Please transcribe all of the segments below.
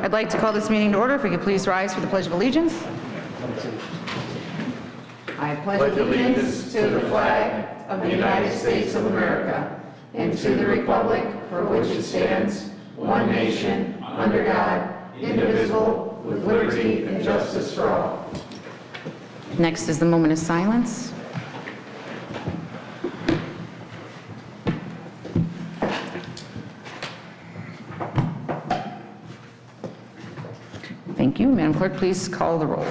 I'd like to call this meeting to order. If we could please rise for the Pledge of Allegiance. I pledge allegiance to the flag of the United States of America and to the republic for which it stands, one nation, under God, indivisible, with liberty and justice for all. Next is the moment of silence. Thank you. Madam Clerk, please call the roll.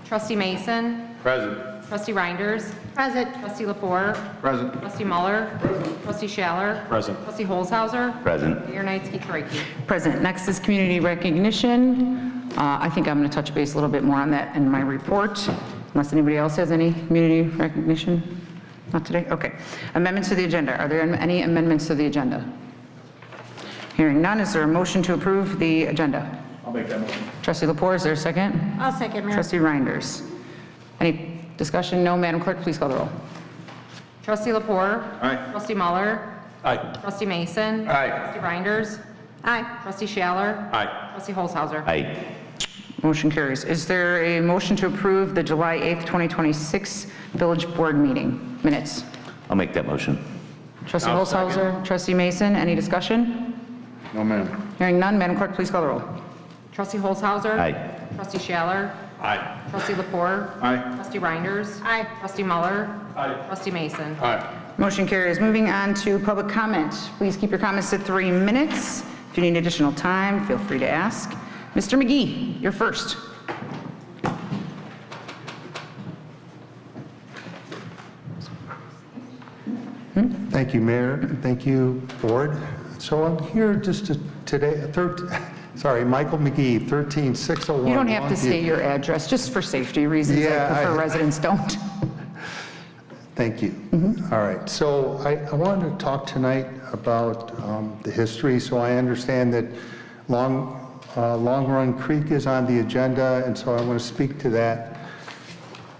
Trustee Mason. Present. Trustee Reinders. Present. Trustee Lepore. Present. Trustee Muller. Present. Trustee Schaller. Present. Trustee Holzhauser. Present. Mayor Knights-Keefe. Present. Next is community recognition. I think I'm going to touch base a little bit more on that in my report, unless anybody else has any community recognition. Not today? Okay. Amendments to the agenda. Are there any amendments to the agenda? Hearing none, is there a motion to approve the agenda? I'll make that motion. Trustee Lepore, is there a second? I'll second, Mayor. Trustee Reinders. Any discussion? No. Madam Clerk, please call the roll. Trustee Lepore. Aye. Trustee Muller. Aye. Trustee Mason. Aye. Trustee Reinders. Aye. Trustee Schaller. Aye. Trustee Holzhauser. Aye. Motion carries. Is there a motion to approve the July 8th, 2026 Village Board meeting minutes? I'll make that motion. Trustee I'll Holzhauser, Trustee Mason, any discussion? No, ma'am. Hearing none, Madam Clerk, please call the roll. Trustee Holzhauser. Aye. Trustee Schaller. Aye. Trustee Lepore. Aye. Trustee Reinders. Aye. Trustee Muller. Aye. Trustee Mason. Aye. Motion carries. Moving on to public comment. Please keep your comments to 3 minutes. If you need additional time, feel free to ask. Mr. McGee, you're first. Thank you, Mayor. Thank you, Board. So I'm here just to today, Michael McGee, 13601. You don't have to state your address, just for safety reasons. Yeah, I prefer residents don't. Thank you. All right. So I wanted to talk tonight about the history. So I understand that Long Run Creek is on the agenda, and so I want to speak to that.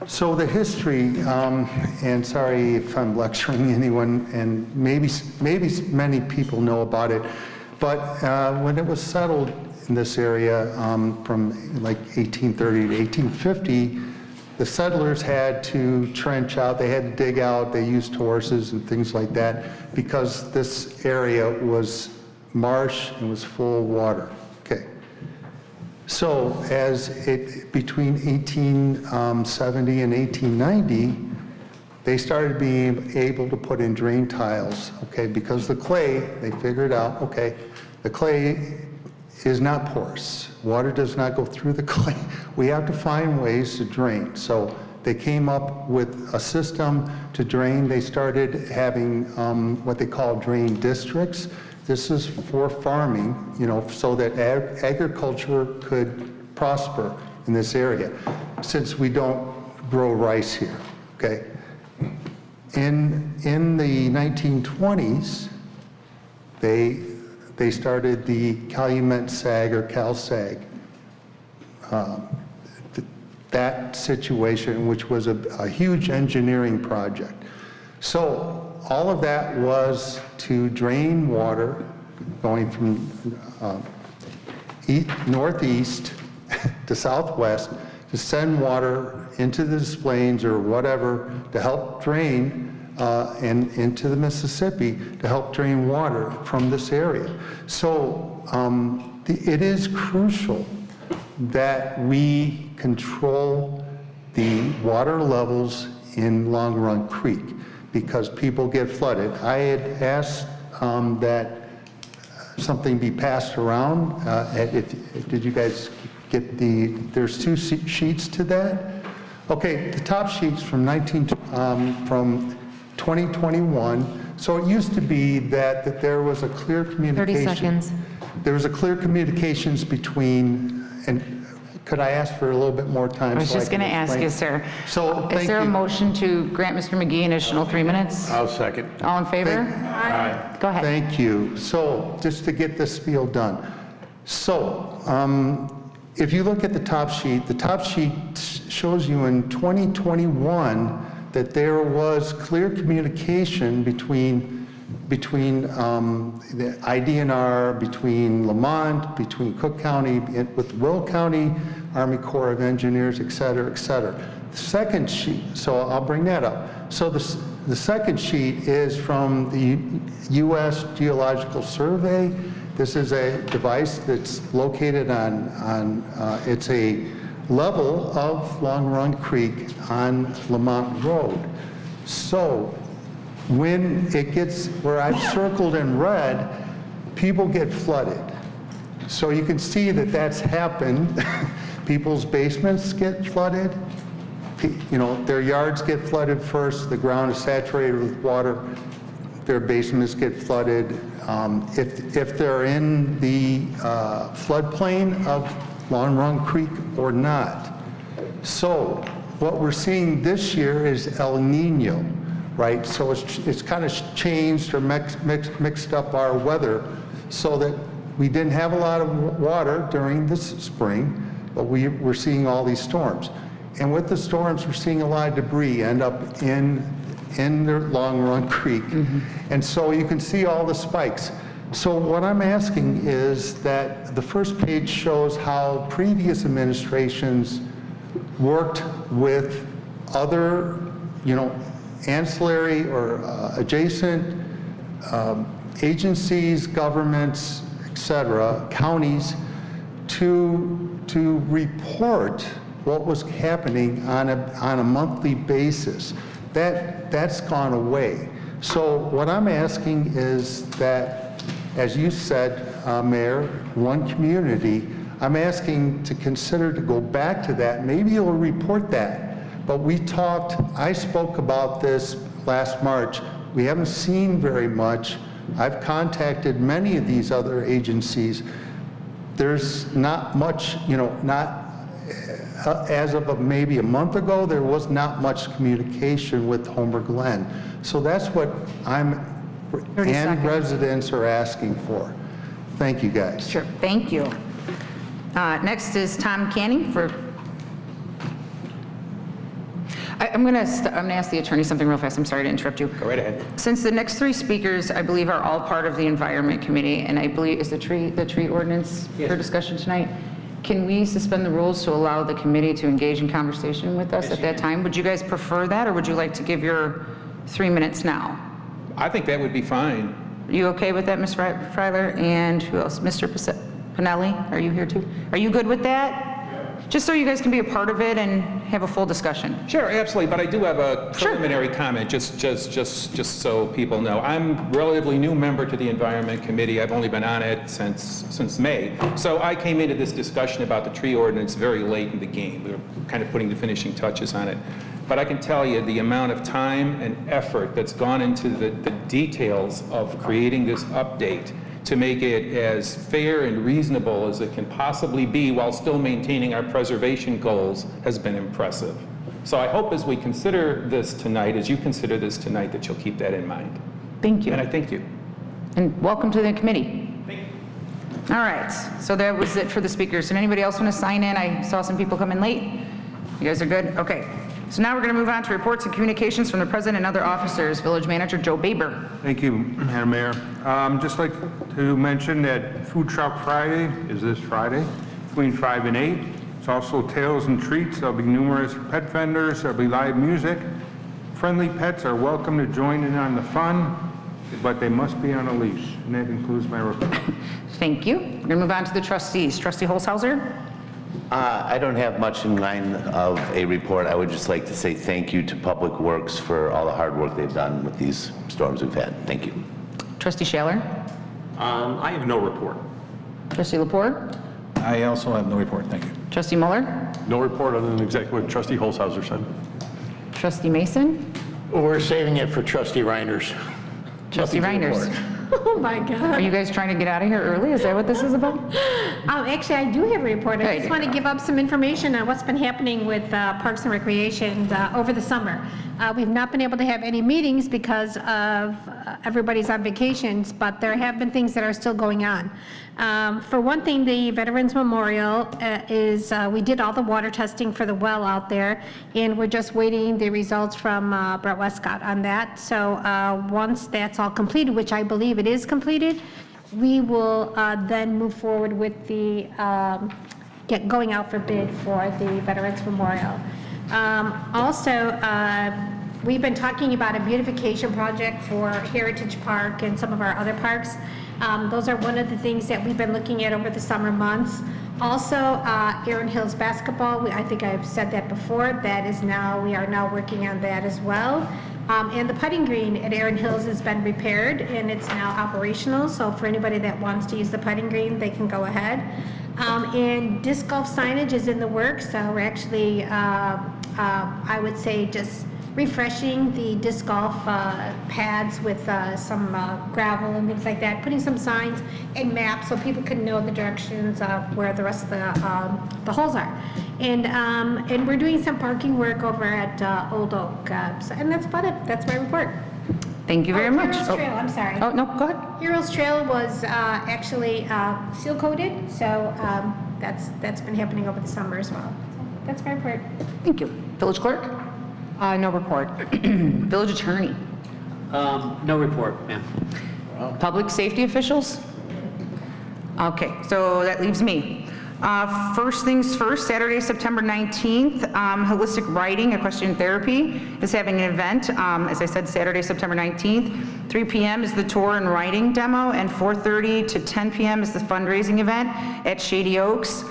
So the history, and sorry if I'm lecturing anyone, and maybe many people know about it, but when it was settled in this area from like 1830 to 1850, the settlers had to trench out, they had to dig out, they used horses and things like that because this area was marsh and was full of water. Okay. So between 1870 and 1890, they started being able to put in drain tiles, okay, because the clay, they figured out, okay, the clay is not porous. Water does not go through the clay. We have to find ways to drain. So they came up with a system to drain. They started having what they call drain districts. This is for farming, so that agriculture could prosper in this area, since we don't grow rice here, okay? In the 1920s, they started the Calumet Sag or CalSag. That situation, which was a huge engineering project. So all of that was to drain water going from northeast to southwest, to send water into the Des Plaines or whatever to help drain and into the Mississippi to help drain water from this area. So it is crucial that we control the water levels in Long Run Creek because people get flooded. I had asked that something be passed around. Did you guys get there's 2 sheets to that? Okay, the top sheet's from 2021. So it used to be that there was a clear communication. 30 seconds. There was a clear communications between, and could I ask for a little bit more time? I was just going to ask you, sir. So is there a motion to grant Mr. McGee an additional 3 minutes? I'll second. All in favor? Aye. Go ahead. Thank you. So just to get this spiel done. So if you look at the top sheet shows you in 2021 that there was clear communication between between the IDNR, between Lamont, between Cook County, with Will County, Army Corps of Engineers, et cetera, et cetera. The second sheet, so I'll bring that up. So the second sheet is from the U.S. Geological Survey. This is a device that's located on it's a level of Long Run Creek on Lamont Road. So when it gets, where I've circled in red, people get flooded. So you can see that that's happened. People's basements get flooded. You know, their yards get flooded first. The ground is saturated with water. Their basements get flooded. If they're in the floodplain of Long Run Creek or not. So what we're seeing this year is El Nino, right? So it's kind of changed or mixed up our weather so that we didn't have a lot of water during this spring, but we're seeing all these storms. And with the storms, we're seeing a lot of debris end up in the Long Run Creek. And so you can see all the spikes. So what I'm asking is that the first page shows how previous administrations worked with other, ancillary or adjacent agencies, governments, et cetera, counties, to report what was happening on a monthly basis. That's gone away. So what I'm asking is that, as you said, Mayor, one community, I'm asking to consider to go back to that. Maybe you'll report that. But I spoke about this last March. We haven't seen very much. I've contacted many of these other agencies. There's not much, as of maybe a month ago, there was not much communication with Homer Glen. So that's what and residents are asking for. Thank you, guys. Sure, thank you. Next is Tom Canning for, I'm going to ask the attorney something real fast. I'm sorry to interrupt you. Go right ahead. Since the next three speakers, I believe, are all part of the Environment Committee, and I believe is the tree ordinance for discussion tonight, can we suspend the rules to allow the committee to engage in conversation with us at that time? Would you guys prefer that, or would you like to give your 3 minutes now? I think that would be fine. Are you okay with that, Ms. Freiler? And who else? Mr. Pinelli, are you here too? Are you good with that? Just so you guys can be a part of it and have a full discussion. Sure, absolutely, but I do have a preliminary comment, just so people know. I'm a relatively new member to the Environment Committee. I've only been on it since May. So I came into this discussion about the tree ordinance very late in the game. We were kind of putting the finishing touches on it. But I can tell you the amount of time and effort that's gone into the details of creating this update to make it as fair and reasonable as it can possibly be while still maintaining our preservation goals has been impressive. So I hope as we consider this tonight, as you consider this tonight, that you'll keep that in mind. Thank you. And I thank you. And welcome to the committee. Thank you. All right, so that was it for the speakers. Did anybody else want to sign in? I saw some people come in late. You guys are good? Okay. So now we're going to move on to reports and communications from the president and other officers. Village Manager Joe Baber. Thank you, Madam Mayor. Just like to mention that Food Truck Friday is this Friday between 5 and 8. It's also Tales and Treats. There'll be numerous pet vendors. There'll be live music. Friendly pets are welcome to join in on the fun, but they must be on a leash. And that concludes my report. Thank you. We're going to move on to the trustees. Trustee Holzhauser. I don't have much in line of a report. I would just like to say thank you to Public Works for all the hard work they've done with these storms we've had. Thank you. Trustee Shaler. I have no report. Trustee Lepore. I also have no report, thank you. Trustee Muller. No report other than exactly what Trustee Holzhauser said. Trustee Mason. We're saving it for Trustee Reinders. Trustee Nothing to Reinders. report. Oh, my Are God. you guys trying to get out of here early? Is that what this is about? Actually, I do have a report. Yeah, I you just do. want to give up some information on what's been happening with Parks and Recreation over the summer. We've not been able to have any meetings because of everybody's on vacations, but there have been things that are still going on. For one thing, the Veterans Memorial we did all the water testing for the well out there, and we're just waiting the results from Brett Westcott on that. So once that's all completed, which I believe it is completed, we will then move forward with the going out for bid for the Veterans Memorial. Also, we've been talking about a beautification project for Heritage Park and some of our other parks. Those are one of the things that we've been looking at over the summer months. Also, Erin Hills basketball, I think I've said that before, we are now working on that as well. And the putting green at Erin Hills has been repaired and it's now operational, so for anybody that wants to use the putting green, they can go ahead. And disc golf signage is in the works, so we're actually, I would say, just refreshing the disc golf pads with some gravel and things like that, putting some signs and maps so people can know the directions of where the rest of the holes are. And we're doing some parking work over at Old Oak. And that's about it. That's my report. Thank you very much. Heroes Trail, I'm sorry. Oh, no, go ahead. Heroes Trail was actually seal coated, so that's been happening over the summer as well. That's my report. Thank you. Village clerk? No report. Village attorney? No report, ma'am. Public safety officials? Okay, so that leaves me. First things first, Saturday, September 19th, Holistic Writing, Equestrian Therapy is having an event. As I said, Saturday, September 19th. 3 p.m. is the tour and writing demo, and 4:30 to 10 p.m. is the fundraising event at Shady Oaks.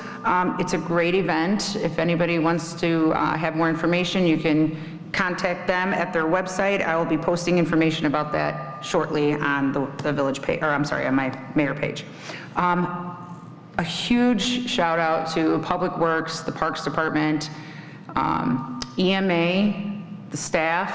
It's a great event. If anybody wants to have more information, you can contact them at their website. I will be posting information about that shortly on the village page, or I'm sorry, on my mayor page. A huge shout out to Public Works, the Parks Department, EMA, the staff,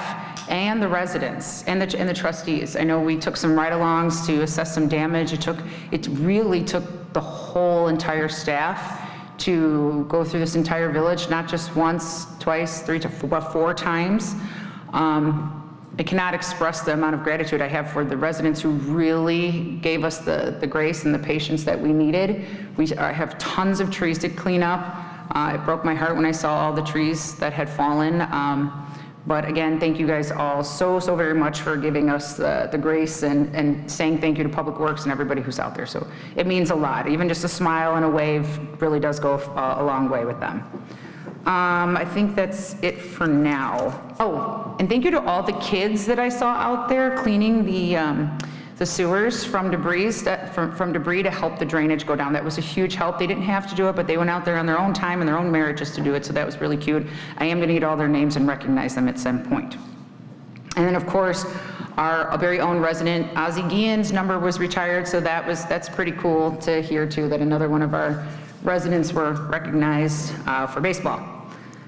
and the residents, and the trustees. I know we took some ride-alongs to assess some damage. It really took the whole entire staff to go through this entire village, not just once, twice, 3 to 4 times. I cannot express the amount of gratitude I have for the residents who really gave us the grace and the patience that we needed. I have tons of trees to clean up. It broke my heart when I saw all the trees that had fallen. But again, thank you guys all so very much for giving us the grace and saying thank you to Public Works and everybody who's out there. So it means a lot. Even just a smile and a wave really does go a long way with them. I think that's it for now. Oh, and thank you to all the kids that I saw out there cleaning the sewers from debris to help the drainage go down. That was a huge help. They didn't have to do it, but they went out there on their own time and their own merit just to do it, so that was really cute. I am gonna get all their names and recognize them at some point. And then of course, our very own resident, Ozzie Guillen's number was retired, so that's pretty cool to hear too, that another one of our residents were recognized for baseball.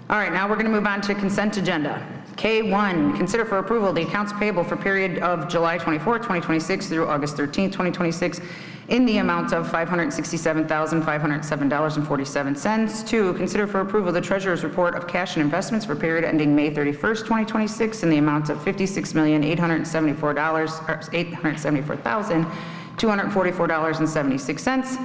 All right, now we're gonna move on to consent agenda. K1, consider for approval the accounts payable for period of July 24, 2026 through August 13, 2026 in the amount of $567,507.47. 2, consider for approval the treasurer's report of cash and investments for period ending May 31st, 2026 in the amount of $56,874,244.76.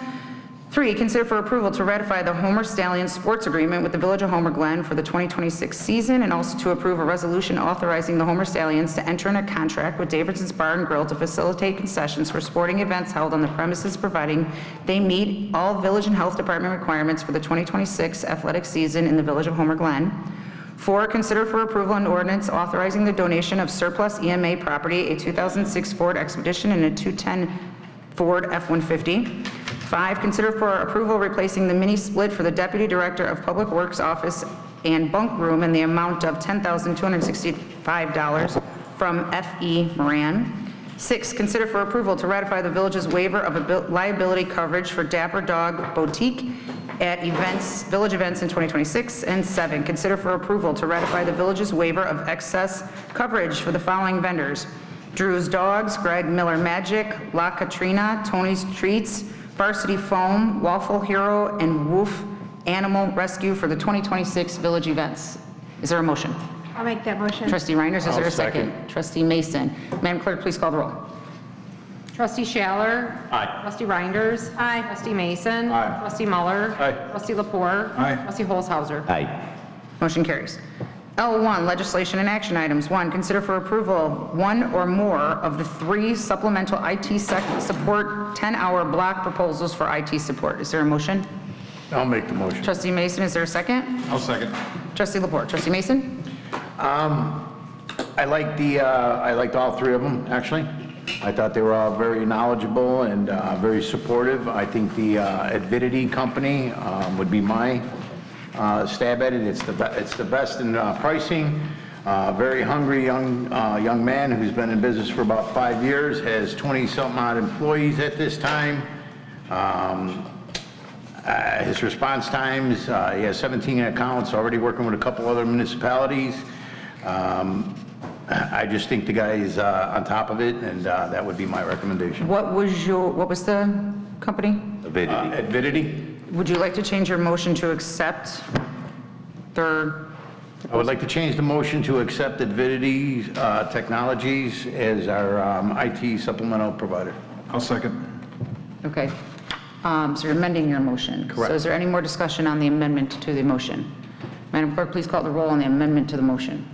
3, consider for approval to ratify the Homer Stallions sports agreement with the Village of Homer Glen for the 2026 season, and also to approve a resolution authorizing the Homer Stallions to enter in a contract with Davidson's Bar and Grill to facilitate concessions for sporting events held on the premises, providing they meet all Village and Health Department requirements for the 2026 athletic season in the Village of Homer Glen. 4, consider for approval an ordinance authorizing the donation of surplus EMA property, a 2006 Ford Expedition and a 2010 Ford F-150. 5, consider for approval replacing the mini split for the Deputy Director of Public Works Office and bunk room in the amount of $10,265 from F.E. Moran. 6, consider for approval to ratify the village's waiver of liability coverage for Dapper Dog Boutique at village events in 2026. And 7, consider for approval to ratify the village's waiver of excess coverage for the following vendors: Drew's Dogs, Greg Miller Magic, La Katrina, Tony's Treats, Varsity Foam, Waffle Hero, and Woof Animal Rescue for the 2026 village events. Is there a motion? I'll make that motion. Trustee Reinders, is there a I'll second? Trustee Mason. Madam Clerk, please call the roll. Trustee Schaller. Aye. Trustee Reinders. Aye. Trustee Mason. Aye. Trustee Muller. Aye. Trustee Lepore. Aye. Trustee Holzhauser. Aye. Motion carries. L1, legislation and action items. 1, consider for approval one or more of the 3 supplemental IT support 10-hour block proposals for IT support. Is there a motion? I'll make the motion. Trustee Mason, is there a second? I'll second. Trustee Lepore. Trustee Mason? I liked all 3 of them, actually. I thought they were all very knowledgeable and very supportive. I think the Avidity company would be my stab at it. It's the best in pricing. Very hungry young man who's been in business for about 5 years, has 20-something odd employees at this time. His response times, he has 17 accounts, already working with a couple other municipalities. I just think the guy is on top of it, and that would be my recommendation. What was the company? Avidity. Avidity, Would you like to change your motion to accept their, I would like to change the motion to accept Avidity Technologies as our IT supplemental provider. I'll second. okay. So you're amending your motion. Correct. So is there any more discussion on the amendment to the motion? Madam Clerk, please call the roll on the amendment to the motion.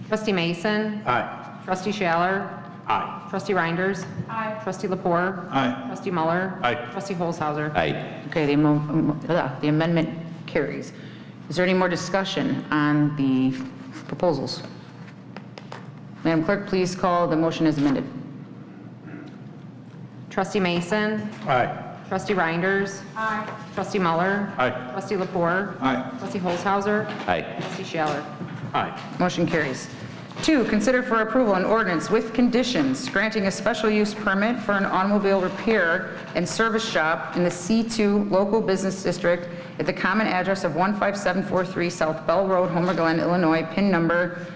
Trustee Mason. Aye. Trustee Schaller. Aye. Trustee Reinders. Aye. Trustee Lepore. Aye. Trustee Muller. Aye. Trustee Holzhauser. Aye. Okay, the amendment carries. Is there any more discussion on the proposals? Madam Clerk, please call the motion as amended. Trustee Mason. Aye. Trustee Reinders. Aye. Trustee Muller. Aye. Trustee Lepore. Aye. Trustee Holzhauser. Aye. Trustee Schaller. Aye. Motion carries. 2, consider for approval an ordinance with conditions granting a special use permit for an automobile repair and service shop in the C2 Local Business District at the common address of 15743 South Bell Road, Homer Glen, Illinois, PIN number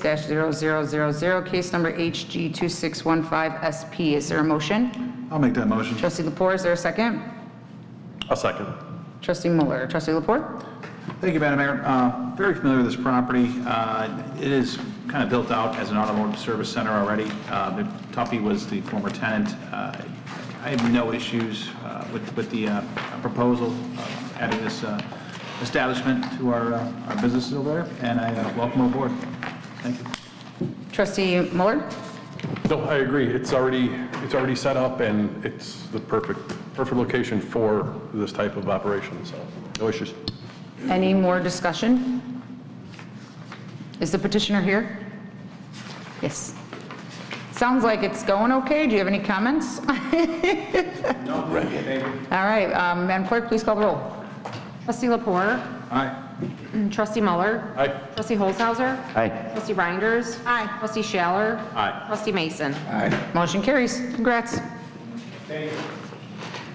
16-05-13-300-026-0000, case number HG2615SP. Is there a motion? I'll make that motion. Trustee Lepore, is there a second? I'll second. Trustee Muller. Trustee Lepore? Thank you, Madam Mayor. Very familiar with this property. It is kind of built out as an automotive service center already. Tuffy was the former tenant. I have no issues with the proposal of adding this establishment to our businesses over there, and I welcome aboard. Thank you. Trustee Muller? No, I agree. It's already set up, and it's the perfect location for this type of operation, so no issues. Any more discussion? Is the petitioner here? Yes. Sounds like it's going okay. Do you have any comments? No, all right, Madam Clerk, please call the roll. Trustee Lepore. Aye. Trustee Muller. Aye. Trustee Holzhauser. Aye. Trustee Reinders. Aye. Trustee Schaller. Aye. Trustee Mason. Motion carries. Congrats.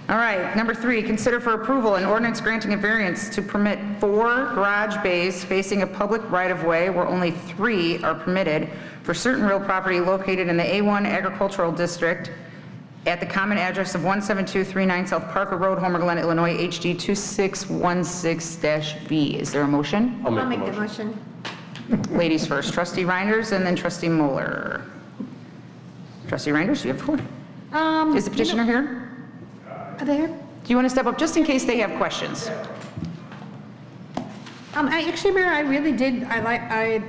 All right, number 3, consider for approval an ordinance granting a variance to permit 4 garage bays facing a public right-of-way where only 3 are permitted for certain real property located in the A1 Agricultural District at the common address of 17239 South Parker Road, Homer Glen, Illinois, HD 2616-B. Is there a motion? I'll make the motion. Ladies first, Trustee Reinders and then Trustee Muller. Trustee Reinders, you have the floor. Is the petitioner here? Are they here? Do you want to step up just in case they have questions? Actually, Mayor, I really did, I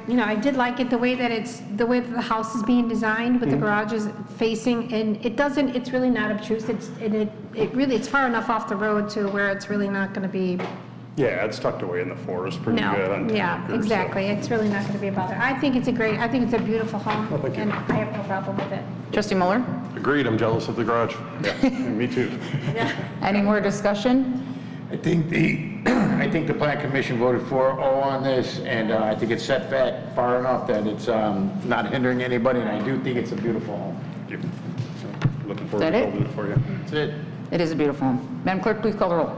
did like it, the way that the house is being designed with the garages facing, and it's really not obtrusive. It's far enough off the road to where it's really not going to be, Yeah, it's tucked away in the forest pretty no. good on 10 Yeah, acres, so- exactly. It's really not going to be a bother. I think it's a beautiful home, and I have no problem with it. Trustee Muller? Agreed, I'm jealous of the garage. Yeah, me too. Any more discussion? I think the plan commission voted 4-0 on this, and I think it's set back far enough that it's not hindering anybody, and I do think it's a beautiful home. Thank you. Looking forward Is to that it? building it for you. That's it. It is a beautiful home. Madam Clerk, please call the roll.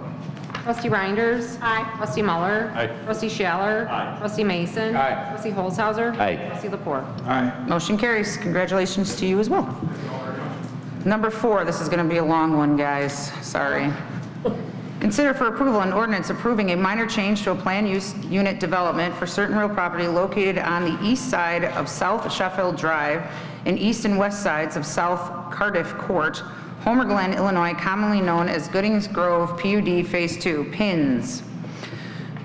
Trustee Reinders. Aye. Trustee Muller. Aye. Trustee Schaller. Aye. Trustee Mason. Aye. Trustee Holzhauser. Aye. Trustee Lepore. Aye. Motion carries. Congratulations to you as well. Number 4, this is going to be a long one, guys. Sorry. Consider for approval an ordinance approving a minor change to a plan use unit development for certain real property located on the east side of South Sheffield Drive and east and west sides of South Cardiff Court, Homer Glen, Illinois, commonly known as Goodings Grove PUD Phase 2, pins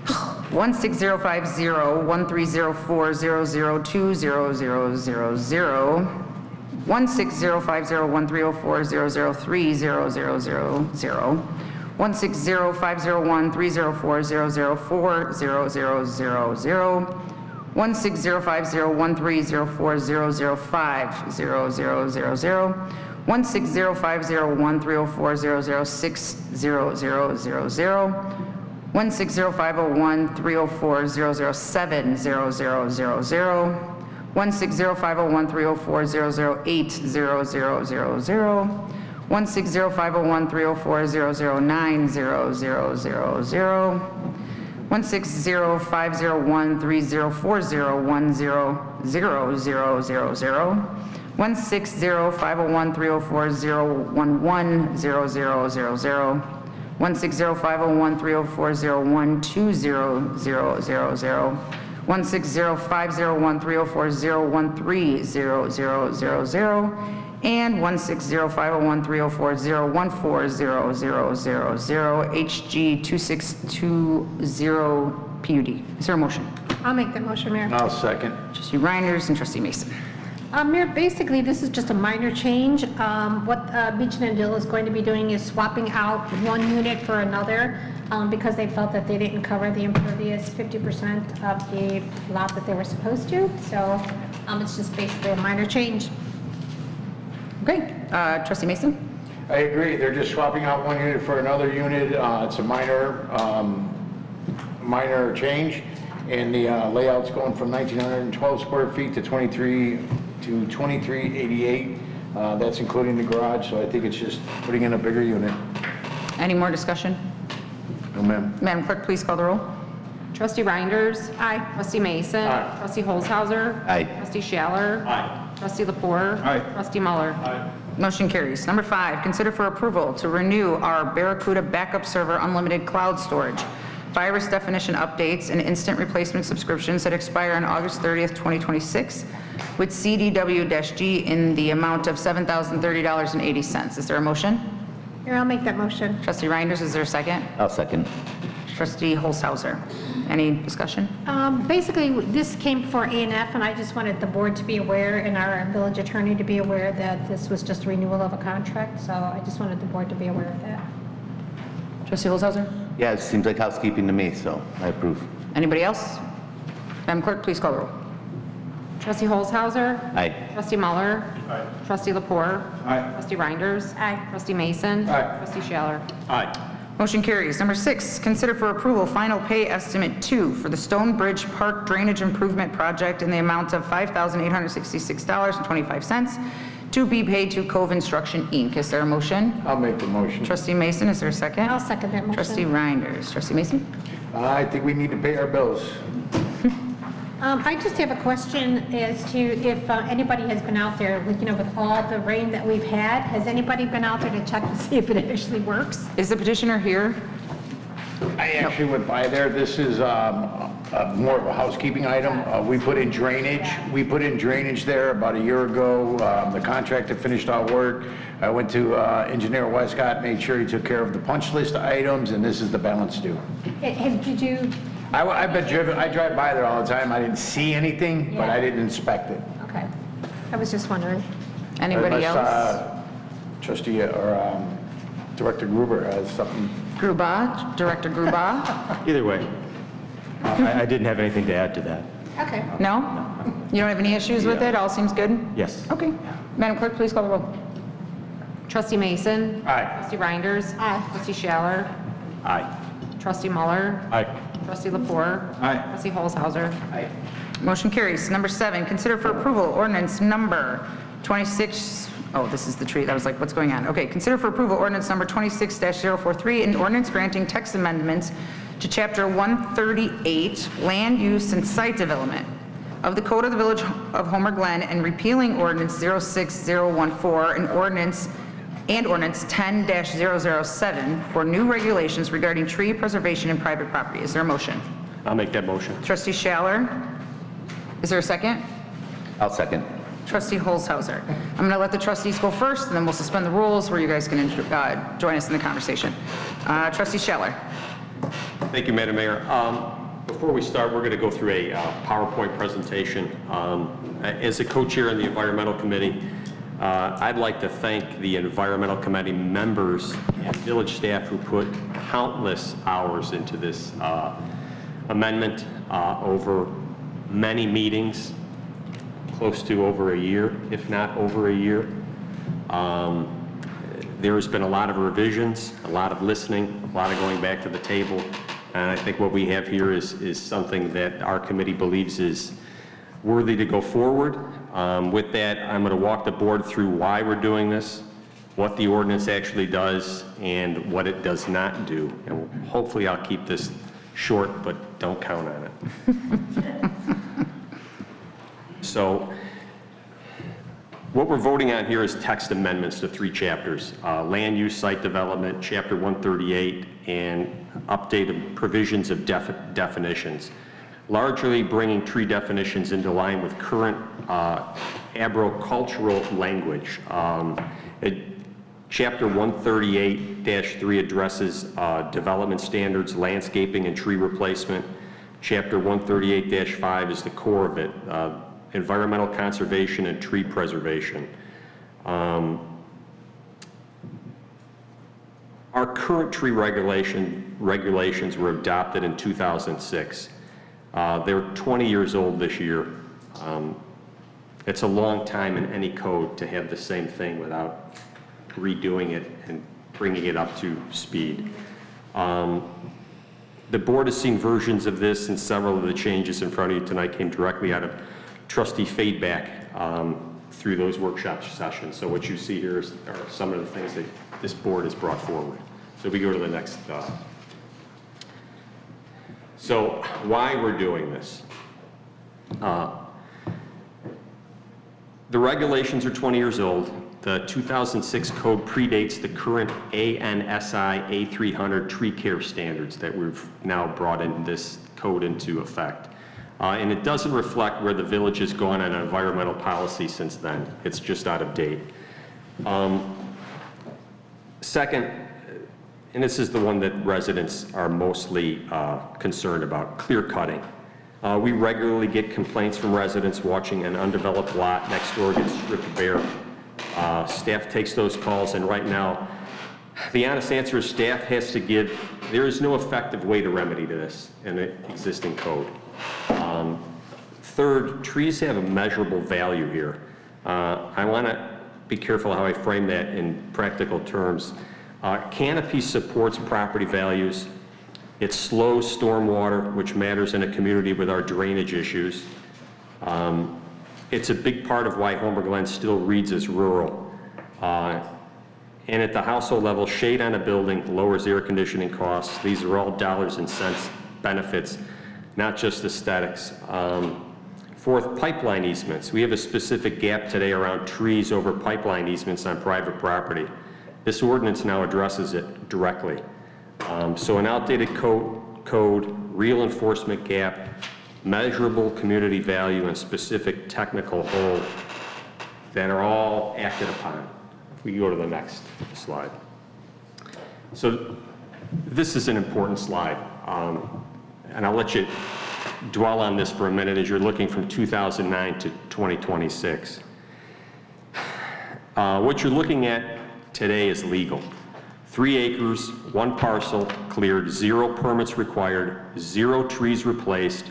160501304002000, 160501304003000, 160501304004000, 160501304005000, 160501304006000, 160501304007000, 160501304008000, 160501304009000, 160501304010000, 160501304011000, 160501304012000, 160501304013000, and 160501304014000, HG 2620 PUD. Is there a motion? I'll make that motion, Mayor. I'll second. Trustee Reinders and Trustee Mason. Mayor, basically, this is just a minor change. What Beach and Dill is going to be doing is swapping out one unit for another because they felt that they didn't cover the impervious 50% of the lot that they were supposed to. So it's just basically a minor change. Okay, Trustee Mason? I agree, they're just swapping out one unit for another unit. It's a minor change, and the layout's going from 1,912 square feet to 2388. That's including the garage, so I think it's just putting in a bigger unit. Any more discussion? No, ma'am. Madam Clerk, please call the roll. Trustee Reinders. Aye. Trustee Mason. Aye. Trustee Holzhauser. Aye. Trustee Schaller. Aye. Trustee Lepore. Aye. Trustee Muller. Motion carries. Number 5, consider for approval to renew our Barracuda backup server unlimited cloud storage, virus definition updates, and instant replacement subscriptions that expire on August 30th, 2026 with CDW-G in the amount of $7,030.80. Is there a motion? Here, I'll make that motion. Trustee Reinders, is there a second? I'll second. Trustee Holzhauser. Any discussion? Basically, this came before A&F, and I just wanted the board to be aware and our village attorney to be aware that this was just a renewal of a contract, so I just wanted the board to be aware of that. Trustee Holzhauser? Yeah, it seems like housekeeping to me, so I approve. Anybody else? Madam Clerk, please call the roll. Trustee Holzhauser. Aye. Trustee Muller. Trustee Lepore. Aye. Trustee Reinders. Aye. Trustee Mason. Aye. Trustee Schaller. Aye. Motion carries. Number 6, consider for approval final pay estimate 2 for the Stonebridge Park Drainage Improvement Project in the amount of $5,866.25 to be paid to Cove Instruction, Inc. Is there a motion? I'll make the motion. Trustee Mason, is there a second? I'll second that motion. Trustee Reinders. Trustee Mason? I think we need to pay our bills. I just have a question as to if anybody has been out there, with all the rain that we've had, has anybody been out there to check to see if it actually works? Is the petitioner here? I actually went by there. This is more of a housekeeping item. We put in drainage. We put in drainage there about a year ago. The contractor finished our work. I went to Engineer Westcott, made sure he took care of the punch list items, and this is the balance due. Did you? I've been driven, I drive by there all the time. I didn't see anything, but I didn't inspect it. Okay. I was just wondering. Anybody Unless, else? Trustee or Director Gruber has something. Gruba, Director Gruba? Either way, I didn't have anything to add to that. Okay. No? You don't have any issues with it? All seems good? Yes. Okay. Madam Clerk, please call the roll. Trustee Mason. Aye. Trustee Reinders. Aye. Trustee Schaller. Aye. Trustee Muller. Aye. Trustee Lepore. Aye. Trustee Holzhauser. Motion carries. Number 7, consider for approval ordinance number Oh, this is the tree. I was like, what's going on? Okay, consider for approval ordinance number 26-043, an ordinance granting text amendments to Chapter 138, Land Use and Site Development of the Code of the Village of Homer Glen and repealing ordinance 06014 and ordinance 10-007 for new regulations regarding tree preservation in private property. Is there a motion? I'll make that motion. Trustee Schaller? Is there a second? I'll second. Trustee Holzhauser. I'm going to let the trustees go first, and then we'll suspend the rules where you guys can join us in the conversation. Trustee Schaller. Thank you, Madam Mayor. Before we start, we're going to go through a PowerPoint presentation. As a co-chair in the Environmental Committee, I'd like to thank the Environmental Committee members and village staff who put countless hours into this amendment over many meetings, close to over a year, if not over a year. There's been a lot of revisions, a lot of listening, a lot of going back to the table, and I think what we have here is something that our committee believes is worthy to go forward. With that, I'm going to walk the board through why we're doing this, what the ordinance actually does, and what it does not do. And hopefully I'll keep this short, but don't count on it. So what we're voting on here is text amendments to 3 chapters, land use site development, chapter 138, and updated provisions of definitions, largely bringing tree definitions into line with current agricultural language. Chapter 138-3 addresses development standards, landscaping, and tree replacement. Chapter 138-5 is the core of it, environmental conservation and tree preservation. Our current tree regulations were adopted in 2006. They're 20 years old this year. It's a long time in any code to have the same thing without redoing it and bringing it up to speed. The board has seen versions of this, and several of the changes in front of you tonight came directly out of trustee feedback through those workshop sessions. So what you see here are some of the things that this board has brought forward. So we go to the next. So why we're doing this. The regulations are 20 years old. The 2006 code predates the current ANSI A300 tree care standards that we've now brought in this code into effect. And it doesn't reflect where the village has gone on environmental policy since then. It's just out of date. Second, and this is the one that residents are mostly concerned about, clear cutting. We regularly get complaints from residents watching an undeveloped lot next door get stripped bare. Staff takes those calls, and right now, the honest answer is staff has to give, there is no effective way to remedy this in the existing code. Third, trees have a measurable value here. I want to be careful how I frame that in practical terms. Canopy supports property values. It slows stormwater, which matters in a community with our drainage issues. It's a big part of why Homer Glen still reads as rural. And at the household level, shade on a building lowers air conditioning costs. These are all dollars and cents benefits, not just aesthetics. Fourth, pipeline easements. We have a specific gap today around trees over pipeline easements on private property. This ordinance now addresses it directly. So an outdated code, real enforcement gap, measurable community value, and specific technical hold that are all acted upon. We can go to the next slide. So this is an important slide, and I'll let you dwell on this for a minute as you're looking from 2009 to 2026. What you're looking at today is legal. 3 acres, 1 parcel cleared, 0 permits required, 0 trees replaced,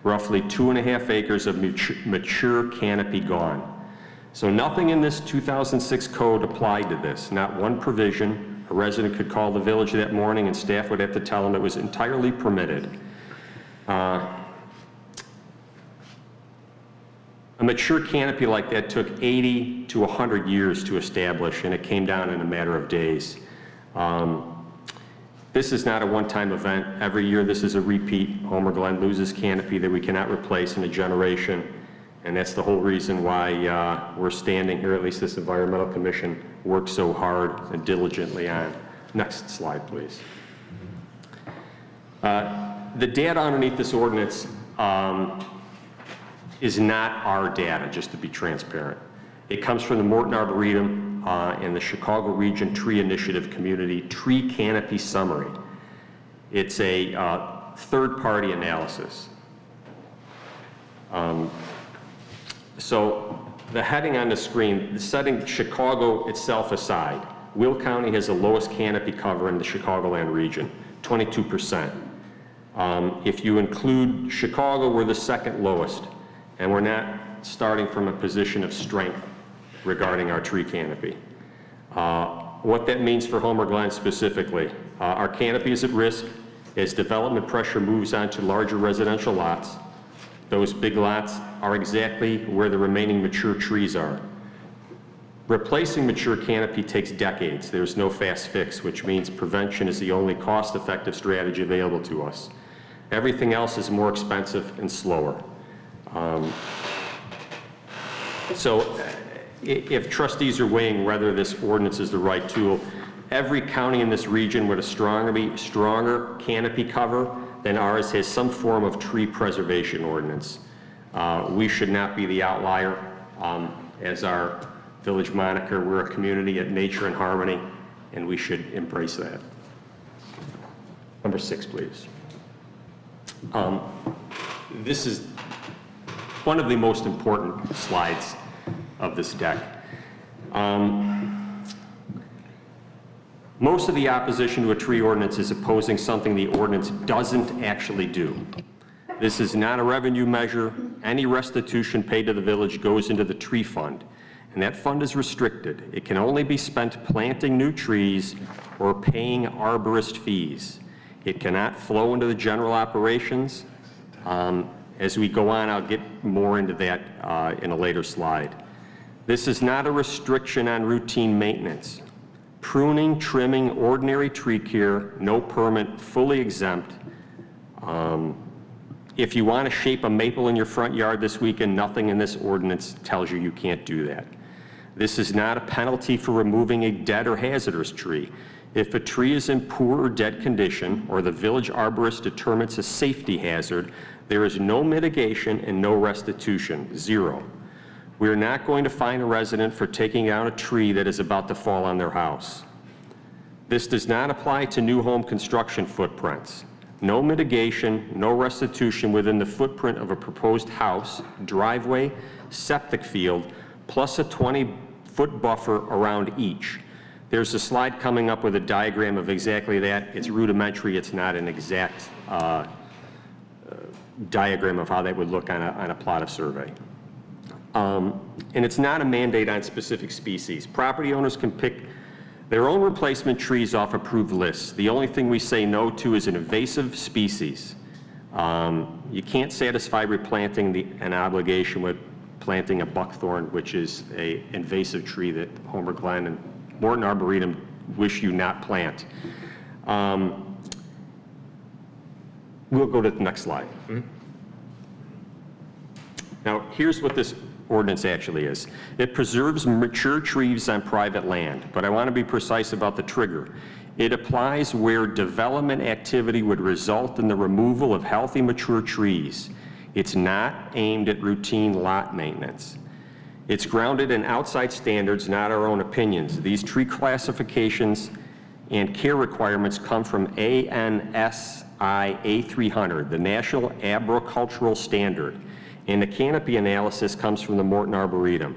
roughly 2.5 acres of mature canopy gone. So nothing in this 2006 code applied to this, not one provision. A resident could call the village that morning and staff would have to tell them it was entirely permitted. A mature canopy like that took 80 to 100 years to establish, and it came down in a matter of days. This is not a one-time event. Every year this is a repeat. Homer Glen loses canopy that we cannot replace in a generation, and that's the whole reason why we're standing here, at least this Environmental Commission works so hard and diligently on. Next slide, please. The data underneath this ordinance is not our data, just to be transparent. It comes from the Morton Arboretum and the Chicago Region Tree Initiative Community Tree Canopy Summary. It's a third-party analysis. So the heading on the screen, setting Chicago itself aside, Will County has the lowest canopy cover in the Chicagoland region, 22%. If you include Chicago, we're the second lowest, and we're not starting from a position of strength regarding our tree canopy. What that means for Homer Glen specifically, our canopy is at risk as development pressure moves on to larger residential lots. Those big lots are exactly where the remaining mature trees are. Replacing mature canopy takes decades. There's no fast fix, which means prevention is the only cost-effective strategy available to us. Everything else is more expensive and slower. So if trustees are weighing whether this ordinance is the right tool, every county in this region with a stronger canopy cover than ours has some form of tree preservation ordinance. We should not be the outlier. As our village moniker, we're a community of nature and harmony, and we should embrace that. Number 6, please. This is one of the most important slides of this deck. Most of the opposition to a tree ordinance is opposing something the ordinance doesn't actually do. This is not a revenue measure. Any restitution paid to the village goes into the tree fund, and that fund is restricted. It can only be spent planting new trees or paying arborist fees. It cannot flow into the general operations. As we go on, I'll get more into that in a later slide. This is not a restriction on routine maintenance. Pruning, trimming, ordinary tree care, no permit, fully exempt. If you want to shape a maple in your front yard this weekend, nothing in this ordinance tells you you can't do that. This is not a penalty for removing a dead or hazardous tree. If a tree is in poor or dead condition, or the village arborist determines a safety hazard, there is no mitigation and no restitution, zero. We are not going to fine a resident for taking down a tree that is about to fall on their house. This does not apply to new home construction footprints. No mitigation, no restitution within the footprint of a proposed house, driveway, septic field, plus a 20-foot buffer around each. There's a slide coming up with a diagram of exactly that. It's rudimentary. It's not an exact diagram of how that would look on a plot of survey. And it's not a mandate on specific species. Property owners can pick their own replacement trees off approved lists. The only thing we say no to is an invasive species. You can't satisfy replanting an obligation with planting a buckthorn, which is an invasive tree that Homer Glen and Morton Arboretum wish you not plant. We'll go to the next slide. Now, here's what this ordinance actually is. It preserves mature trees on private land, but I want to be precise about the trigger. It applies where development activity would result in the removal of healthy mature trees. It's not aimed at routine lot maintenance. It's grounded in outside standards, not our own opinions. These tree classifications and care requirements come from ANSI A300, the National Arboricultural Standard, and the canopy analysis comes from the Morton Arboretum.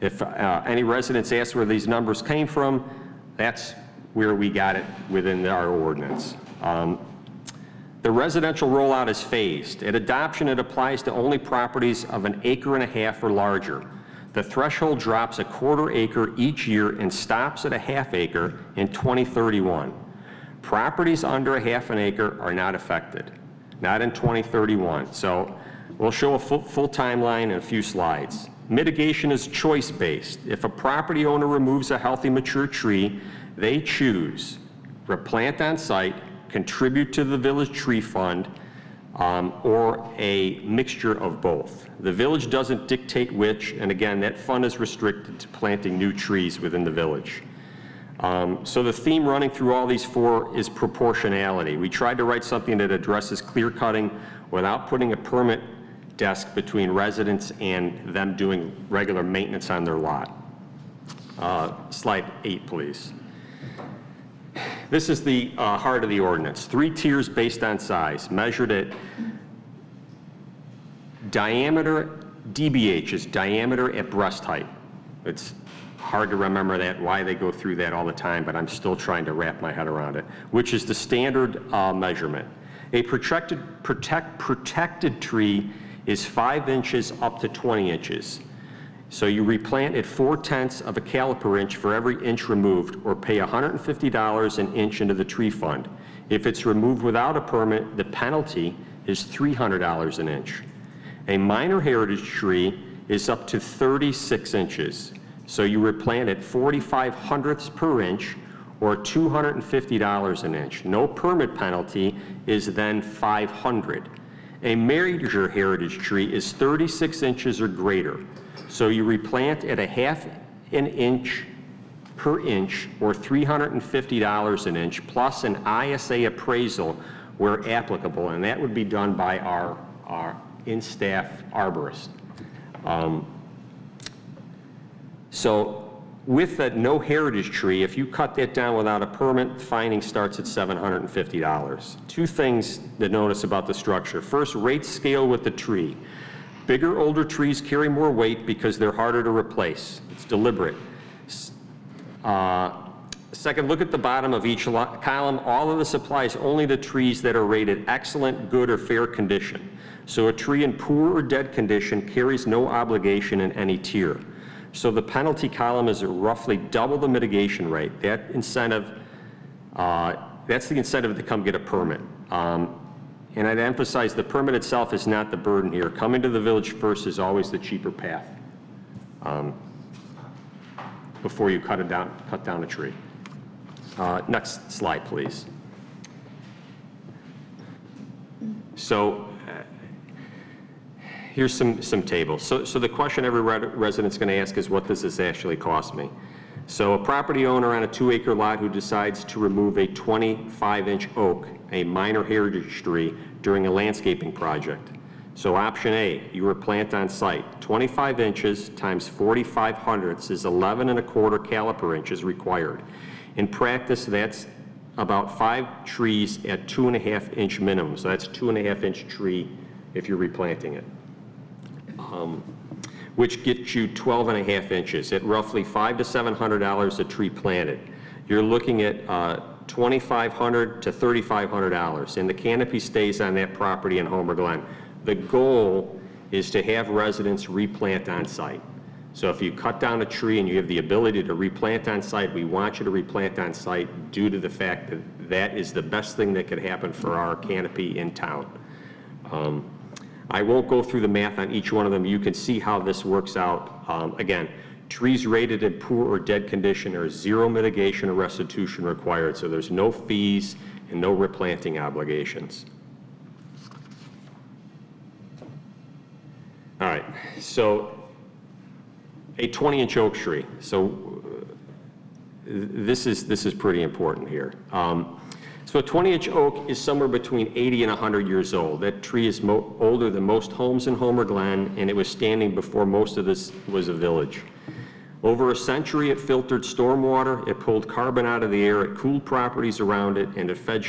If any residents ask where these numbers came from, that's where we got it within our ordinance. The residential rollout is phased. At adoption, it applies to only properties of 1.5 acres or larger. The threshold drops 1/4 acre each year and stops at 1/2 acre in 2031. Properties under 1/2 acre are not affected, not in 2031. So We'll show a full timeline in a few slides. Mitigation is choice-based. If a property owner removes a healthy mature tree, they choose replant on site, contribute to the village tree fund, or a mixture of both. The village doesn't dictate which, and again, that fund is restricted to planting new trees within the village. So the theme running through all these four is proportionality. We tried to write something that addresses clear cutting without putting a permit desk between residents and them doing regular maintenance on their lot. Slide 8, please. This is the heart of the ordinance. 3 tiers based on size, measured at diameter, DBH is diameter at breast height. It's hard to remember that, why they go through that all the time, but I'm still trying to wrap my head around it, which is the standard measurement. A protected tree is 5 inches up to 20 inches. So you replant at 4/10 of a caliper inch for every inch removed, or pay $150 an inch into the tree fund. If it's removed without a permit, the penalty is $300 an inch. A minor heritage tree is up to 36 inches. So you replant at 45 hundredths per inch, or $250 an inch. No permit penalty is then $500. A major heritage tree is 36 inches or greater. So you replant at 1/2 an inch per inch, or $350 an inch, plus an ISA appraisal where applicable, and that would be done by our in-staff arborist. So with that no heritage tree, if you cut that down without a permit, fining starts at $750. 2 things to notice about the structure. First, rates scale with the tree. Bigger, older trees carry more weight because they're harder to replace. It's deliberate. Second, look at the bottom of each column. All of this applies only to trees that are rated excellent, good, or fair condition. So a tree in poor or dead condition carries no obligation in any tier. So the penalty column is roughly double the mitigation rate. That incentive, that's the incentive to come get a permit. And I'd emphasize the permit itself is not the burden here. Coming to the village first is always the cheaper path before you cut down a tree. Next slide, please. So here's some tables. So the question every resident's going to ask is, what does this actually cost me? So a property owner on a 2-acre lot who decides to remove a 25-inch oak, a minor heritage tree, during a landscaping project. So option A, you replant on site. 25 inches times 45 hundredths is 11 1/4 caliper inches required. In practice, that's about 5 trees at 2.5 inch minimum. So that's 2.5 inch tree if you're replanting it. Which gets you 12.5 inches at roughly $500 to $700 a tree planted. You're looking at $2,500 to $3,500, and the canopy stays on that property in Homer Glen. The goal is to have residents replant on site. So if you cut down a tree and you have the ability to replant on site, we want you to replant on site due to the fact that that is the best thing that could happen for our canopy in town. I won't go through the math on each one of them. You can see how this works out. Again, trees rated in poor or dead condition, there is 0 mitigation or restitution required, so there's no fees and no replanting obligations. All right, so a 20-inch oak tree. So this is pretty important here. So a 20-inch oak is somewhere between 80 and 100 years old. That tree is older than most homes in Homer Glen, and it was standing before most of this was a village. Over a century, it filtered stormwater, it pulled carbon out of the air, it cooled properties around it, and it fed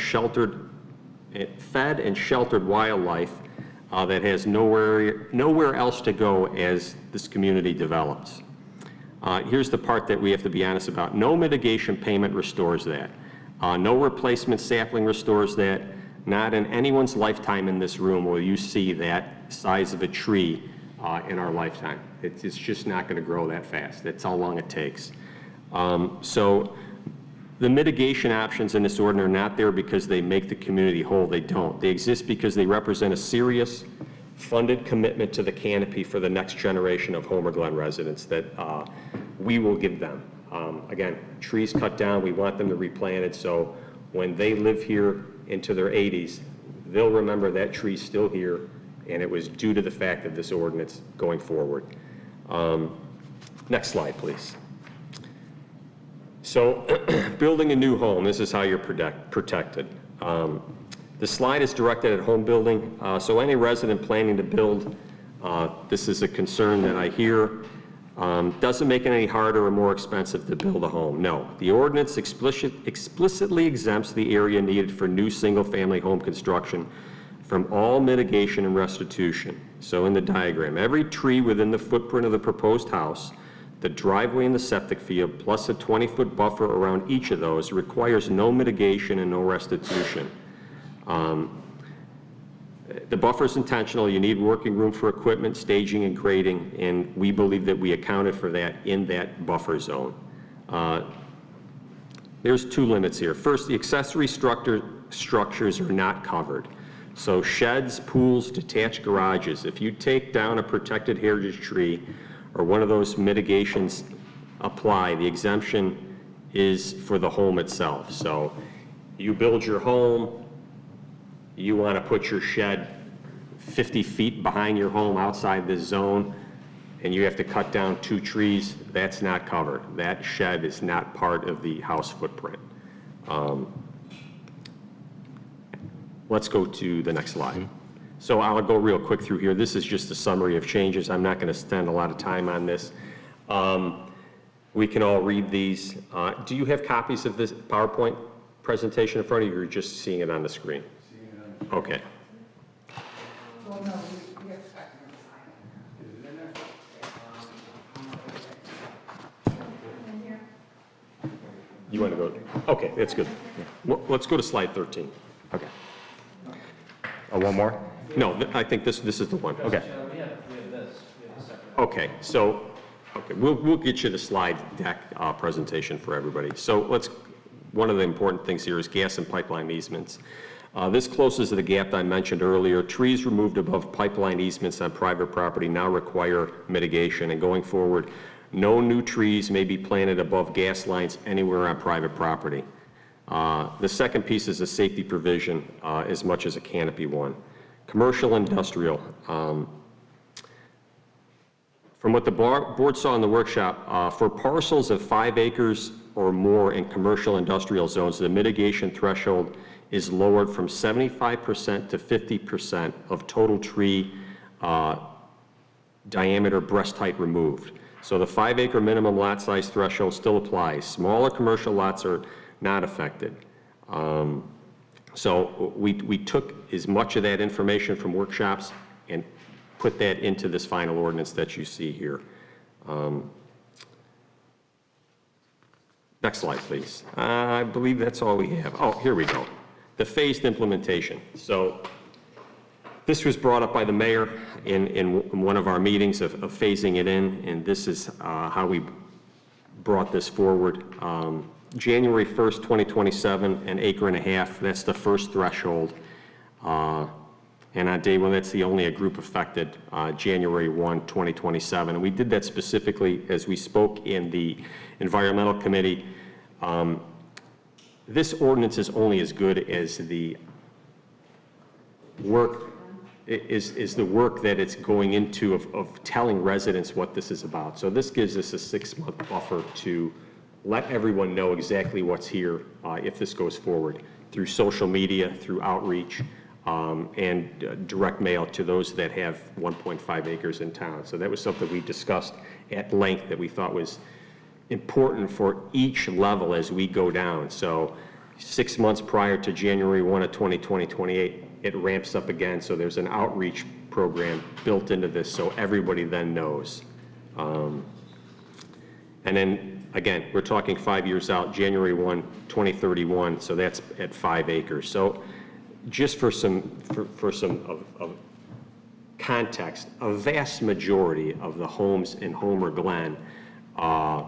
and sheltered wildlife that has nowhere else to go as this community develops. Here's the part that we have to be honest about. No mitigation payment restores that. No replacement sapling restores that. Not in anyone's lifetime in this room will you see that size of a tree in our lifetime. It's just not going to grow that fast. That's how long it takes. So the mitigation options in this ordinance are not there because they make the community whole. They don't. They exist because they represent a serious, funded commitment to the canopy for the next generation of Homer Glen residents that we will give them. Again, trees cut down, we want them to replant it, so when they live here into their 80s, they'll remember that tree's still here, and it was due to the fact of this ordinance going forward. Next slide, please. So, building a new home, this is how you're protected. The slide is directed at home building, so any resident planning to build, this is a concern that I hear, doesn't make it any harder or more expensive to build a home. No, the ordinance explicitly exempts the area needed for new single-family home construction from all mitigation and restitution. So in the diagram, every tree within the footprint of the proposed house, the driveway and the septic field, plus a 20-foot buffer around each of those, requires no mitigation and no restitution. The buffer is intentional. You need working room for equipment, staging, and grading, and we believe that we accounted for that in that buffer zone. There's two limits here. First, the accessory structures are not covered. So sheds, pools, detached garages, if you take down a protected heritage tree or one of those mitigations apply, the exemption is for the home itself. So you build your home, you want to put your shed 50 feet behind your home outside this zone, and you have to cut down 2 trees, that's not covered. That shed is not part of the house footprint. Let's go to the next slide. So I'll go real quick through here. This is just a summary of changes. I'm not going to spend a lot of time on this. We can all read these. Do you have copies of this PowerPoint presentation in front of you, or you're just seeing it on the screen? Okay. You want to go? Okay, that's good. Well, let's go to slide 13. Okay. Oh, one more? No, I think this is the one. Okay. We have this. We have a separate. Okay, so we'll get you the slide deck presentation for everybody. So one of the important things here is gas and pipeline easements. This closes the gap that I mentioned earlier. Trees removed above pipeline easements on private property now require mitigation, and going forward, no new trees may be planted above gas lines anywhere on private property. The second piece is a safety provision as much as a canopy one. Commercial industrial. From what the board saw in the workshop, for parcels of 5 acres or more in commercial industrial zones, the mitigation threshold is lowered from 75% to 50% of total tree diameter breast height removed. So the 5-acre minimum lot size threshold still applies. Smaller commercial lots are not affected. So we took as much of that information from workshops and put that into this final ordinance that you see here. Next slide, please. I believe that's all we have. Oh, here we go. The phased implementation. So this was brought up by the mayor in one of our meetings of phasing it in, and this is how we brought this forward. January 1st, 2027, an acre and a half, that's the first threshold. And on day one, that's the only a group affected, January 1, 2027. And we did that specifically as we spoke in the environmental committee. This ordinance is only as good as the work is the work that it's going into of telling residents what this is about. So this gives us a 6-month buffer to let everyone know exactly what's here if this goes forward through social media, through outreach, and direct mail to those that have 1.5 acres in town. So that was something we discussed at length that we thought was important for each level as we go down. So 6 months prior to January 1 of 2028, it ramps up again. So there's an outreach program built into this so everybody then knows. And then again, we're talking 5 years out, January 1, 2031, so that's at 5 acres. So just for some of context, a vast majority of the homes in Homer Glen are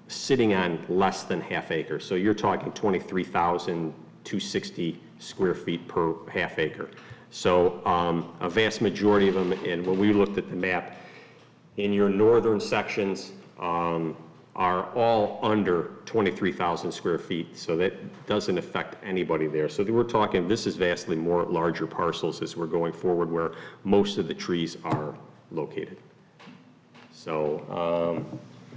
sitting on less than half acre. So you're talking 23,260 square feet per half acre. So a vast majority of them, and when we looked at the map, in your northern sections are all under 23,000 square feet. So that doesn't affect anybody there. So we're talking, this is vastly more larger parcels as we're going forward where most of the trees are located. So,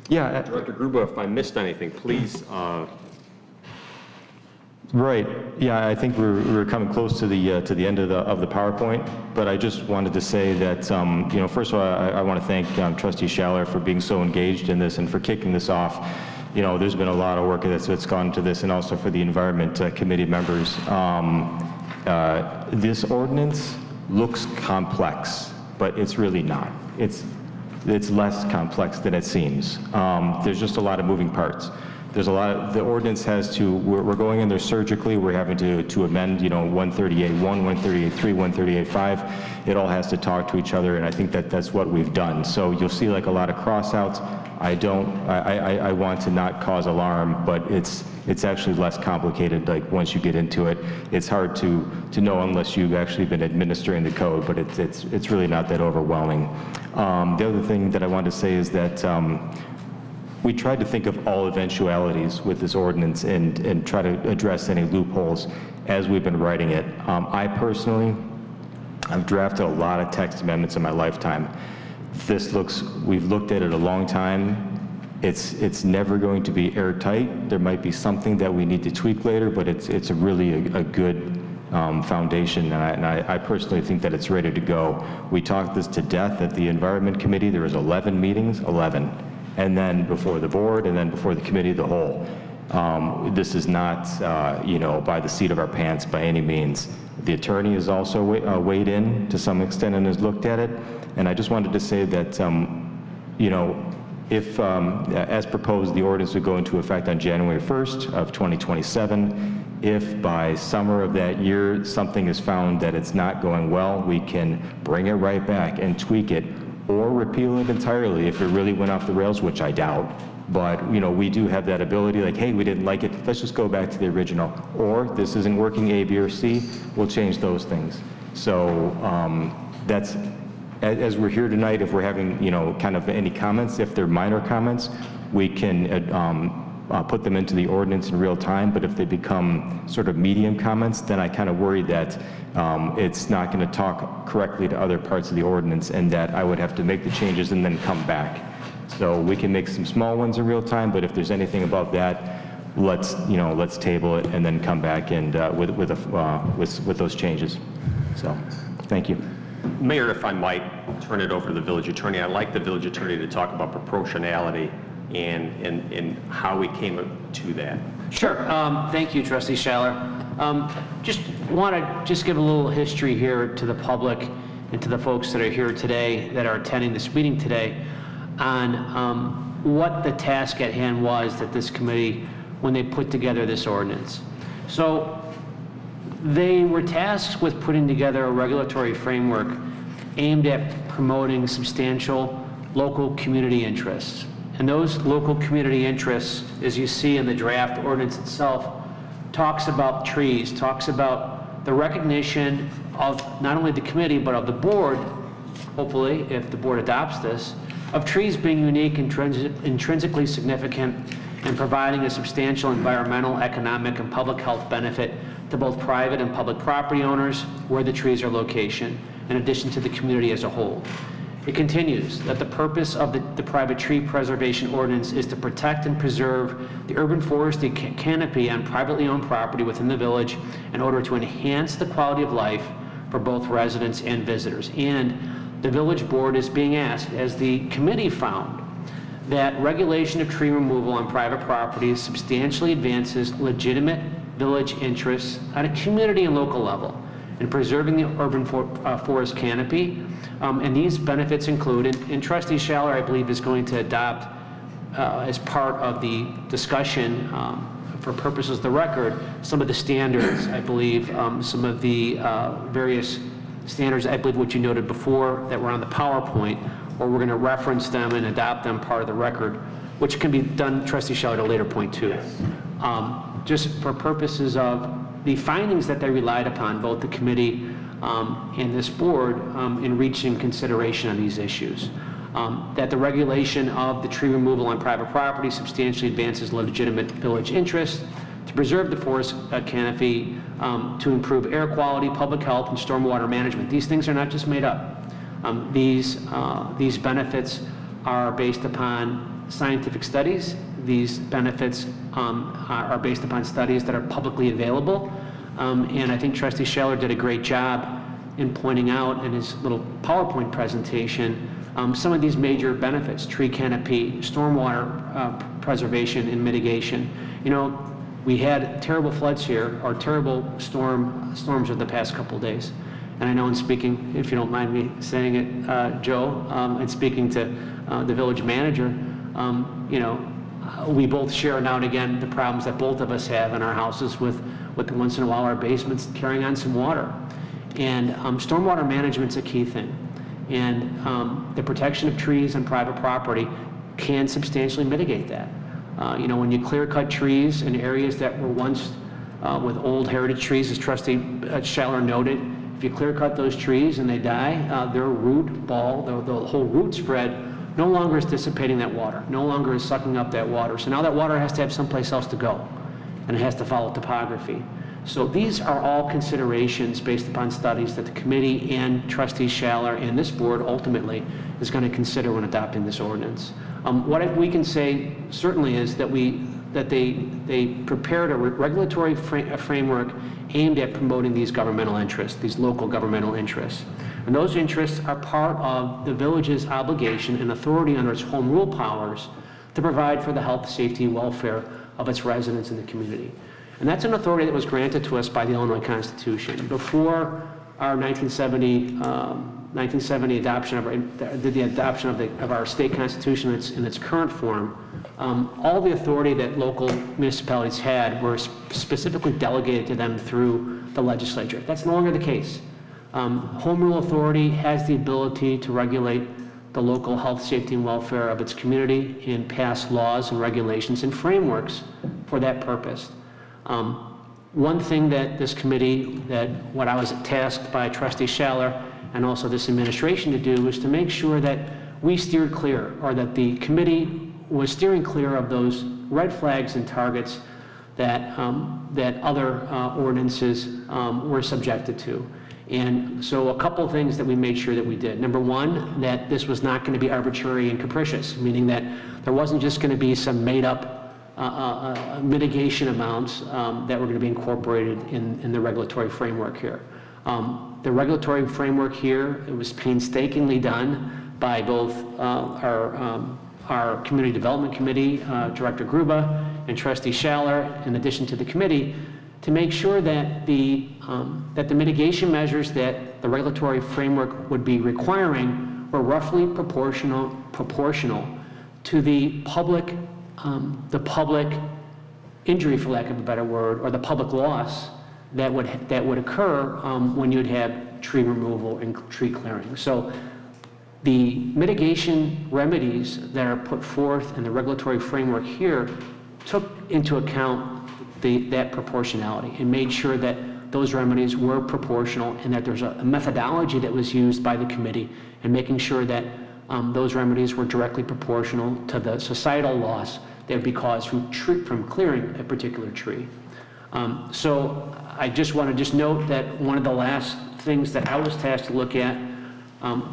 yeah, Director Gruber, if I missed anything, please. Right. Yeah, I think we're coming close to the end of the PowerPoint, but I just wanted to say that you know, first of all, I want to thank Trustee Schaller for being so engaged in this and for kicking this off. You know, there's been a lot of work that's gone into this, and also for the Environment Committee members. This ordinance looks complex, but it's really not. It's less complex than it seems. There's just a lot of moving parts. There's a lot of, the ordinance has to, we're going in there surgically, we're having to amend, you know, 138.1, 138.3, 138.5. It all has to talk to each other, and I think that's what we've done. So you'll see like a lot of cross-outs. I want to not cause alarm, but it's actually less complicated. Like once you get into it, it's hard to know unless you've actually been administering the code, but it's really not that overwhelming. The other thing that I wanted to say is that we tried to think of all eventualities with this ordinance and try to address any loopholes as we've been writing it. I personally, I've drafted a lot of text amendments in my lifetime. We've looked at it a long time. It's never going to be airtight. There might be something that we need to tweak later, but it's really a good foundation, and I personally think that it's ready to go. We talked this to death at the Environment Committee. There was 11 meetings, 11. And then before the board, and then before the committee of the whole. This is not, you know, by the seat of our pants by any means. The attorney has also weighed in to some extent and has looked at it. And I just wanted to say that, you know, if, as proposed, the ordinance would go into effect on January 1st of 2027, if by summer of that year something is found that it's not going well, we can bring it right back and tweak it, or repeal it entirely if it really went off the rails, which I doubt. But, you know, we do have that ability, like, hey, we didn't like it, let's just go back to the original. Or this isn't working A, B, or C, we'll change those things. So that's, as we're here tonight, if we're having, you know, kind of any comments, if they're minor comments, we can put them into the ordinance in real time. But if they become sort of medium comments, then I kind of worry that it's not going to talk correctly to other parts of the ordinance, and that I would have to make the changes and then come back. So we can make some small ones in real time, but if there's anything above that, let's table it and then come back and with those changes. So, thank you. Mayor, if I might turn it over to the village attorney. I'd like the village attorney to talk about proportionality and how we came to that. Sure. Thank you, Trustee Schaller. Just want to give a little history here to the public and to the folks that are here today, that are attending this meeting today, on what the task at hand was that this committee, when they put together this ordinance. So they were tasked with putting together a regulatory framework aimed at promoting substantial local community interests. And those local community interests, as you see in the draft ordinance itself, talks about trees, talks about the recognition of not only the committee, but of the board, hopefully, if the board adopts this, of trees being unique, intrinsically significant, and providing a substantial environmental, economic, and public health benefit to both private and public property owners where the trees are located, in addition to the community as a whole. It continues that the purpose of the private tree preservation ordinance is to protect and preserve the urban forestry canopy on privately owned property within the village in order to enhance the quality of life for both residents and visitors. And the village board is being asked, as the committee found, that regulation of tree removal on private properties substantially advances legitimate village interests at a community and local level in preserving the urban forest canopy. And these benefits include, and Trustee Schaller, I believe, is going to adopt as part of the discussion for purposes of the record, some of the standards, I believe, some of the various standards, I believe what you noted before that were on the PowerPoint, or we're going to reference them and adopt them part of the record, which can be done, Trustee Schaller, at a later point too. Just for purposes of the findings that they relied upon, both the committee and this board in reaching consideration on these issues. That the regulation of the tree removal on private property substantially advances legitimate village interests, to preserve the forest canopy, to improve air quality, public health, and stormwater management. These things are not just made up. These benefits are based upon scientific studies. These benefits are based upon studies that are publicly available. And I think Trustee Shaler did a great job in pointing out in his little PowerPoint presentation some of these major benefits: tree canopy, stormwater preservation and mitigation. You know, we had terrible floods here, or terrible storms over the past couple of days. And I know in speaking, if you don't mind me saying it, Joe, and speaking to the village manager, you know, we both share now and again the problems that both of us have in our houses with once in a while our basements carrying on some water. And stormwater management's a key thing. And the protection of trees on private property can substantially mitigate that. You know, when you clear cut trees in areas that were once with old heritage trees, as Trustee Shaler noted, if you clear cut those trees and they die, their root ball, the whole root spread, no longer is dissipating that water, no longer is sucking up that water. So now that water has to have someplace else to go, and it has to follow topography. So these are all considerations based upon studies that the committee and Trustee Shaler and this board ultimately is going to consider when adopting this ordinance. What we can say certainly is that they prepared a regulatory framework aimed at promoting these governmental interests, these local governmental interests. And those interests are part of the village's obligation and authority under its home rule powers to provide for the health, safety, and welfare of its residents in the community. And that's an authority that was granted to us by the Illinois Constitution. Before our 1970 adoption of our state constitution in its current form, all the authority that local municipalities had were specifically delegated to them through the legislature. That's no longer the case. Home rule authority has the ability to regulate the local health, safety, and welfare of its community and pass laws and regulations and frameworks for that purpose. One thing that this committee, what I was tasked by Trustee Shaler and also this administration to do, was to make sure that we steered clear, or that the committee was steering clear of those red flags and targets that other ordinances were subjected to. And so a couple of things that we made sure that we did. Number one, that this was not going to be arbitrary and capricious, meaning that there wasn't just going to be some made-up mitigation amounts that were going to be incorporated in the regulatory framework here. The regulatory framework here, it was painstakingly done by both our Community Development Committee, Director Gruba, and Trustee Shaler, in addition to the committee, to make sure that the mitigation measures that the regulatory framework would be requiring were roughly proportional to the public injury, for lack of a better word, or the public loss that would occur when you'd have tree removal and tree clearing. So the mitigation remedies that are put forth in the regulatory framework here took into account that proportionality and made sure that those remedies were proportional, and that there's a methodology that was used by the committee in making sure that those remedies were directly proportional to the societal loss that would be caused from clearing a particular tree. So I just want to note that one of the last things that I was tasked to look at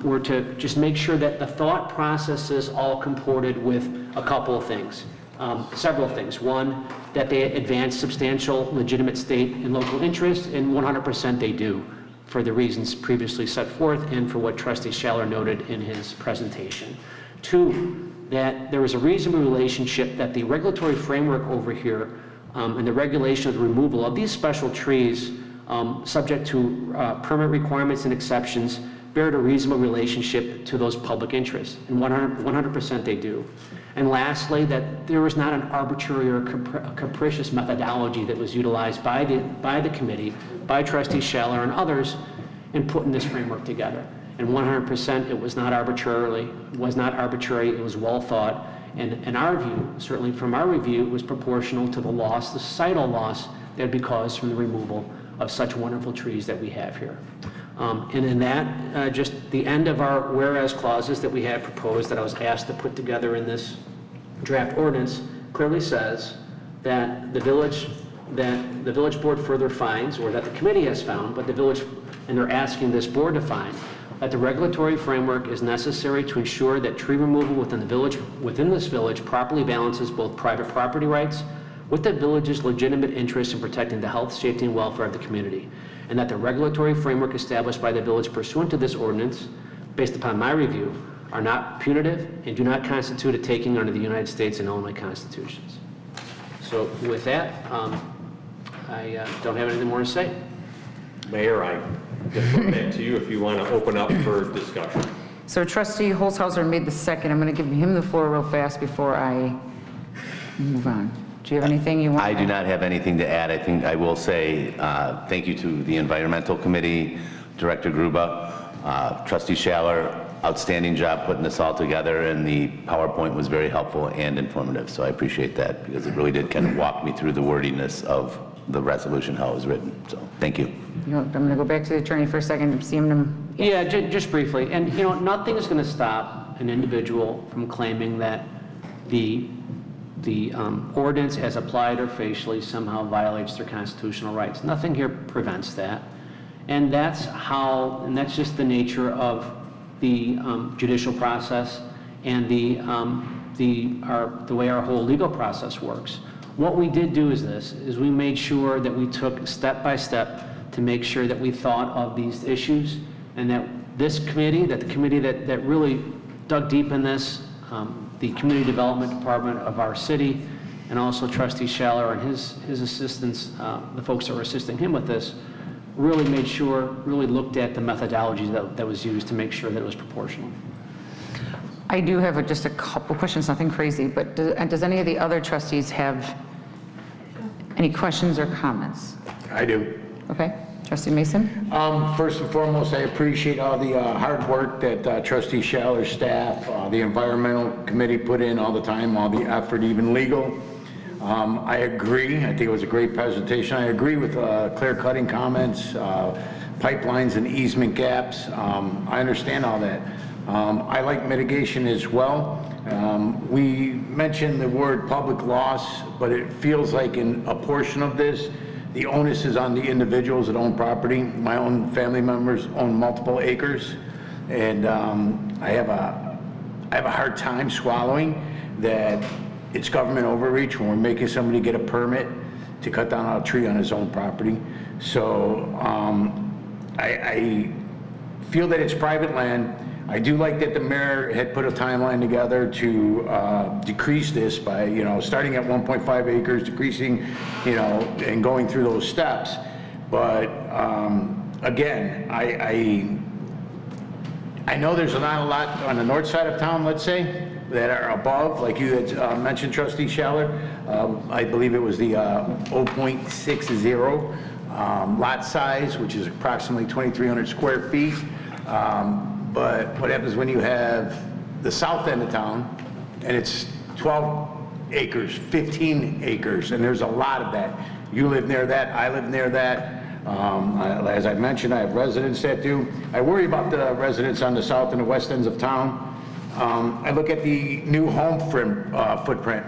were to just make sure that the thought processes all comported with a couple of things, several things. One, that they advance substantial legitimate state and local interest, and 100% they do, for the reasons previously set forth and for what Trustee Shaler noted in his presentation. Two, that there is a reasonable relationship that the regulatory framework over here and the regulation of the removal of these special trees subject to permit requirements and exceptions bear a reasonable relationship to those public interests, and 100% they do. And lastly, that there was not an arbitrary or capricious methodology that was utilized by the committee, by Trustee Shaler and others, in putting this framework together. And 100% it was not arbitrary, it was well thought, and in our view, certainly from our review, it was proportional to the loss, the societal loss that would be caused from the removal of such wonderful trees that we have here. And in that, just the end of our whereas clauses that we had proposed that I was asked to put together in this draft ordinance clearly says that the village board further finds, or that the committee has found, but the village, and they're asking this board to find, that the regulatory framework is necessary to ensure that tree removal within this village properly balances both private property rights with the village's legitimate interest in protecting the health, safety, and welfare of the community, and that the regulatory framework established by the village pursuant to this ordinance, based upon my review, are not punitive and do not constitute a taking under the United States and Illinois constitutions. So with that, I don't have anything more to say. Mayor, I defer back to you if you want to open up for discussion. So Trustee Holzhauser made the second. I'm going to give him the floor real fast before I move on. Do you have anything you want? I do not have anything to add. I think I will say thank you to the Environmental Committee, Director Gruba, Trustee Schaller. Outstanding job putting this all together, and the PowerPoint was very helpful and informative, so I appreciate that because it really did kind of walk me through the wordiness of the resolution, how it was written. So thank you. I'm going to go back to the attorney for a second. See him. Yeah, just briefly. And, you know, nothing is going to stop an individual from claiming that the ordinance as applied or facially somehow violates their constitutional rights. Nothing here prevents that. And that's just the nature of the judicial process and the way our whole legal process works. What we did do is we made sure that we took step by step to make sure that we thought of these issues, and that this committee, the committee that really dug deep in this, the Community Development Department of our city, and also Trustee Schaller and his assistants, the folks that were assisting him with this, really made sure, really looked at the methodology that was used to make sure that it was proportional. I do have just a couple questions, nothing crazy, but does any of the other trustees have any questions or comments? I do. Okay. Trustee Mason? First and foremost, I appreciate all the hard work that Trustee Schaller's staff, the Environmental Committee put in all the time, all the effort, even legal. I agree. I think it was a great presentation. I agree with clear-cutting comments, pipelines and easement gaps. I understand all that. I like mitigation as well. We mentioned the word public loss, but it feels like in a portion of this, the onus is on the individuals that own property. My own family members own multiple acres, and I have a hard time swallowing that it's government overreach when we're making somebody get a permit to cut down a tree on his own property. So I feel that it's private land. I do like that the mayor had put a timeline together to decrease this by, starting at 1.5 acres, decreasing, and going through those steps. But again, I know there's not a lot on the north side of town, let's say, that are above, like you had mentioned, Trustee Schaller. I believe it was the 0.60 lot size, which is approximately 2,300 square feet. But what happens when you have the south end of town, and it's 12 acres, 15 acres, and there's a lot of that. You live near that, I live near that. As I mentioned, I have residents that do. I worry about the residents on the south and the west ends of town. I look at the new home footprint.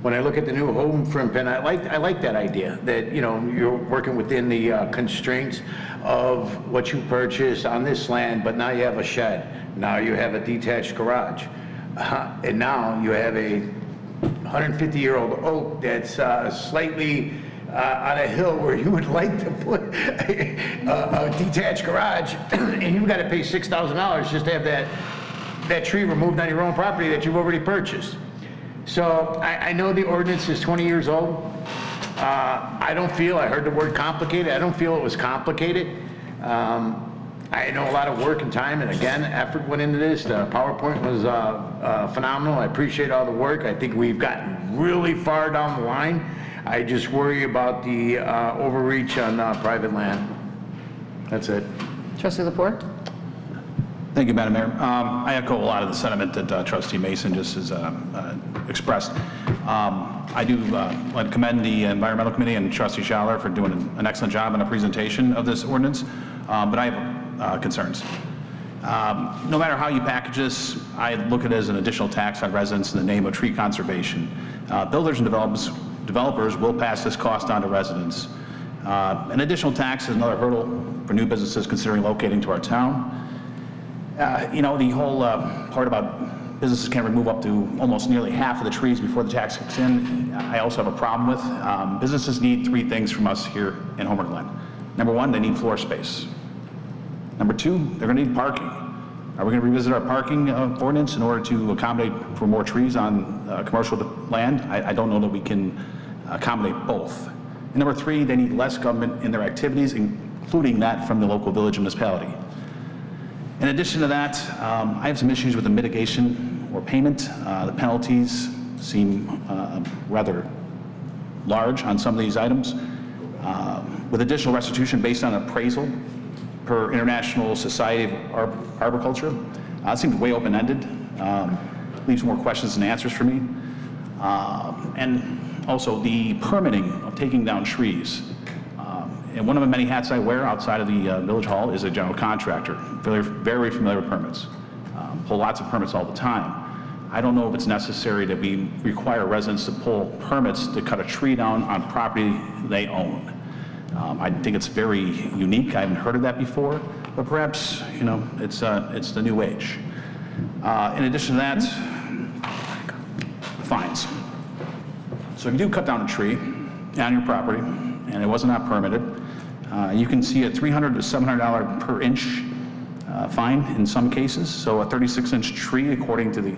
When I look at the new home footprint, I like that idea that you're working within the constraints of what you purchased on this land, but now you have a shed, now you have a detached garage, and now you have a 150-year-old oak that's slightly on a hill where you would like to put a detached garage, and you've got to pay $6,000 just to have that tree removed on your own property that you've already purchased. So I know the ordinance is 20 years old. I heard the word complicated. I don't feel it was complicated. I know a lot of work and time, and again, effort went into this. The PowerPoint was phenomenal. I appreciate all the work. I think we've gotten really far down the line. I just worry about the overreach on private land. That's it. Trustee Lepore? Thank you, Madam Mayor. I echo a lot of the sentiment that Trustee Mason just has expressed. I do want to commend the Environmental Committee and Trustee Schaller for doing an excellent job in the presentation of this ordinance. But I have concerns. No matter how you package this, I look at it as an additional tax on residents in the name of tree conservation. Builders and developers will pass this cost on to residents. An additional tax is another hurdle for new businesses considering locating to our town. You know, the whole part about businesses can remove up to almost nearly half of the trees before the tax kicks in, I also have a problem with. Businesses need 3 things from us here in Homer Glen. Number 1, they need floor space. Number 2, they're going to need parking. Are we going to revisit our parking ordinance in order to accommodate for more trees on commercial land? I don't know that we can accommodate both. And number 3, they need less government in their activities, including that from the local village municipality. In addition to that, I have some issues with the mitigation or payment. The penalties seem rather large on some of these items. With additional restitution based on appraisal per International Society of Arboriculture, it seems way open-ended, leaves more questions than answers for me. And also the permitting of taking down trees. And one of the many hats I wear outside of the Village Hall is a general contractor, very familiar with permits. Pull lots of permits all the time. I don't know if it's necessary that we require residents to pull permits to cut a tree down on property they own. I think it's very unique. I haven't heard of that before, but perhaps, you know, it's the new age. In addition to that, fines. So if you do cut down a tree on your property and it was not permitted, you can see a $300 to $700 per inch fine in some cases. So a 36-inch tree, according to the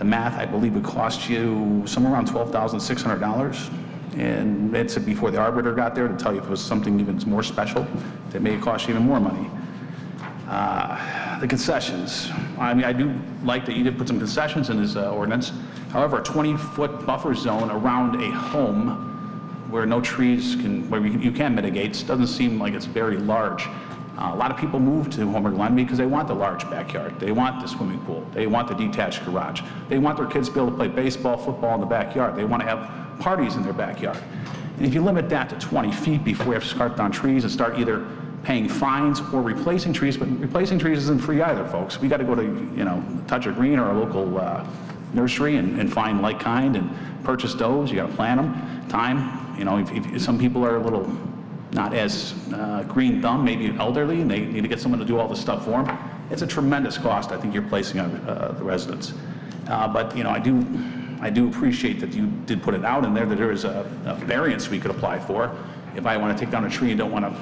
math, I believe would cost you somewhere around $12,600. And it's before the arbiter got there to tell you if it was something even more special that may cost you even more money. The concessions. I mean, I do like that you did put some concessions in this ordinance. However, a 20-foot buffer zone around a home where no trees can, where you can mitigate, doesn't seem like it's very large. A lot of people move to Homer Glen because they want the large backyard. They want the swimming pool. They want the detached garage. They want their kids to be able to play baseball, football in the backyard. They want to have parties in their backyard. And if you limit that to 20 feet before you have to cut down trees and start either paying fines or replacing trees, but replacing trees isn't free either, folks. We got to go to, you know, Touch of Green or a local nursery and find like kind and purchase those. You got to plant them, time. You know, if some people are a little not as green thumb, maybe elderly, and they need to get someone to do all this stuff for them. It's a tremendous cost I think you're placing on the residents. But you know, I do appreciate that you did put it out in there, that there is a variance we could apply for. If I want to take down a tree and don't want to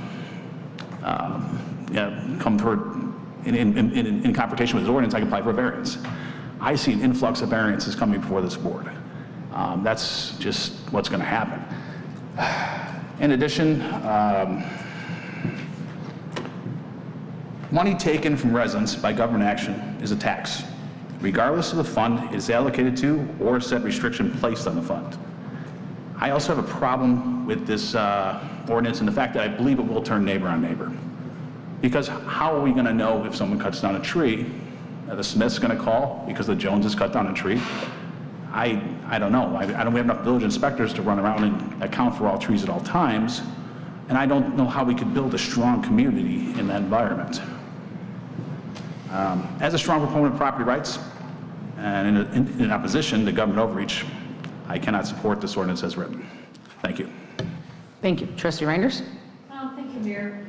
come toward in confrontation with this ordinance, I can apply for a variance. I see an influx of variances coming before this board. That's just what's going to happen. In addition, money taken from residents by government action is a tax, regardless of the fund it is allocated to or said restriction placed on the fund. I also have a problem with this ordinance and the fact that I believe it will turn neighbor on neighbor. Because how are we going to know if someone cuts down a tree? The Smith's going to call because the Joneses cut down a tree? I don't know. We have enough village inspectors to run around and account for all trees at all times, and I don't know how we could build a strong community in that environment. As a strong proponent of property rights and in opposition to government overreach, I cannot support this ordinance as written. Thank you. Thank you. Trustee Reinders? Thank you, Mayor.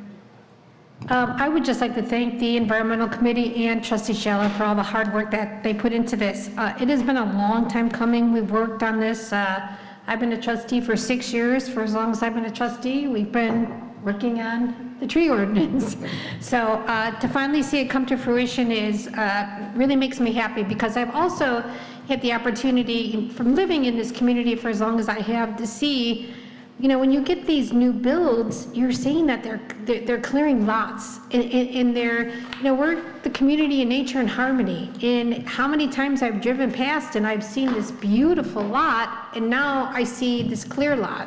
I would just like to thank the Environmental Committee and Trustee Schaller for all the hard work that they put into this. It has been a long time coming. We've worked on this. I've been a trustee for 6 years. For as long as I've been a trustee, we've been working on the tree ordinance. So to finally see it come to fruition is really makes me happy, because I've also had the opportunity from living in this community for as long as I have to see, you know, when you get these new builds, you're seeing that they're clearing lots, and they're, you know, we're the community in nature and harmony. And how many times I've driven past and I've seen this beautiful lot, and now I see this clear lot.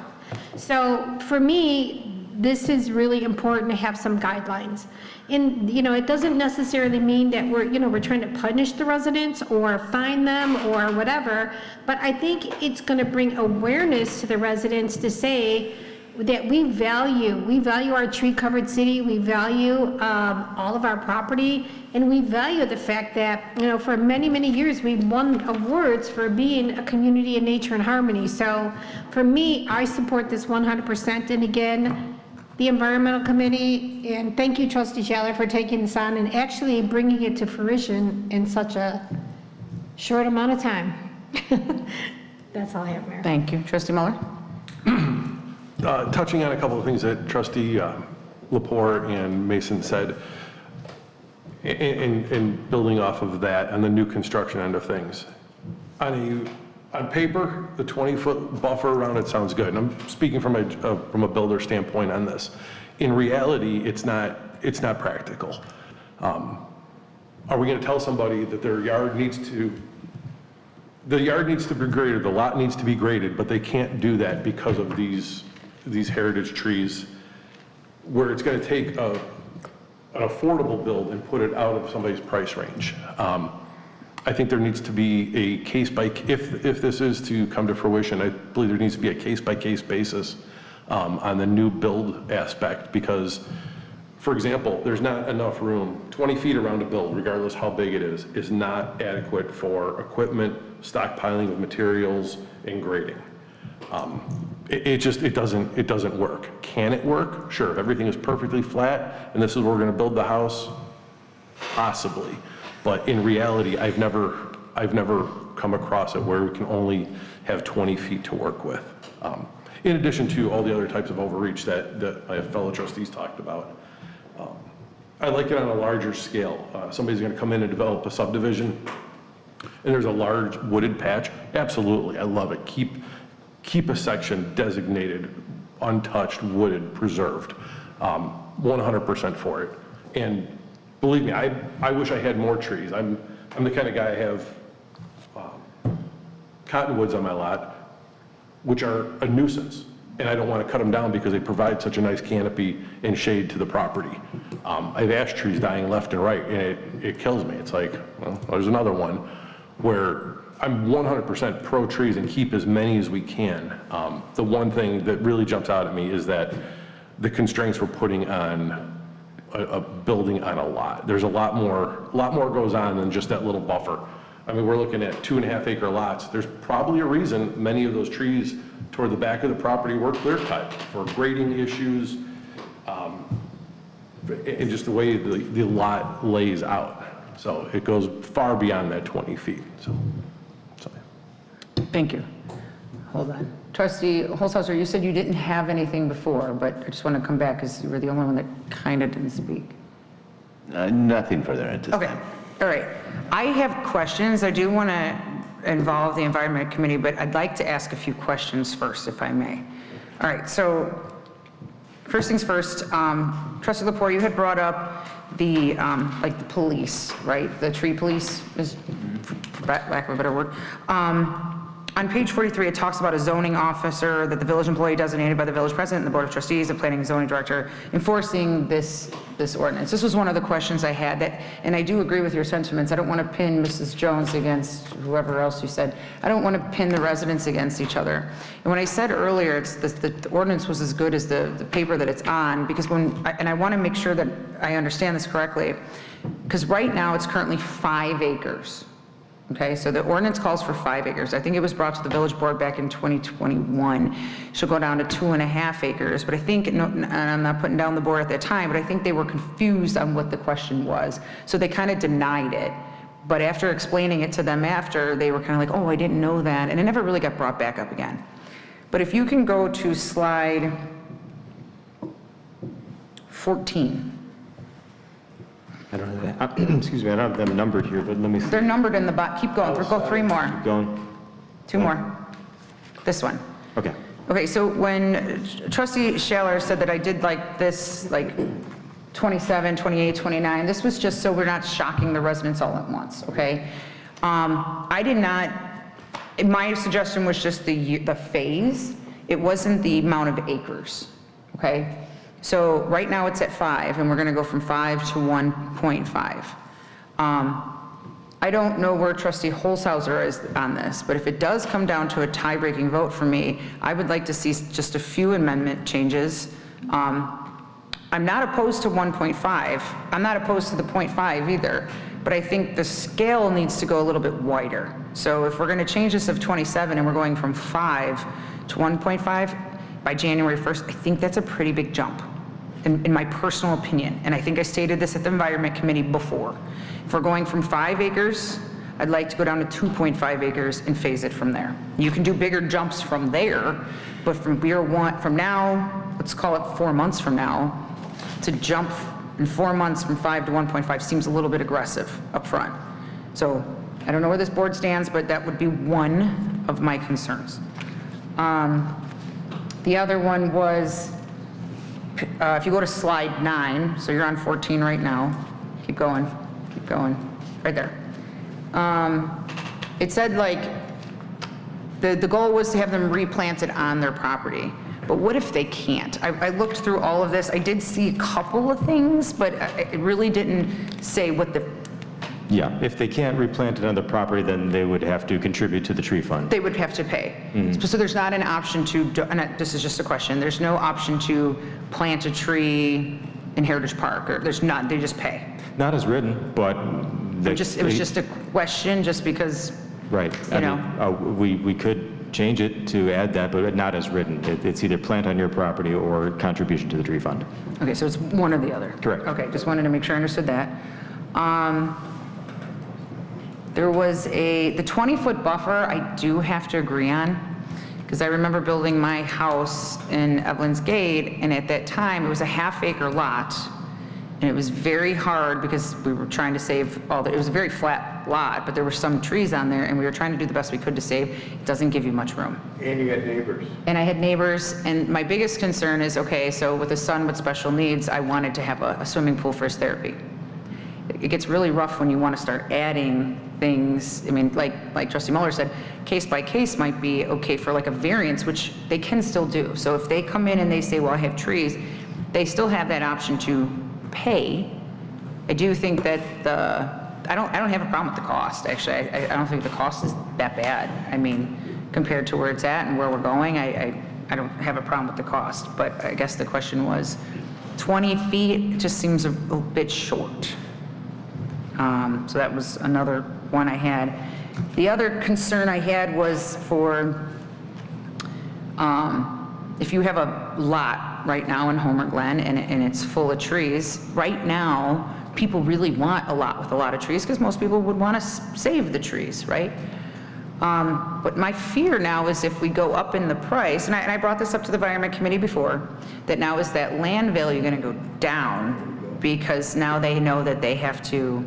So for me, this is really important to have some guidelines. And, you know, it doesn't necessarily mean that we're trying to punish the residents or fine them or whatever, but I think it's going to bring awareness to the residents to say, that we value our tree-covered city, we value all of our property, and we value the fact that, you know, for many, many years, we've won awards for being a community of nature and harmony. So for me, I support this 100%, and again, the Environmental Committee, and thank you, Trustee Schaller, for taking this on and actually bringing it to fruition in such a short amount of time. That's all I have, Mayor. Thank you. Trustee Muller? Touching on a couple of things that Trustee Lepore and Mason said, and building off of that and the new construction end of things. On paper, the 20-foot buffer around it sounds good. And I'm speaking from a builder standpoint on this. In reality, it's not practical. Are we going to tell somebody that their yard needs to, the yard needs to be graded, the lot needs to be graded, but they can't do that because of these heritage trees, where it's going to take an affordable build and put it out of somebody's price range? I think there needs to be a case by, if this is to come to fruition, I believe there needs to be a case-by-case basis on the new build aspect, because, for example, there's not enough room. 20 feet around a build, regardless how big it is not adequate for equipment, stockpiling of materials, and grading. It doesn't work. Can it work? Sure. If everything is perfectly flat and this is where we're going to build the house, possibly. But in reality, I've never come across it where we can only have 20 feet to work with. In addition to all the other types of overreach that my fellow trustees talked about. I like it on a larger scale. Somebody's going to come in and develop a subdivision, and there's a large wooded patch. Absolutely, I love it. Keep a section designated, untouched, wooded, preserved. 100% for it. And believe me, I wish I had more trees. I'm the kind of guy, I have cottonwoods on my lot, which are a nuisance. And I don't want to cut them down because they provide such a nice canopy and shade to the property. I have ash trees dying left and right, and it kills me. It's like, well, there's another one where I'm 100% pro trees and keep as many as we can. The one thing that really jumps out at me is that the constraints we're putting on a building on a lot. There's a lot more goes on than just that little buffer. I mean, we're looking at 2.5 acre lots. There's probably a reason many of those trees toward the back of the property were clear cut for grading issues, and just the way the lot lays out. So it goes far beyond that 20 feet. So. Thank you. Hold on. Trustee Holzhauser, you said you didn't have anything before, but I just want to come back because you were the only one that kind of didn't speak. Nothing further at this time. All right. I have questions. I do want to involve the Environment Committee, but I'd like to ask a few questions first, if I may. All right. So first things first, Trustee Lepore, you had brought up the, like the police, right? The tree police, is, for lack of a better word. On page 43, it talks about a zoning officer, that the village employee designated by the village president and the board of trustees, the planning and zoning director, enforcing this ordinance. This was one of the questions I had, and I do agree with your sentiments. I don't want to pin Mrs. Jones against whoever else you said. I don't want to pin the residents against each other. And when I said earlier, it's the ordinance was as good as the paper that it's on, because and I want to make sure that I understand this correctly, because right now it's currently 5 acres. Okay, so the ordinance calls for 5 acres. I think it was brought to the village board back in 2021. Should go down to 2.5 acres, but I think, and I'm not putting down the board at that time, but I think they were confused on what the question was. So they kind of denied it. But after explaining it to them after, they were kind of like, oh, I didn't know that. And it never really got brought back up again. But if you can go to slide 14. I don't have that. Excuse me, I don't have them numbered here, but let me see. They're numbered in the bottom. Keep going. Go 3 more. Keep going. 2 more. This one. Okay. Okay, so when Trustee Schaller said that I did like this, like 27, 28, 29, this was just so we're not shocking the residents all at once, okay? I did not, my suggestion was just the phase. It wasn't the amount of acres, okay? So right now it's at 5, and we're going to go from 5 to 1.5. I don't know where trustee Holzhauser is on this, but if it does come down to a tie-breaking vote for me, I would like to see just a few amendment changes. I'm not opposed to 1.5. I'm not opposed to the 0.5 either, but I think the scale needs to go a little bit wider. So if we're going to change this of 27 and we're going from 5 to 1.5 by January 1st, I think that's a pretty big jump, in my personal opinion. And I think I stated this at the Environment Committee before. If we're going from 5 acres, I'd like to go down to 2.5 acres and phase it from there. You can do bigger jumps from there, but from year one, from now, let's call it 4 months from now, to jump in 4 months from 5 to 1.5 seems a little bit aggressive up front. So I don't know where this board stands, but that would be one of my concerns. The other one was, if you go to slide 9, so you're on 14 right now, keep going, right there. It said like, the goal was to have them replanted on their property. But what if they can't? I looked through all of this. I did see a couple of things, but it really didn't say what the... Yeah, if they can't replant it on their property, then they would have to contribute to the tree fund. They would have to pay. So there's not an option to, and this is just a question, there's no option to plant a tree in Heritage Park, or there's none, they just pay. Not as written, but... It was just a question, just because, right. you know. We could change it to add that, but not as written. It's either plant on your property or contribution to the tree fund. Okay, so it's one or the other. Correct. Okay, just wanted to make sure I understood that. There was the 20-foot buffer I do have to agree on, because I remember building my house in Evelyn's Gate, and at that time, it was a half-acre lot, and it was very hard because we were trying to save it was a very flat lot, but there were some trees on there, and we were trying to do the best we could to save. It doesn't give you much room. And you got neighbors. And I had neighbors, and my biggest concern is, okay, so with a son with special needs, I wanted to have a swimming pool for his therapy. It gets really rough when you want to start adding things. I mean, like Trustee Muller said, case by case might be okay for like a variance, which they can still do. So if they come in and they say, well, I have trees, they still have that option to pay. I do think that I don't have a problem with the cost, actually. I don't think the cost is that bad. I mean, compared to where it's at and where we're going, I don't have a problem with the cost. But I guess the question was, 20 feet just seems a bit short. So that was another one I had. The other concern I had was for, if you have a lot right now in Homer Glen and it's full of trees, right now, people really want a lot with a lot of trees because most people would want to save the trees, right? But my fear now is if we go up in the price, and I brought this up to the Environment Committee before, that now is that land value going to go down because now they know that they have to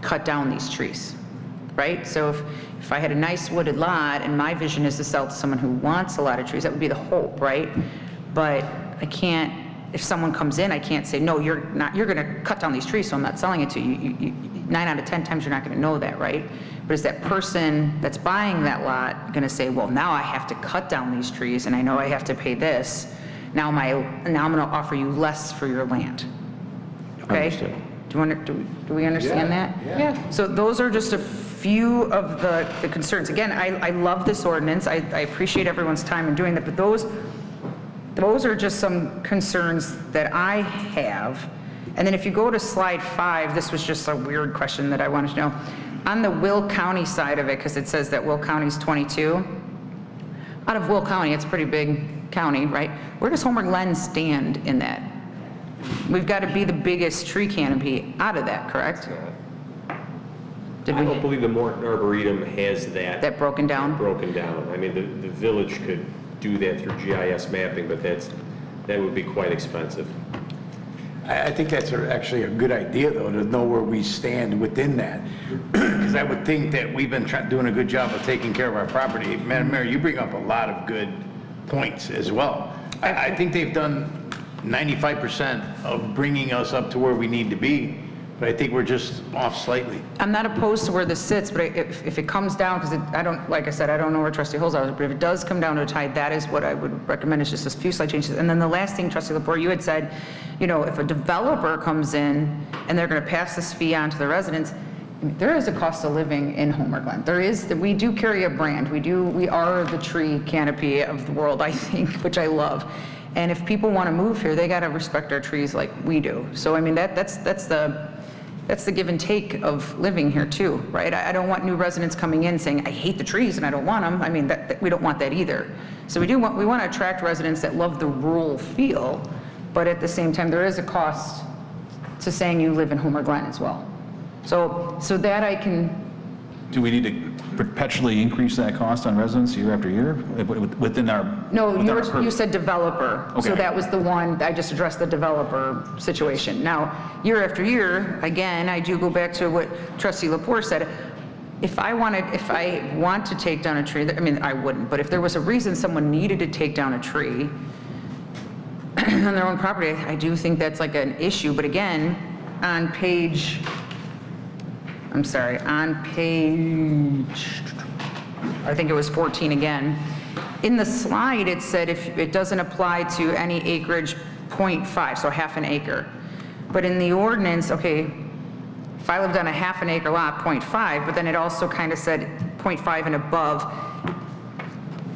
cut down these trees, right? So if I had a nice wooded lot and my vision is to sell to someone who wants a lot of trees, that would be the hope, right? But I can't, if someone comes in, I can't say, no, you're going to cut down these trees, so I'm not selling it to you. 9 out of 10 times you're not going to know that, right? But is that person that's buying that lot going to say, well, now I have to cut down these trees and I know I have to pay this. Now I'm going to offer you less for your land. Okay? Understood. Do we understand that? Yeah. So those are just a few of the concerns. Again, I love this ordinance. I appreciate everyone's time in doing that, but those are just some concerns that I have. And then if you go to slide 5, this was just a weird question that I wanted to know. On the Will County side of it, because it says that Will County's 22, out of Will County, it's a pretty big county, right? Where does Homer Glen stand in that? We've got to be the biggest tree canopy out of that, correct? I don't believe the Morton Arboretum has that broken down? Broken down. I mean, the village could do that through GIS mapping, but that would be quite expensive. I think that's actually a good idea, though, to know where we stand within that. Because I would think that we've been doing a good job of taking care of our property. Madam Mayor, you bring up a lot of good points as well. I think they've done 95% of bringing us up to where we need to be, but I think we're just off slightly. I'm not opposed to where this sits, but if it comes down, because like I said, I don't know where Trustee Holzhauser is, but if it does come down to a tie, that is what I would recommend, is just a few slight changes. And then the last thing, Trustee Lepore, you had said, if a developer comes in and they're going to pass this fee on to the residents, there is a cost of living in Homer Glen. There is, we do carry a brand. We are the tree canopy of the world, I think, which I love. And if people want to move here, they got to respect our trees like we do. So I mean, that's the give and take of living here too, right? I don't want new residents coming in saying, I hate the trees and I don't want them. I mean, we don't want that either. So we want to attract residents that love the rural feel, but at the same time, there is a cost to saying you live in Homer Glen as well. So that I can. Do we need to perpetually increase that cost on residents year after year within our? No, you said developer. Okay. So that was the one, I just addressed the developer situation. Now, year after year, again, I do go back to what Trustee Lepore said. If I want to take down a tree, I mean, I wouldn't, but if there was a reason someone needed to take down a tree on their own property, I do think that's like an issue. But again, on page, I think it was 14 again, in the slide it said if it doesn't apply to any acreage 0.5, so half an acre. But in the ordinance, okay, if I lived on a half an acre lot, 0.5, but then it also kind of said 0.5 and above.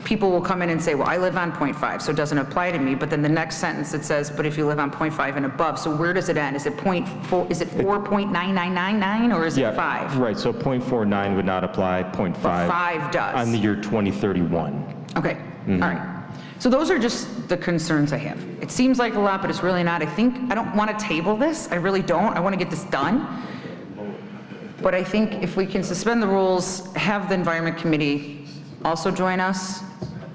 People will come in and say, well, I live on 0.5, so it doesn't apply to me. But then the next sentence it says, but if you live on 0.5 and above, so where does it end? Is it 0.4? Is it 4.9999 or is it 5? Right, so 0.49 would not apply, 0.5. 5 does. On the year 2031. Okay, all right. So those are just the concerns I have. It seems like a lot, but it's really not. I don't want to table this. I really don't. I want to get this done. But I think if we can suspend the rules, have the Environment Committee also join us.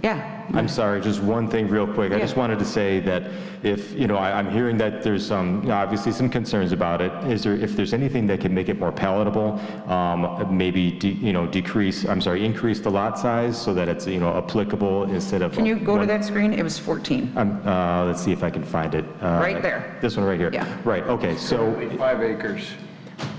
Yeah. I'm sorry, just one thing real quick. I just wanted to say that if, I'm hearing that there's obviously some concerns about it. If there's anything that can make it more palatable, maybe, increase the lot size so that it's, applicable instead of. Can you go to that screen? It was 14. Let's see if I can find it. Right there. This one right here. Yeah. Right, okay, so. 5 acres.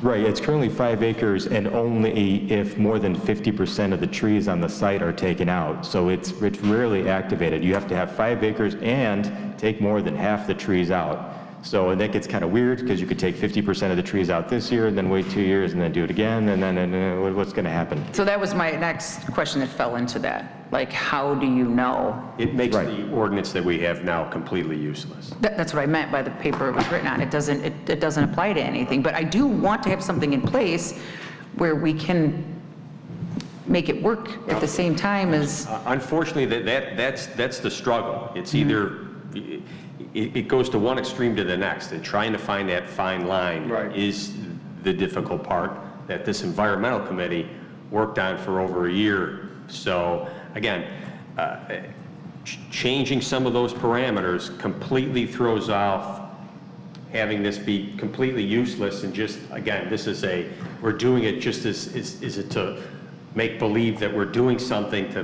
Right, it's currently 5 acres and only if more than 50% of the trees on the site are taken out. So it's rarely activated. You have to have 5 acres and take more than half the trees out. So that gets kind of weird because you could take 50% of the trees out this year and then wait 2 years and then do it again and then what's going to happen? So that was my next question that fell into that. Like, how do you know? It makes the ordinance that we have now completely useless. That's what I meant by the paper it was written on. It doesn't apply to anything. But I do want to have something in place where we can make it work at the same time as. Unfortunately, that's the struggle. It's either it goes to one extreme to the next, and trying to find that fine line is the difficult part that this environmental committee worked on for over a year. So again, changing some of those parameters completely throws off having this be completely useless. And just, again, we're doing it just is it to make believe that we're doing something to,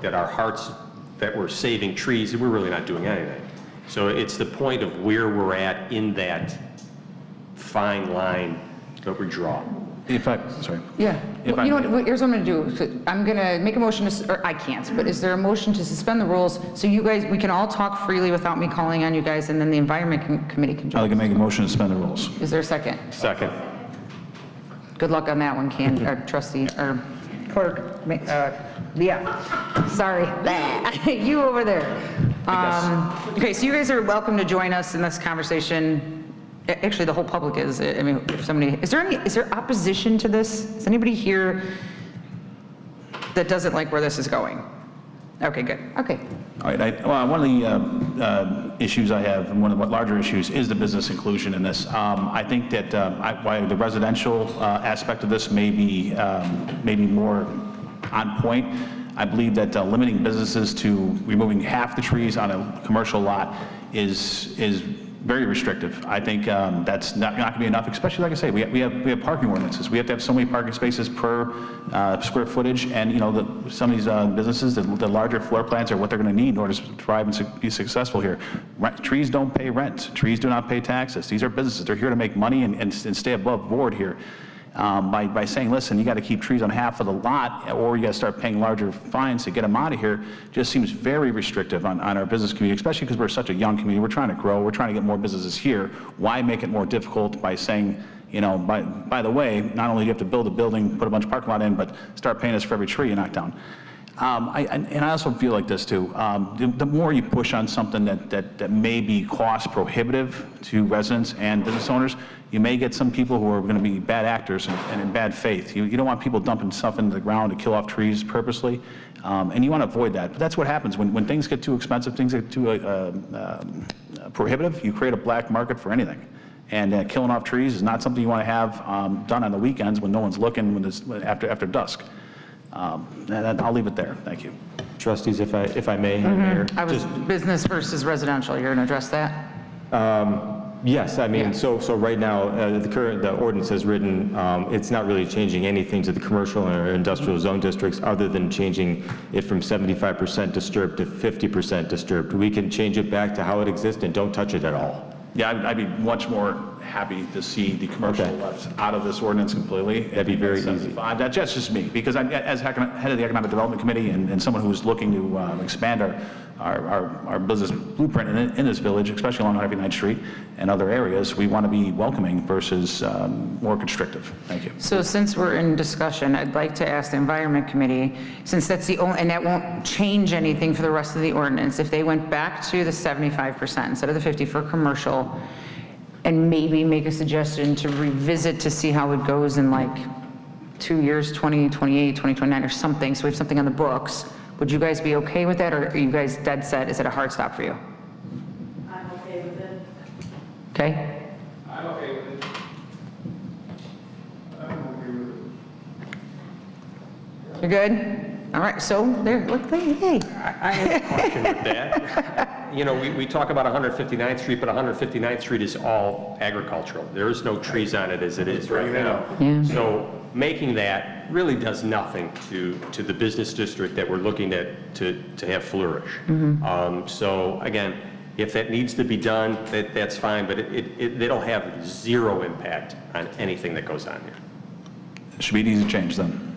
that our hearts, that we're saving trees, and we're really not doing anything. So it's the point of where we're at in that fine line that we draw. Sorry. Yeah. Here's what I'm going to do. I'm going to make a motion or I can't, but is there a motion to suspend the rules so you guys, we can all talk freely without me calling on you guys, and then the Environment Committee can join? I'd like to make a motion to suspend the rules. Is there a second? Second. Good luck on that one, trustee, or clerk. Yeah, sorry, you over there. Okay, so you guys are welcome to join us in this conversation. Actually, the whole public is. I mean, if somebody, is there opposition to this? Is anybody here that doesn't like where this is going? Okay, good. Okay. All right. One of the issues I have, and one of the larger issues, is the business inclusion in this. I think that while the residential aspect of this may be more on point, I believe that limiting businesses to removing half the trees on a commercial lot is very restrictive. I think that's not going to be enough, especially, like I say, we have parking ordinances. We have to have so many parking spaces per square footage, and some of these businesses, the larger floor plans are what they're going to need in order to thrive and be successful here. Trees don't pay rent. Trees do not pay taxes. These are businesses. They're here to make money and stay above board here. By saying, listen, you got to keep trees on half of the lot, or you got to start paying larger fines to get them out of here, just seems very restrictive on our business community, especially because we're such a young community. We're trying to grow. We're trying to get more businesses here. Why make it more difficult by saying you know, by the way, not only do you have to build a building, put a bunch of parking lot in, but start paying us for every tree you knock down. And I also feel like this too, the more you push on something that may be cost prohibitive to residents and business owners, you may get some people who are going to be bad actors and in bad faith. You don't want people dumping stuff into the ground to kill off trees purposely, and you want to avoid that. But that's what happens when things get too expensive, things get too prohibitive, you create a black market for anything. And killing off trees is not something you want to have done on the weekends when no one's looking, after dusk. And I'll leave it there. Thank you. Trustees, if I may, Mayor. I was business versus residential. You're going to address that? Yes, I mean, so right now, the ordinance as written, it's not really changing anything to the commercial or industrial zone districts other than changing it from 75% disturbed to 50% disturbed. We can change it back to how it exists and don't touch it at all. Yeah, I'd be much more happy to see the commercial left out of this ordinance completely. That'd be very easy. That's just me, because as head of the Economic Development Committee and someone who's looking to expand our business blueprint in this village, especially along Ivy 9th Street and other areas, we want to be welcoming versus more constrictive. Thank you. So since we're in discussion, I'd like to ask the Environment Committee, since that's the only, and that won't change anything for the rest of the ordinance, if they went back to the 75% instead of the 50 for commercial, and maybe make a suggestion to revisit to see how it goes in like 2 years, 2028, 2029 or something, so we have something on the books. Would you guys be okay with that, or are you guys dead set? Is it a hard stop for you? I'm okay with it. Okay? I'm okay with it. I'm okay with it. You're good? All right, so there, look, hey. I have a question with that. You know, we talk about 159th Street, but 159th Street is all agricultural. There is no trees on it as it is right now. Yeah. So making that really does nothing to the business district that we're looking at to have flourish. So again, if that needs to be done, that's fine, but it'll have zero impact on anything that goes on here. It should be an easy change then.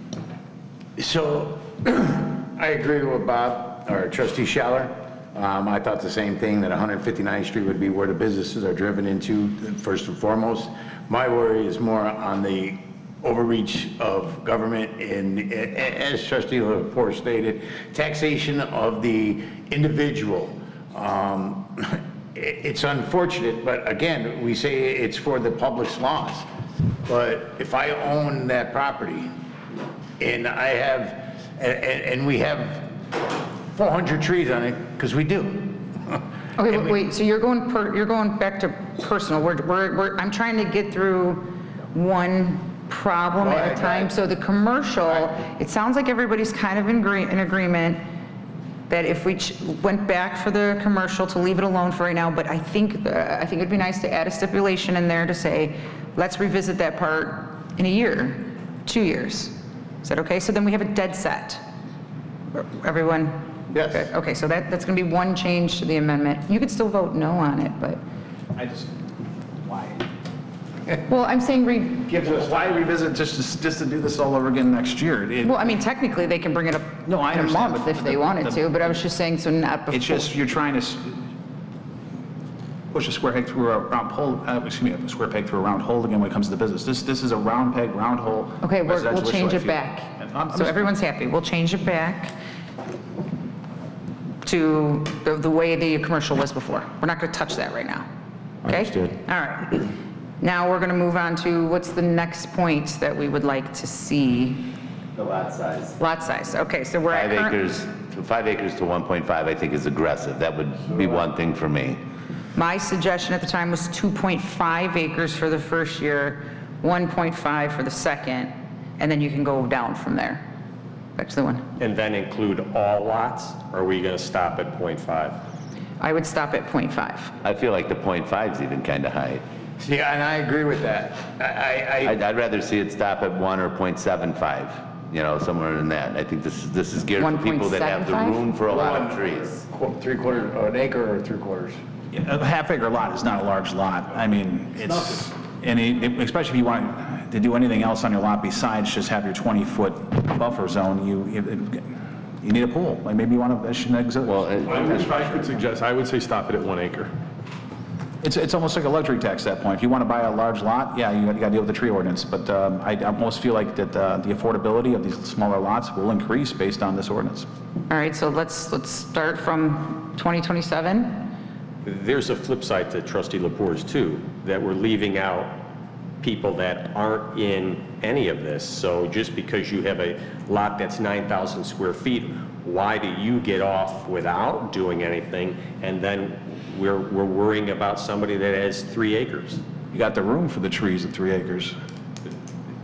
So, I agree with Bob, or Trustee Schaller. I thought the same thing, that 159th Street would be where the businesses are driven into, first and foremost. My worry is more on the overreach of government and, as Trustee Lepore stated, taxation of the individual. It's unfortunate, but again, we say it's for the public's loss. But if I own that property, and I have, and we have 400 trees on it, because we do. Okay, wait, so you're going back to personal. I'm trying to get through one problem at a time. So the commercial, it sounds like everybody's kind of in agreement that if we went back for the commercial, to leave it alone for right now, but I think it'd be nice to add a stipulation in there to say, let's revisit that part in a year, 2 years. Is that okay? So then we have a dead set. Everyone? Yes. Good. Okay, so that's going to be one change to the amendment. You could still vote no on it, but. Why? Well, I'm saying Why revisit just to do this all over again next year? well, I mean, technically, they can bring it up No, I in a understand, month but if they wanted to, but I was just saying, so not before. It's just, you're trying to push a square peg through a round hole, a square peg through a round hole again when it comes to the business. This is a round peg, round hole. Okay, we'll residential change issue, I it feel. back. I'm So everyone's happy. We'll change it back to the way the commercial was before. We're not going to touch that right now. Okay? Understood. All right. Now we're going to move on to what's the next point that we would like to see? The lot size. Lot size. Okay, so we're at 5 acres to 1.5, I think is aggressive. That would be one thing for me. My suggestion at the time was 2.5 acres for the first year, 1.5 for the second, and then you can go down from there. Back to the one. And then include all lots, or are we going to stop at 0.5? I would stop at 0.5. I feel like the 0.5 is even kind of high. Yeah, and I agree with that. I'd rather see it stop at 1 or 0.75, you know, somewhere in that. I think this is geared for people that have the 1.75? room for a lot of trees. 3/4, an acre or 3/4. A half-acre lot is not a large lot. I mean, it's, especially if you want to do anything else on your lot besides just have your 20-foot buffer zone, you need a pool. Like maybe you want to, that shouldn't exist. Well, I could suggest, I would say stop it at 1 acre. It's almost like a luxury tax at that point. If you want to buy a large lot, yeah, you got to deal with the tree ordinance. But I almost feel like that the affordability of these smaller lots will increase based on this ordinance. All right, so let's start from 2027. There's a flip side to Trustee Lepore's too, that we're leaving out people that aren't in any of this. So just because you have a lot that's 9,000 square feet, why do you get off without doing anything? And then we're worrying about somebody that has 3 acres. You got the room for the trees at 3 acres.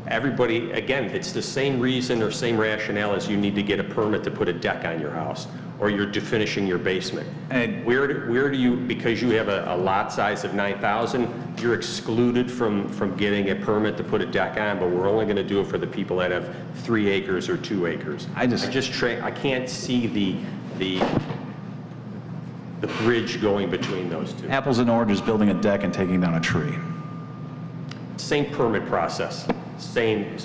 Everybody, again, it's the same reason or same rationale as you need to get a permit to put a deck on your house, or you're finishing your basement. And where do you, because you have a lot size of 9,000, you're excluded from getting a permit to put a deck on, but we're only going to do it for the people that have 3 acres or 2 acres. I can't see the bridge going between those two. Apples and oranges, building a deck and taking down a tree. Same permit process, same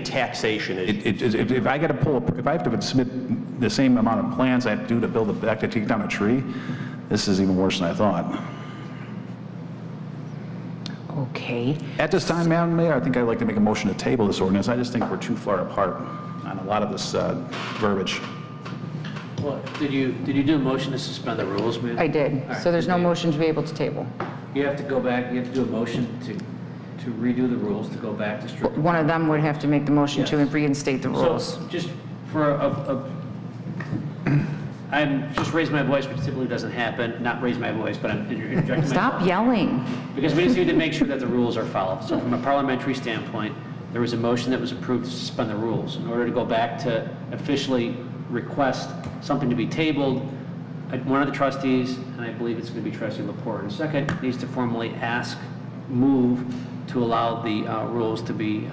taxation. If I got to if I have to submit the same amount of plans I have to do to build a deck to take down a tree, this is even worse than I thought. Okay. At this time, Madam Mayor, I think I'd like to make a motion to table this ordinance. I just think we're too far apart on a lot of this verbiage. Well, did you do a motion to suspend the rules, ma'am? I did. All right. So there's no motion to be able to table. You have to go back, you have to do a motion to redo the rules, to go back to strict. One of them would have to make the motion to reinstate the rules. So just for I'm just raising my voice, which typically doesn't happen, not raise my voice, but I'm interjecting myself. Stop yelling. Because we just need to make sure that the rules are followed. So from a parliamentary standpoint, there was a motion that was approved to suspend the rules. In order to go back to officially request something to be tabled, one of the trustees, and I believe it's going to be Trustee Lepore in a second, needs to formally move to allow the rules to be,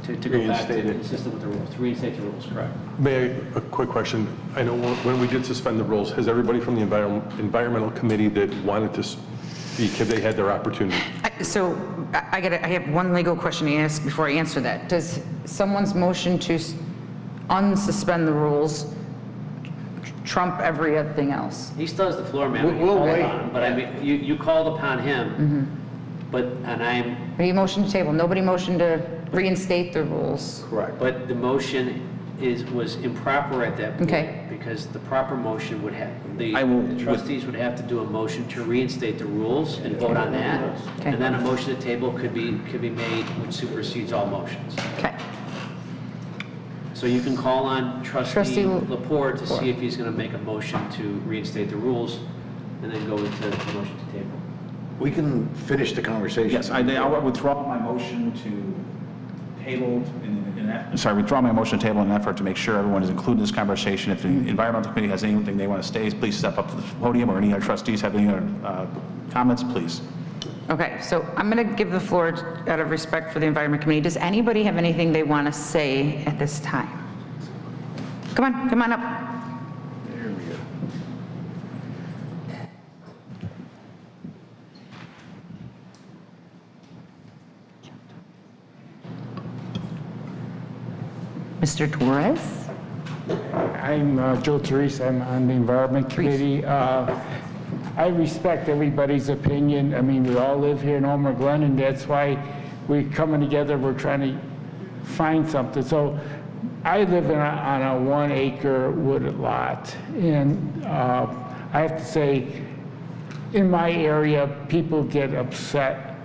to go back to consistent with the rules, to reinstate the rules, correct? May I, a quick question? I know when we did suspend the rules, has everybody from the environmental committee that wanted to speak, have they had their opportunity? So I have one legal question to ask before I answer that. Does someone's motion to unsuspend the rules trump everything else? He still has the floor, ma'am. We'll wait. But I mean, you called upon him, He motioned to table. Nobody motioned to reinstate the rules. Correct. But the motion was improper at that point. Okay. Because the proper motion would have, the trustees would have to do a motion to reinstate the rules and vote on that. Okay. And then a motion to table could be made which supersedes all motions. Okay. So you can call on Trustee Lepore to Lepore. see if he's going to make a motion to reinstate the rules and then go into the motion to table. We can finish the conversation. Yes, I'll withdraw my motion to table withdraw my motion to table in an effort to make sure everyone is included in this conversation. If the environmental committee has anything they want to say, please step up to the podium, or any other trustees have any other comments, please. Okay, so I'm going to give the floor out of respect for the Environment Committee. Does anybody have anything they want to say at this time? Come on up. There we go. Mr. Torres? I'm Joe Teresa. I'm on the Environment Committee. I respect everybody's opinion. I mean, we all live here in Homer Glen, and that's why we're coming together. We're trying to find something. So I live on a 1 acre wooded lot, and I have to say, in my area, people get upset.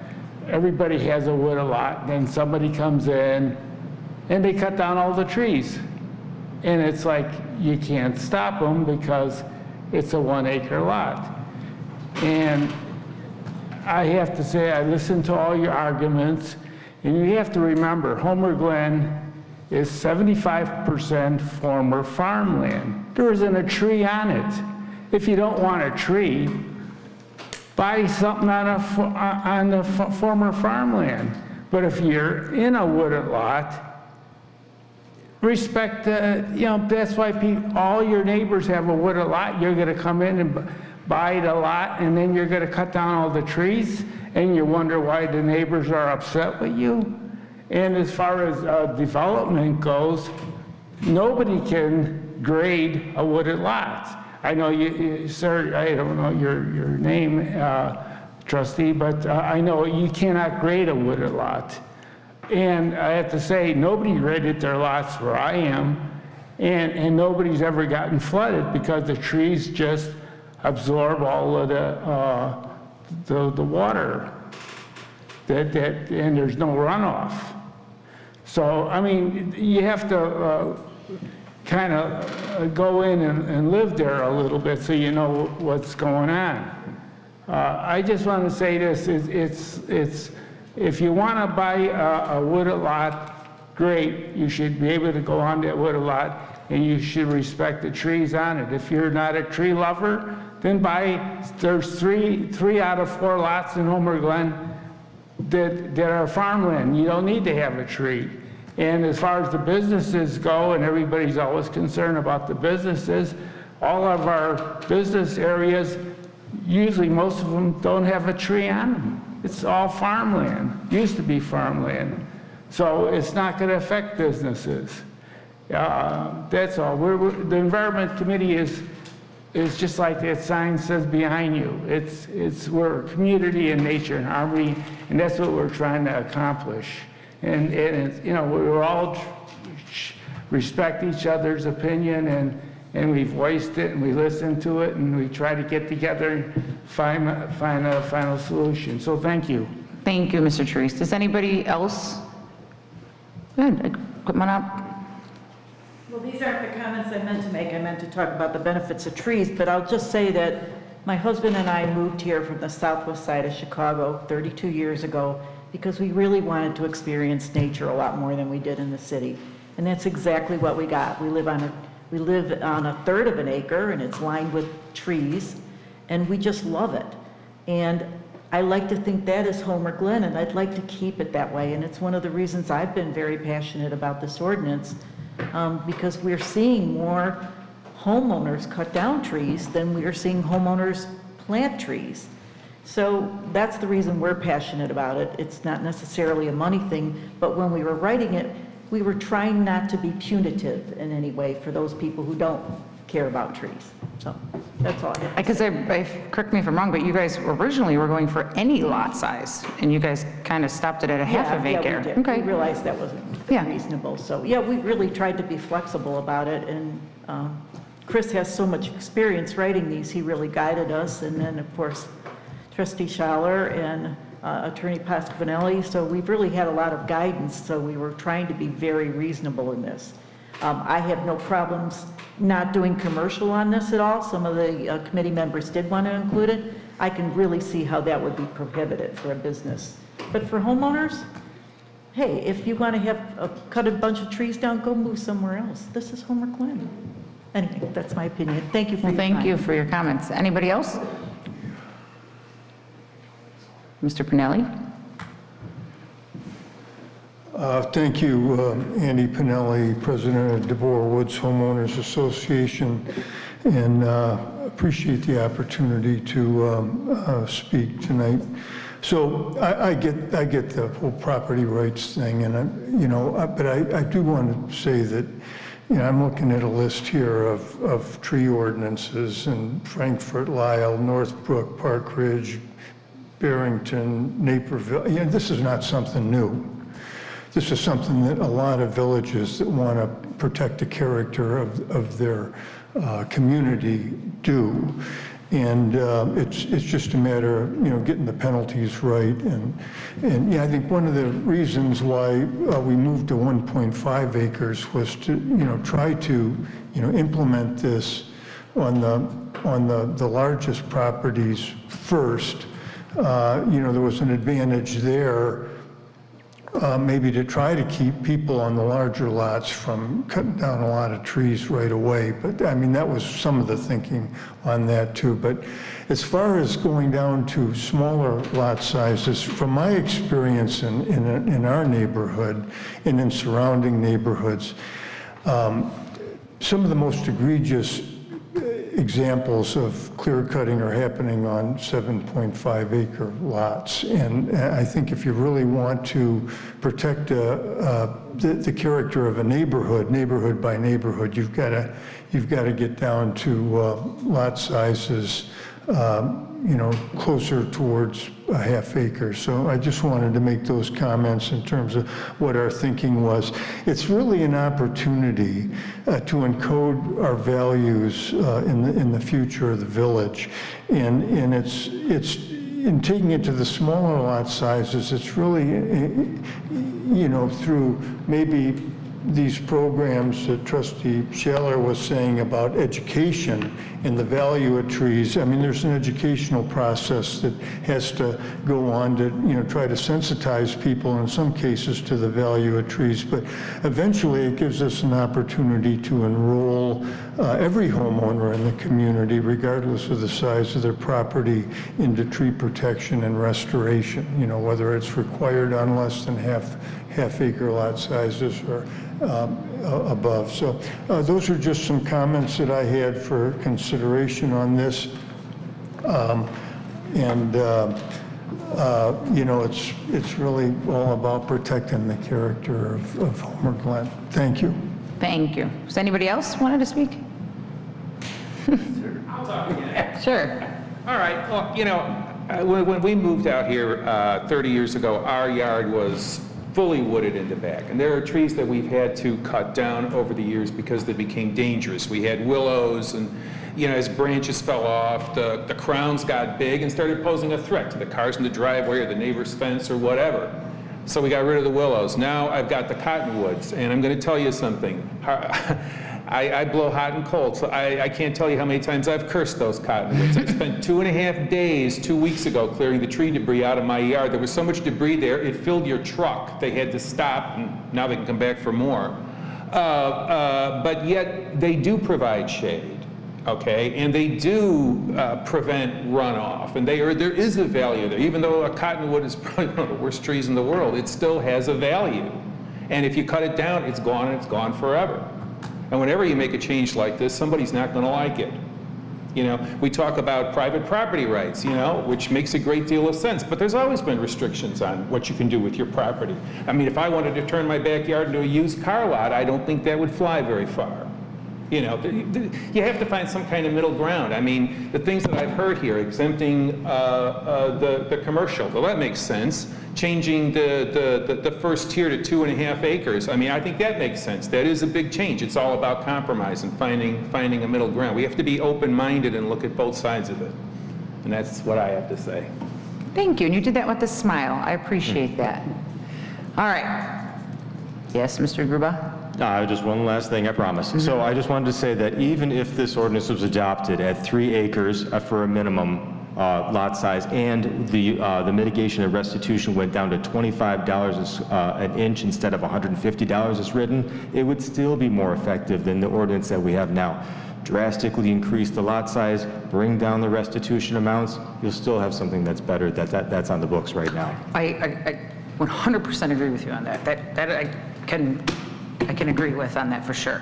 Everybody has a wooded lot, then somebody comes in, and they cut down all the trees. And it's like, you can't stop them because it's a 1 acre lot. And I have to say, I listened to all your arguments, and you have to remember, Homer Glen is 75% former farmland. There isn't a tree on it. If you don't want a tree, buy something on the former farmland. But if you're in a wooded lot, respect that's why all your neighbors have a wooded lot. You're going to come in and buy the lot, and then you're going to cut down all the trees, and you wonder why the neighbors are upset with you. And as far as development goes, nobody can grade a wooded lot. I know you, sir, I don't know your name, trustee, but I know you cannot grade a wooded lot. And I have to say, nobody graded their lots where I am, and nobody's ever gotten flooded because the trees just absorb all of the water, and there's no runoff. So, I mean, you have to kind of go in and live there a little bit so you know what's going on. I just want to say this, it's if you want to buy a wooded lot, great, you should be able to go on that wooded lot and you should respect the trees on it. If you're not a tree lover, then there's three out of 4 lots in Homer Glen that are farmland. You don't need to have a tree. And as far as the businesses go, and everybody's always concerned about the businesses, all of our business areas, usually most of them don't have a tree on them. It's all farmland, used to be farmland. So it's not going to affect businesses. That's all. The Environment Committee is just like that sign says behind you. We're community and nature and harmony, and that's what we're trying to accomplish. And it's, you know, we all respect each other's opinion, and we voiced it, and we listened to it, and we try to get together and find a final solution. So thank you. Thank you, Mr. Therese. Does anybody else? Good, come on up. Well, these aren't the comments I meant to make. I meant to talk about the benefits of trees, but I'll just say that my husband and I moved here from the southwest side of Chicago 32 years ago because we really wanted to experience nature a lot more than we did in the city. And that's exactly what we got. We live on a third of an acre, and it's lined with trees, and we just love it. And I like to think that is Homer Glen, and I'd like to keep it that way. And it's one of the reasons I've been very passionate about this ordinance, because we're seeing more homeowners cut down trees than we are seeing homeowners plant trees. So that's the reason we're passionate about it. It's not necessarily a money thing, but when we were writing it, we were trying not to be punitive in any way for those people who don't care about trees. So that's all I have to say. Because correct me if I'm wrong, but you guys originally were going for any lot size, and you guys kind of stopped it at a half of acre. Yeah, we did. Okay. We realized that wasn't reasonable. So yeah, we really tried to be flexible about it, and Chris has so much experience writing these. He really guided us, and then of course Trustee Schaller and Attorney Pasquinelli. So we've really had a lot of guidance. So we were trying to be very reasonable in this. I have no problems not doing commercial on this at all. Some of the committee members did want to include it. I can really see how that would be prohibited for a business. But for homeowners, hey, if you want to cut a bunch of trees down, go move somewhere else. This is Homer Glen. Anyway, that's my opinion. Thank you for your time. Thank you for your comments. Anybody else? Mr. Pinelli? Thank you, Andy Pinelli, President of DeBoer Woods Homeowners Association, and appreciate the opportunity to speak tonight. So I get the whole property rights thing, and but I do want to say that I'm looking at a list here of tree ordinances in Frankfurt, Lisle, Northbrook, Park Ridge, Barrington, Naperville. This is not something new. This is something that a lot of villages that want to protect the character of their community do. And it's just a matter of getting the penalties right. And yeah, I think one of the reasons why we moved to 1.5 acres was to try to implement this on the largest properties first. There was an advantage there, maybe to try to keep people on the larger lots from cutting down a lot of trees right away. But I mean, that was some of the thinking on that too. But as far as going down to smaller lot sizes, from my experience in our neighborhood and in surrounding neighborhoods, some of the most egregious examples of clear cutting are happening on 7.5 acre lots. And I think if you really want to protect the character of a neighborhood by neighborhood. You've got to get down to lot sizes, closer towards a half acre. So I just wanted to make those comments in terms of what our thinking was. It's really an opportunity to encode our values in the future of the village, and it's in taking it to the smaller lot sizes. It's really through maybe these programs that Trustee Shaler was saying about education and the value of trees. I mean, there's an educational process that has to go on to, try to sensitize people in some cases to the value of trees. But eventually it gives us an opportunity to enroll every homeowner in the community, regardless of the size of their property, into tree protection and restoration, whether it's required on less than half acre lot sizes or above. So those are just some comments that I had for consideration on this. It's really all about protecting the character of Homer Glen. Thank you. Thank you. Does anybody else wanted to speak? I'll talk again. Sure. All right, well, when we moved out here 30 years ago, our yard was fully wooded in the back. And there are trees that we've had to cut down over the years because they became dangerous. We had willows, and as branches fell off, the crowns got big and started posing a threat to the cars in the driveway or the neighbor's fence or whatever. So we got rid of the willows. Now I've got the cottonwoods, and I'm going to tell you something. I blow hot and cold, so I can't tell you how many times I've cursed those cottonwoods. I spent 2.5 days 2 weeks ago clearing the tree debris out of my yard. There was so much debris there, it filled your truck. They had to stop, and now they can come back for more. But yet, they do provide shade, okay? And they do prevent runoff, and there is a value there. Even though a cottonwood is probably one of the worst trees in the world, it still has a value. And if you cut it down, it's gone, and it's gone forever. And whenever you make a change like this, somebody's not going to like it. We talk about private property rights, which makes a great deal of sense, but there's always been restrictions on what you can do with your property. I mean, if I wanted to turn my backyard into a used car lot, I don't think that would fly very far. You have to find some kind of middle ground. I mean, the things that I've heard here, exempting the commercial, well, that makes sense. Changing the first tier to 2.5 acres. I mean, I think that makes sense. That is a big change. It's all about compromise and finding a middle ground. We have to be open-minded and look at both sides of it. And that's what I have to say. Thank you, and you did that with a smile. I appreciate that. All right. Yes, Mr. Gruba? Just one last thing, I promise. So I just wanted to say that even if this ordinance was adopted at 3 acres for a minimum lot size, and the mitigation and restitution went down to $25 an inch instead of $150 as written, it would still be more effective than the ordinance that we have now. Drastically increase the lot size, bring down the restitution amounts, you'll still have something that's better that's on the books right now. I 100% agree with you on that. That I can agree with on that for sure.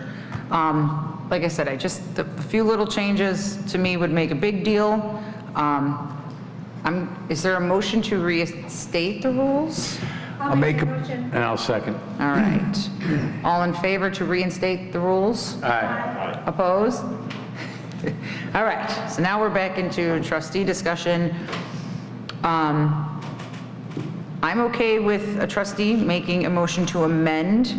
Like I said, a few little changes to me would make a big deal. Is there a motion to reinstate the rules? I'll make a motion. And I'll second. All right. All in favor to reinstate the rules? Aye. Opposed? All right. So now we're back into trustee discussion. I'm okay with a trustee making a motion to amend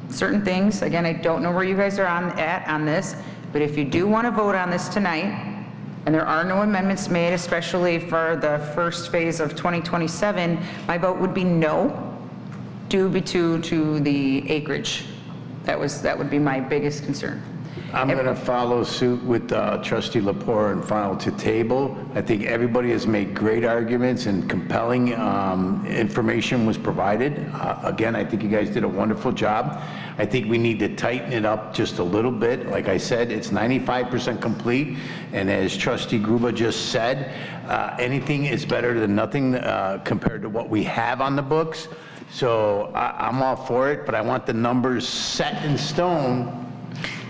certain things. Again, I don't know where you guys are at on this, but if you do want to vote on this tonight, and there are no amendments made, especially for the first phase of 2027, my vote would be no, due to the acreage. That would be my biggest concern. I'm going to follow suit with Trustee Lepore and file to table. I think everybody has made great arguments and compelling information was provided. Again, I think you guys did a wonderful job. I think we need to tighten it up just a little bit. Like I said, it's 95% complete. And as Trustee Gruba just said, anything is better than nothing compared to what we have on the books. So I'm all for it, but I want the numbers set in stone.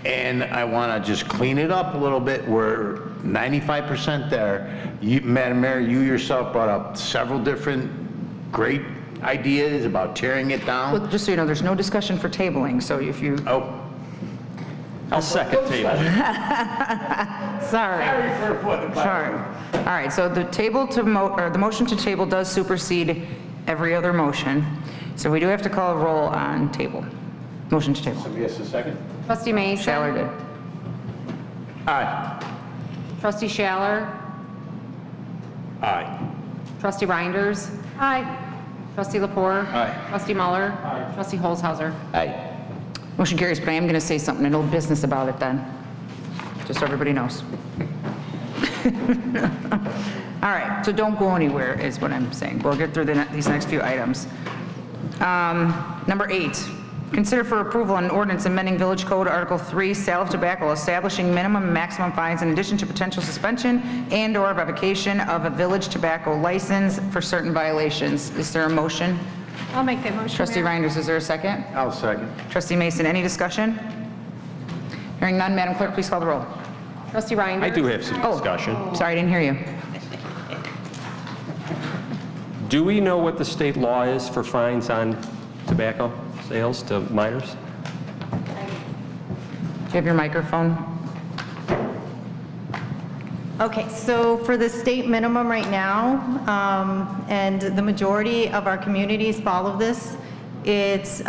And I want to just clean it up a little bit. We're 95% there. Madam Mayor, you yourself brought up several different great ideas about tearing it down. Well, just so you know, there's no discussion for tabling, so if you... Oh. I'll second table. Sorry. Sorry. All right, so the the motion to table does supersede every other motion. So we do have to call a roll on table. Motion to table. Somebody has a second? Trustee Mason. Schaller did. Aye. Trustee Schaller. Aye. Trustee Reinders. Aye. Trustee Lepore. Aye. Trustee Muller. Trustee Holzhauser. Aye. Motion carries, but I am going to say something in old business about it then, just so everybody knows. All right, so don't go anywhere is what I'm saying. We'll get through these next few items. Number 8, consider for approval an ordinance amending Village Code Article 3, sale of tobacco, establishing minimum and maximum fines in addition to potential suspension and/or revocation of a village tobacco license for certain violations. Is there a motion? I'll make that motion, Trustee Mayor. Reinders, is there a second? I'll second. Trustee Mason, any discussion? Hearing none, Madam Clerk, please call the roll. Trustee Reinders. I do have some discussion. Sorry, I didn't hear you. Do we know what the state law is for fines on tobacco sales to minors? Do you have your microphone? Okay, so for the state minimum right now, and the majority of our communities follow this, it's,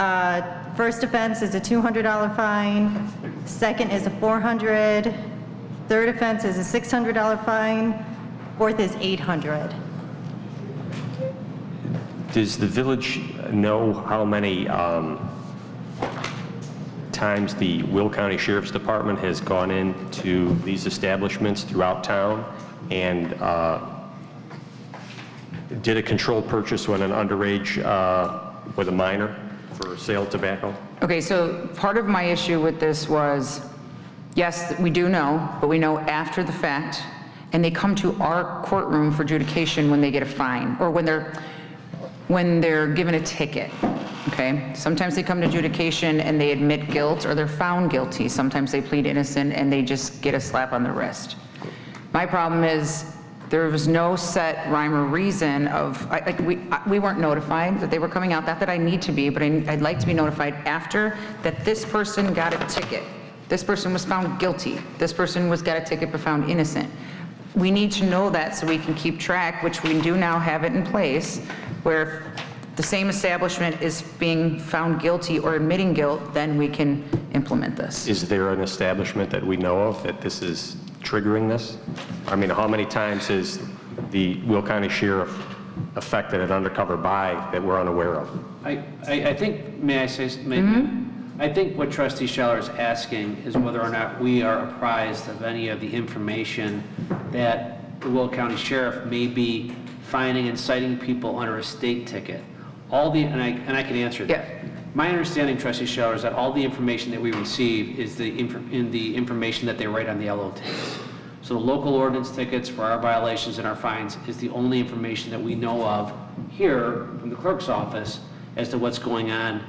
first offense is a $200 fine, second is a $400, third offense is a $600 fine, fourth is $800. Does the village know how many times the Will County Sheriff's Department has gone into these establishments throughout town and did a controlled purchase when an underage with a minor for sale of tobacco? Okay, so part of my issue with this was, yes, we do know, but we know after the fact, and they come to our courtroom for adjudication when they get a fine, or when they're given a ticket. Okay, sometimes they come to adjudication and they admit guilt or they're found guilty. Sometimes they plead innocent and they just get a slap on the wrist. My problem is there was no set rhyme or reason of, we weren't notified that they were coming out, not that I need to be, but I'd like to be notified after that this person got a ticket. This person was found guilty. This person got a ticket but found innocent. We need to know that so we can keep track, which we do now have it in place, where the same establishment is being found guilty or admitting guilt, then we can implement this. Is there an establishment that we know of that this is triggering this? I mean, how many times has the Will County Sheriff affected an undercover buy that we're unaware of? I think, may I say, maybe? I think what Trustee Scheller is asking is whether or not we are apprised of any of the information that the Will County Sheriff may be fining and citing people under a state ticket. And I can answer that. Yeah. My understanding, Trustee Scheller, is that all the information that we receive is the information that they write on the LO tickets. So the local ordinance tickets for our violations and our fines is the only information that we know of here from the clerk's office as to what's going on,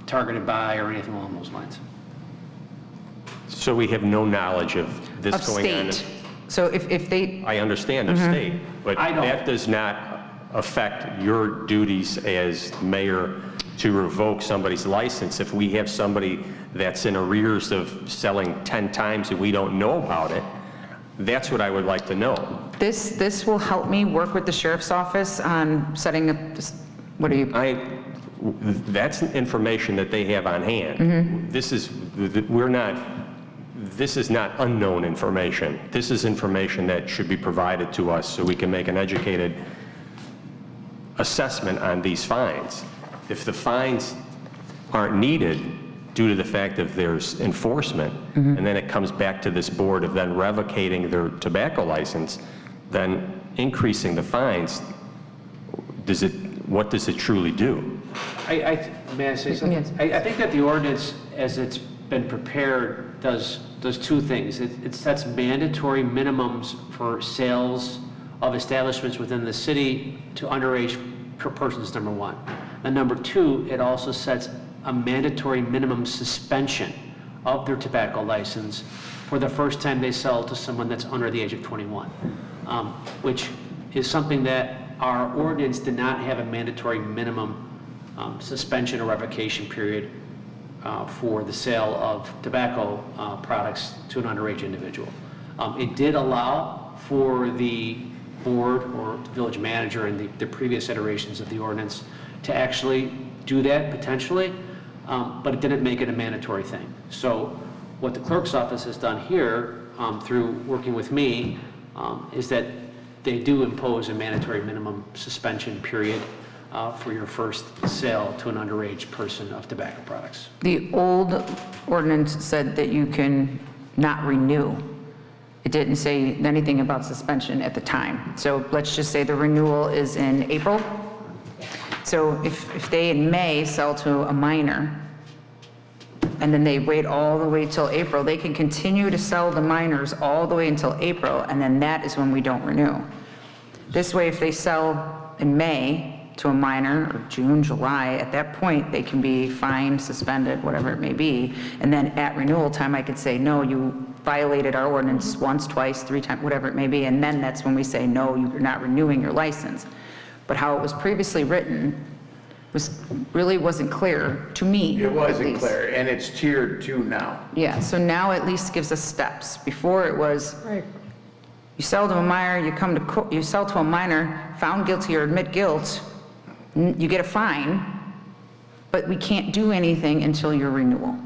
targeted by or anything along those lines. So we have no knowledge of this Of going on? state. So if they... I understand of state, but that does not affect your duties as mayor to revoke somebody's license. If we have somebody that's in arrears of selling 10 times and we don't know about it, that's what I would like to know. This will help me work with the sheriff's office on setting up this, what do you... That's information that they have on hand. This is not unknown information. This is information that should be provided to us so we can make an educated assessment on these fines. If the fines aren't needed due to the fact that there's enforcement, and then it comes back to this board of then revocating their tobacco license, then increasing the fines, what does it truly do? May I say something? Yes. I think that the ordinance, as it's been prepared, does two things. It sets mandatory minimums for sales of establishments within the city to underage persons, number one. And number two, it also sets a mandatory minimum suspension of their tobacco license for the first time they sell to someone that's under the age of 21, which is something that our ordinance did not have a mandatory minimum suspension or revocation period for the sale of tobacco products to an underage individual. It did allow for the board or the village manager in the previous iterations of the ordinance to actually do that potentially, but it didn't make it a mandatory thing. So what the clerk's office has done here through working with me is that they do impose a mandatory minimum suspension period for your first sale to an underage person of tobacco products. The old ordinance said that you can not renew. It didn't say anything about suspension at the time. So let's just say the renewal is in April. So if they in May sell to a minor, and then they wait all the way till April, they can continue to sell the minors all the way until April, and then that is when we don't renew. This way, if they sell in May to a minor, or June, July, at that point, they can be fined, suspended, whatever it may be, and then at renewal time, I could say, no, you violated our ordinance once, twice, 3 times, whatever it may be, and then that's when we say, no, you're not renewing your license. But how it was previously written really wasn't clear to me. It wasn't clear, and it's tiered too now. Yeah, so now at least gives us steps. Before it was, you sell to a minor, you sell to a minor, found guilty or admit guilt, you get a fine, but we can't do anything until your renewal.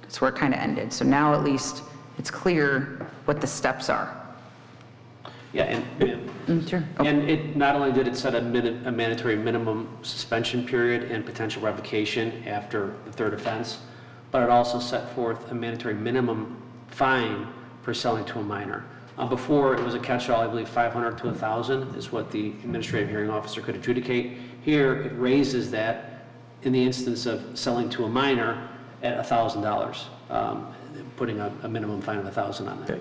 That's where it kind of ended. So now at least it's clear what the steps are. Yeah, Sure. and it not only did it set a mandatory minimum suspension period and potential revocation after the third offense, but it also set forth a mandatory minimum fine for selling to a minor. Before, it was a catch-all, I believe 500 to 1,000 is what the administrative hearing officer could adjudicate. Here, it raises that in the instance of selling to a minor at $1,000, putting a minimum fine of 1,000 on that.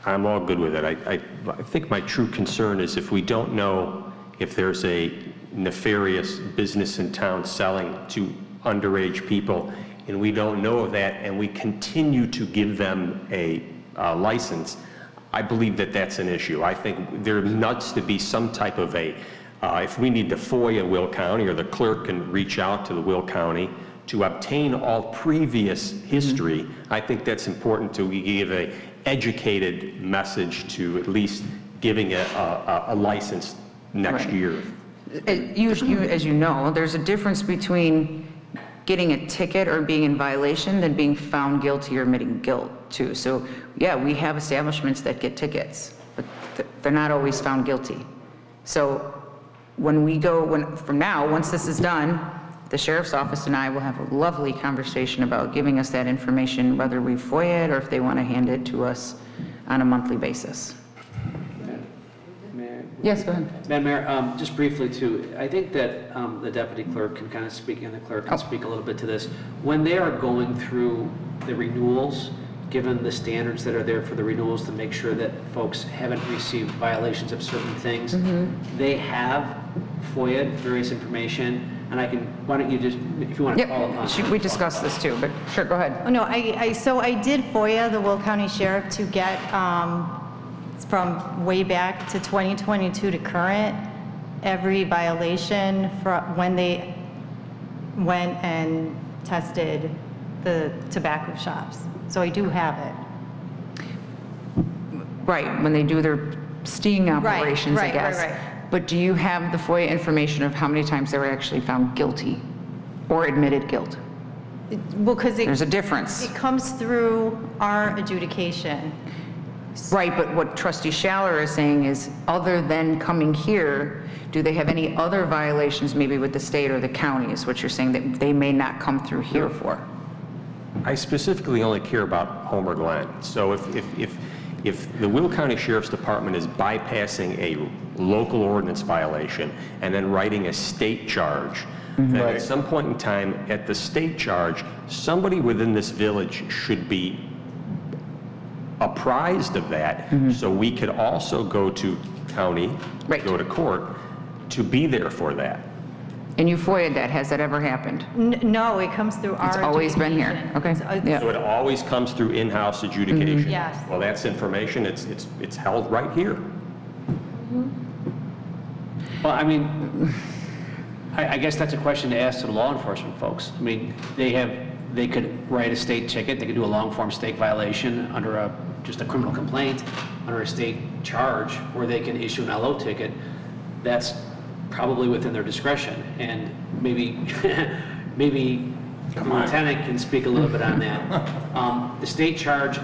I'm all good with it. I think my true concern is if we don't know if there's a nefarious business in town selling to underage people, and we don't know of that, and we continue to give them a license, I believe that that's an issue. I think there needs to be some type of if we need to FOIA Will County, or the clerk can reach out to the Will County to obtain all previous history, I think that's important to give a educated message to at least giving a license next year. As you know, there's a difference between getting a ticket or being in violation than being found guilty or admitting guilt too. So yeah, we have establishments that get tickets, but they're not always found guilty. So from now, once this is done, the sheriff's office and I will have a lovely conversation about giving us that information, whether we FOIA it or if they want to hand it to us on a monthly basis. Yes, go ahead. Madam Mayor, just briefly too, I think that the deputy clerk can kind of speak, and the clerk can speak a little bit to this. When they are going through the renewals, given the standards that are there for the renewals to make sure that folks haven't received violations of certain things, they have FOIA'd various information. And why don't you just, if you want to call upon. We discussed this too, but sure, go ahead. Oh, no, so I did FOIA the Will County Sheriff to get, from way back to 2022 to current, every violation from when they went and tested the tobacco shops. So I do have it. Right, when they do their sting operations, I guess. Right. But do you have the FOIA information of how many times they were actually found guilty or admitted guilt? Well, because there's a difference. It comes through our adjudication. Right, but what Trustee Schaller is saying is, other than coming here, do they have any other violations maybe with the state or the county, is what you're saying, that they may not come through here for? I specifically only care about Homer Glen. So if the Will County Sheriff's Department is bypassing a local ordinance violation and then writing a state charge, then at some point in time, at the state charge, somebody within this village should be apprised of that, so we could also go to county, go to court, to be there for that. And you FOIA'd that, has that ever happened? No, it comes through our It's always been here, okay. So it always comes through in-house adjudication? Yes. Well, that's information, it's held right here. Well, I mean, I guess that's a question to ask to the law enforcement folks. I mean, they could write a state ticket, they could do a long-form state violation under just a criminal complaint, under a state charge, or they can issue an LO ticket. That's probably within their discretion, and maybe the lieutenant can speak a little bit on that. The state charge,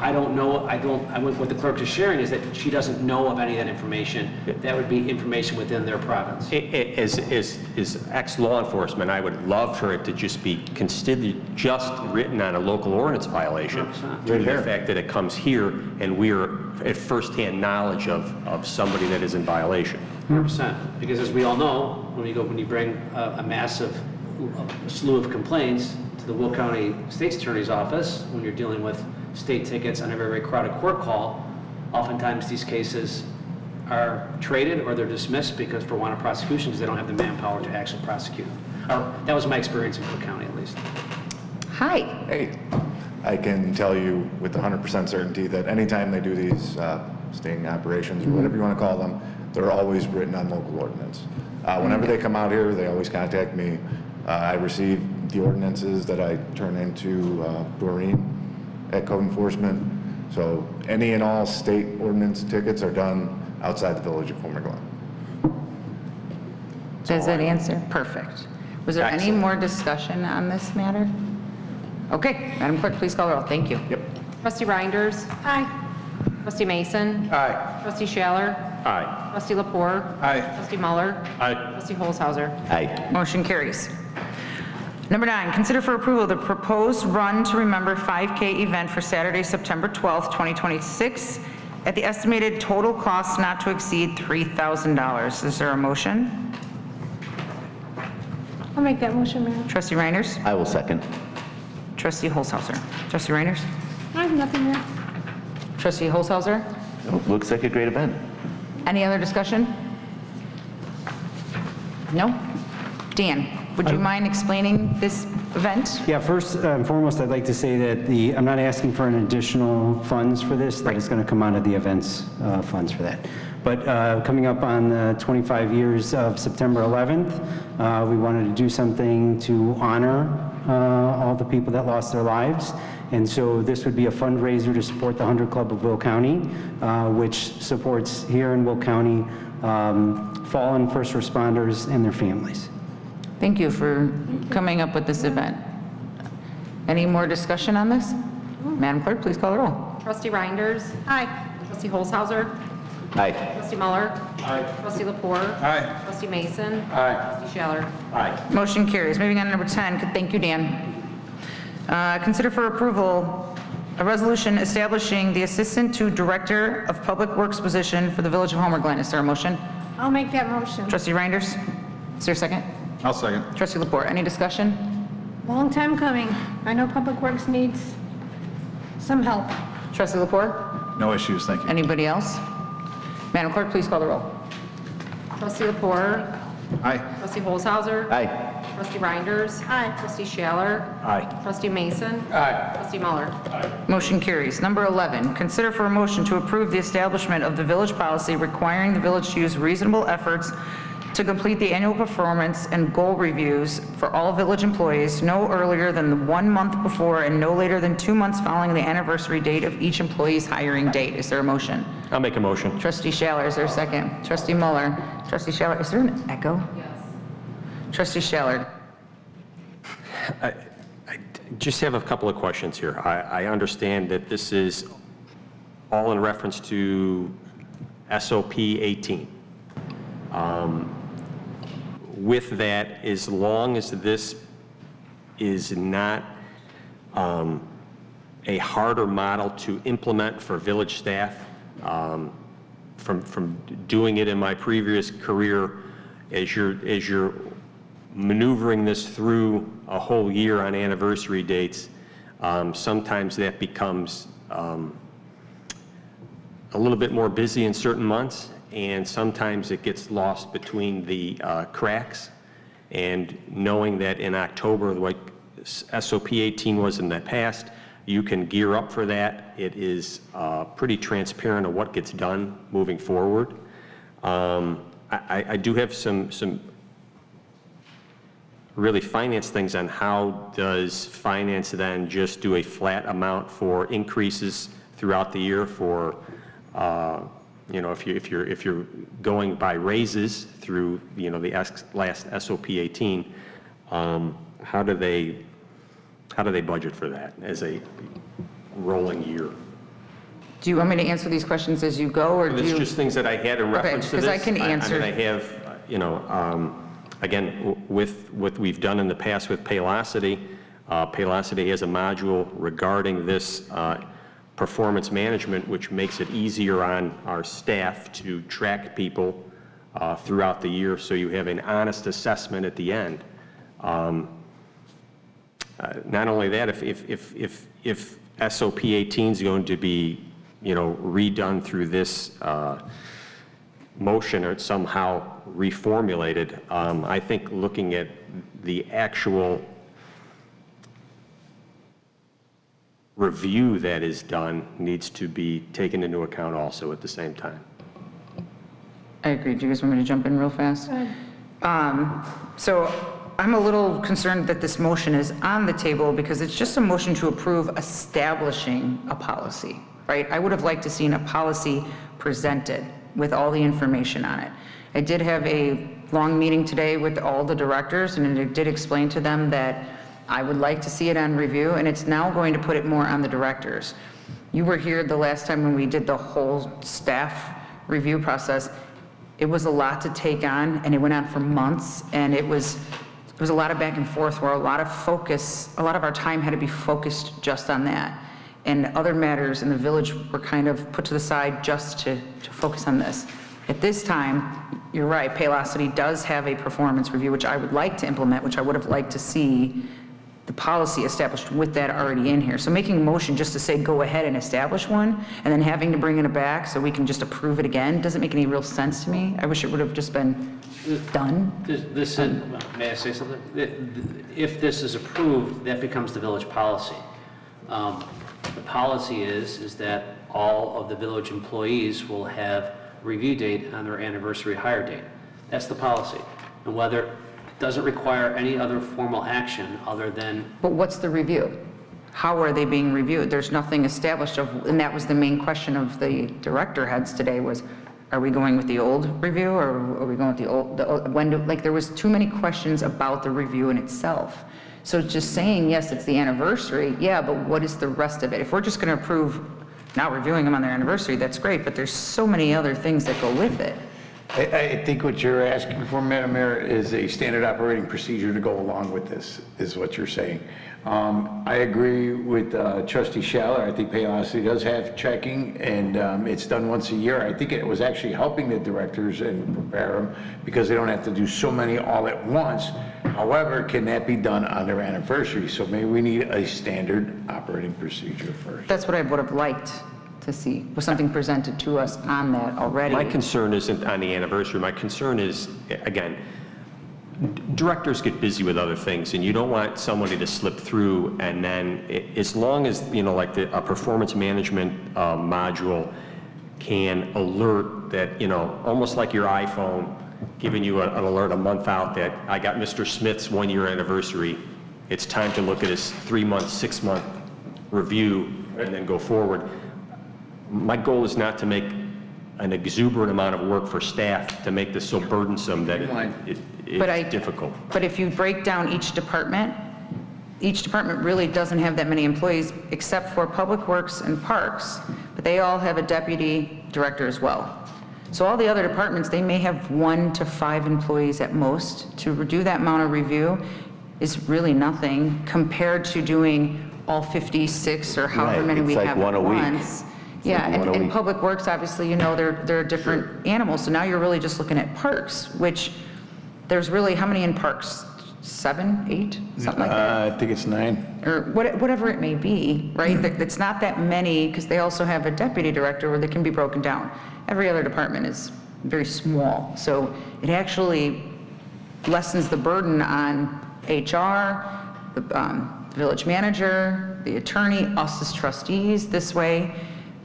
I don't know, what the clerk is sharing is that she doesn't know of any of that information. That would be information within their province. As ex-law enforcement, I would love for it to just be considered just written on a local ordinance violation, due to the fact that it comes here and we're at firsthand knowledge of somebody that is in violation. 100%, because as we all know, when you bring a massive slew of complaints to the Will County State's Attorney's Office, when you're dealing with state tickets on a very crowded court call, oftentimes these cases are traded or they're dismissed because for want of prosecution, because they don't have the manpower to actually prosecute. That was my experience in Will County, at least. Hi. Hey, I can tell you with 100% certainty that anytime they do these sting operations, or whatever you want to call them, they're always written on local ordinance. Whenever they come out here, they always contact me. I receive the ordinances that I turn into Doreen at Code Enforcement. So any and all state ordinance tickets are done outside the village of Homer Glen. Does that answer? Perfect. Was there any more discussion on this matter? Okay, Madam Clerk, please call the roll. Thank you. Yep. Trustee Reinders? Aye. Trustee Mason? Aye. Trustee Schaller? Aye. Trustee Lepore? Aye. Trustee Muller? Aye. Trustee Holzhauser? Aye. Motion carries. Number 9, consider for approval the proposed Run to Remember 5K event for Saturday, September 12th, 2026, at the estimated total cost not to exceed $3,000. Is there a motion? I'll make that motion, Mayor. Trustee Reinders? I will second. Trustee Holzhauser? Trustee Reinders? I have nothing there. Trustee Holzhauser? Oh, looks like a great event. Any other discussion? No? Dan, would you mind explaining this event? Yeah, first and foremost, I'd like to say that I'm not asking for an additional funds for this, that is going to come out of the events funds for that. But coming up on the 25 years of September 11th, we wanted to do something to honor all the people that lost their lives. And so this would be a fundraiser to support the 100 Club of Will County, which supports here in Will County fallen first responders and their families. Thank you for coming up with this event. Any more discussion on this? Madam Clerk, please call the roll. Trustee Reinders? Aye. Trustee Holzhauser? Aye. Trustee Muller? Aye. Trustee Lepore? Aye. Trustee Mason? Aye. Trustee Schaller? Aye. Motion carries. Moving on to number 10. Thank you, Dan. Consider for approval a resolution establishing the Assistant to Director of Public Works position for the Village of Homer Glen. Is there a motion? I'll make that motion. Trustee Reinders? Is there a second? I'll second. Trustee Lepore, any discussion? Long time coming. I know Public Works needs some help. Trustee Lepore? No issues, thank you. Anybody else? Madam Clerk, please call the roll. Trustee Lepore? Aye. Trustee Holzhauser? Aye. Trustee Reinders? Aye. Trustee Schaller? Aye. Trustee Mason? Aye. Trustee Muller? Motion carries. Number 11, consider for a motion to approve the establishment of the village policy requiring the village to use reasonable efforts to complete the annual performance and goal reviews for all village employees no earlier than 1 month before and no later than 2 months following the anniversary date of each employee's hiring date. Is there a motion? I'll make a motion. Trustee Schaller, is there a second? Trustee Muller? Trustee Schaller, is there an echo? Yes. Trustee Schaller? I just have a couple of questions here. I understand that this is all in reference to SOP 18. With that, as long as this is not a harder model to implement for village staff, from doing it in my previous career, as you're maneuvering this through a whole year on anniversary dates, sometimes that becomes a little bit more busy in certain months, and sometimes it gets lost between the cracks. And knowing that in October, like SOP 18 was in the past, you can gear up for that. It is pretty transparent of what gets done moving forward. I do have some really finance things on how does finance then just do a flat amount for increases throughout the year for, you know, if you're going by raises through, you know, the last SOP 18, how do they budget for that as a rolling year? Do you want me to answer these questions as you go, or do It's you? just things that I had in reference to this. Because I can answer. I mean, I have, you know, again, with what we've done in the past with Paylocity, Paylocity has a module regarding this performance management, which makes it easier on our staff to track people throughout the year, so you have an honest assessment at the end. Not only that, if SOP 18 is going to be, you know, redone through this motion or somehow reformulated, I think looking at the actual review that is done needs to be taken into account also at the same time. I agree. Do you guys want me to jump in real fast? So I'm a little concerned that this motion is on the table because it's just a motion to approve establishing a policy, right? I would have liked to seen a policy presented with all the information on it. I did have a long meeting today with all the directors, and it did explain to them that I would like to see it on review, and it's now going to put it more on the directors. You were here the last time when we did the whole staff review process. It was a lot to take on, and it went on for months, and it was a lot of back and forth where a lot of our time had to be focused just on that. And other matters in the village were kind of put to the side just to focus on this. At this time, you're right, Paylocity does have a performance review, which I would like to implement, which I would have liked to see the policy established with that already in here. So making a motion just to say go ahead and establish one, and then having to bring it back so we can just approve it again, doesn't make any real sense to me. I wish it would have just been done. May I say something? If this is approved, that becomes the village policy. The policy is that all of the village employees will have review date on their anniversary hire date. That's the policy. And whether it doesn't require any other formal action other than... But what's the review? How are they being reviewed? There's nothing established of, and that was the main question of the director heads today was, are we going with the old review or are we going with the old, like there was too many questions about the review in itself. So just saying, yes, it's the anniversary, yeah, but what is the rest of it? If we're just going to approve not reviewing them on their anniversary, that's great, but there's so many other things that go with it. I think what you're asking for, Madam Mayor, is a standard operating procedure to go along with this, is what you're saying. I agree with Trustee Schaller. I think Paylocity does have checking, and it's done once a year. I think it was actually helping the directors and prepare them because they don't have to do so many all at once. However, can that be done on their anniversary? So maybe we need a standard operating procedure first. That's what I would have liked to see, was something presented to us on that already. My concern isn't on the anniversary. My concern is, again, directors get busy with other things, and you don't want somebody to slip through, and then as long as, you know, like a performance management module can alert that, you know, almost like your iPhone, giving you an alert a month out that I got Mr. Smith's 1-year anniversary. It's time to look at his 3-month, 6-month review and then go forward. My goal is not to make an exuberant amount of work for staff to make this so burdensome that it's difficult. But if you break down each department really doesn't have that many employees except for Public Works and Parks, but they all have a deputy director as well. So all the other departments, they may have 1 to 5 employees at most. To do that amount of review is really nothing compared to doing all 56 or however many we have at once. Yeah, and Public Works, obviously, you know, they're different animals. So now you're really just looking at Parks, which there's really, how many in Parks? 7, 8, something like that? I think it's 9. Or whatever it may be, right? It's not that many, because they also have a deputy director where they can be broken down. Every other department is very small. So it actually lessens the burden on HR, the village manager, the attorney, us as trustees this way.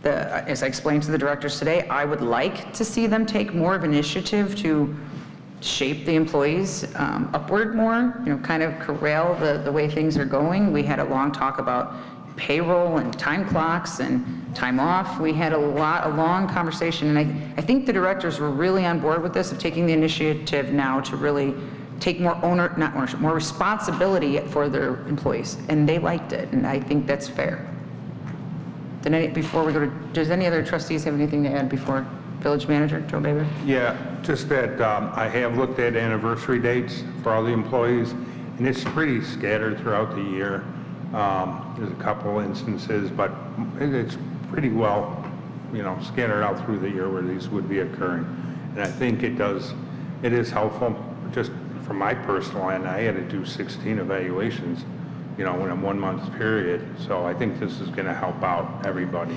as I explained to the directors today, I would like to see them take more of an initiative to shape the employees upward more, kind of corral the way things are going. We had a long talk about payroll and time clocks and time off. We had a long conversation, and I think the directors were really on board with this, of taking the initiative now to really take more more responsibility for their employees, and they liked it, and I think that's fair. Before we go to, does any other trustees have anything to add before village manager, Joe Baber? Yeah, just that I have looked at anniversary dates for all the employees, and it's pretty scattered throughout the year. There's a couple instances, but it's pretty well, scattered out through the year where these would be occurring. And I think it is helpful. Just from my personal end, I had to do 16 evaluations, in a 1 month period. So I think this is going to help out everybody.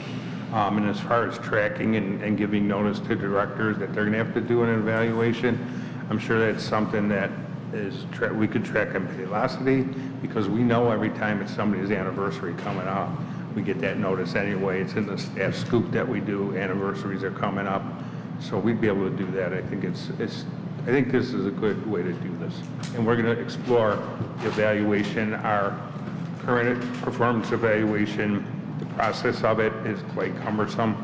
And as far as tracking and giving notice to directors that they're going to have to do an evaluation, I'm sure that's something that we could track on velocity, because we know every time it's somebody's anniversary coming up, we get that notice anyway. It's in the staff scoop that we do. Anniversaries are coming up, so we'd be able to do that. I think I think this is a good way to do this, and we're going to explore the evaluation, our current performance evaluation. The process of it is quite cumbersome,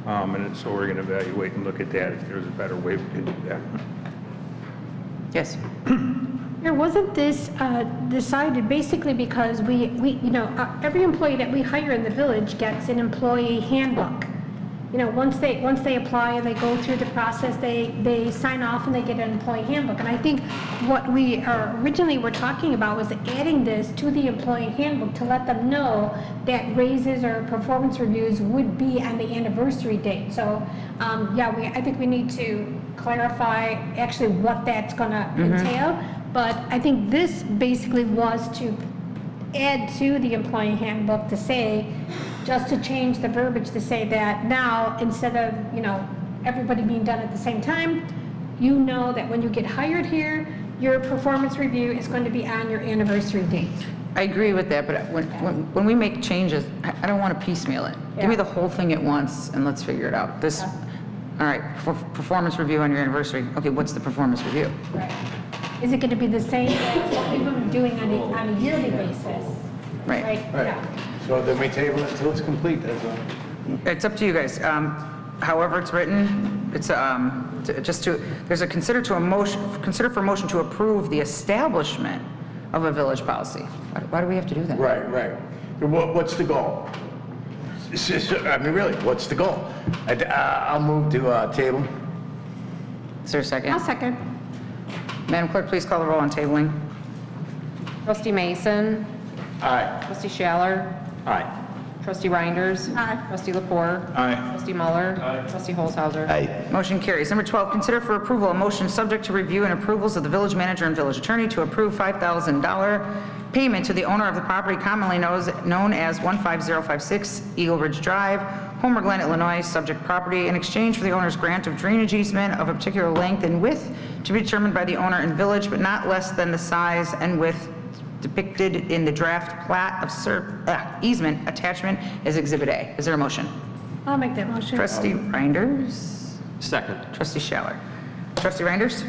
and so we're going to evaluate and look at that if there's a better way we can do that. Yes. Wasn't this decided basically because every employee that we hire in the village gets an employee handbook. Once they apply and they go through the process, they sign off and they get an employee handbook. And I think what we originally were talking about was adding this to the employee handbook to let them know that raises or performance reviews would be on the anniversary date. So, I think we need to clarify actually what that's going to entail. But I think this basically was to add to the employee handbook to say, just to change the verbiage to say that now, instead of, everybody being done at the same time, that when you get hired here, your performance review is going to be on your anniversary date. I agree with that, but when we make changes, I don't want to piecemeal it. Yeah. Give me the whole thing at once and let's figure it out. All right, for performance review on your anniversary. Okay, what's the performance review? Right. Is it going to be the same as what we've been doing on a yearly basis? Right. Yeah. So then we table it until it's complete. It's up to you guys. However it's written, it's there's a consider for a motion to approve the establishment of a village policy. Why do we have to do that? Right. What's the goal? I mean, really, what's the goal? I'll move to table. Is there a second? I'll second. Madam Clerk, please call the roll on tabling. Trustee Mason. Aye. Trustee Schaller. Aye. Trustee Reinders. Aye. Trustee Lepore. Aye. Trustee Muller. Aye. Trustee Holzhauser. Aye. Motion carries. Number 12, consider for approval a motion subject to review and approvals of the village manager and village attorney to approve $5,000 payment to the owner of the property commonly known as 15056 Eagle Ridge Drive, Homer Glen, Illinois, subject property, in exchange for the owner's grant of drainage easement of a particular length and width to be determined by the owner and village, but not less than the size and width depicted in the draft plat of easement attachment as Exhibit A. Is there a motion? I'll make that motion. Trustee Reinders? Second. Trustee Schaller? Trustee Reinders?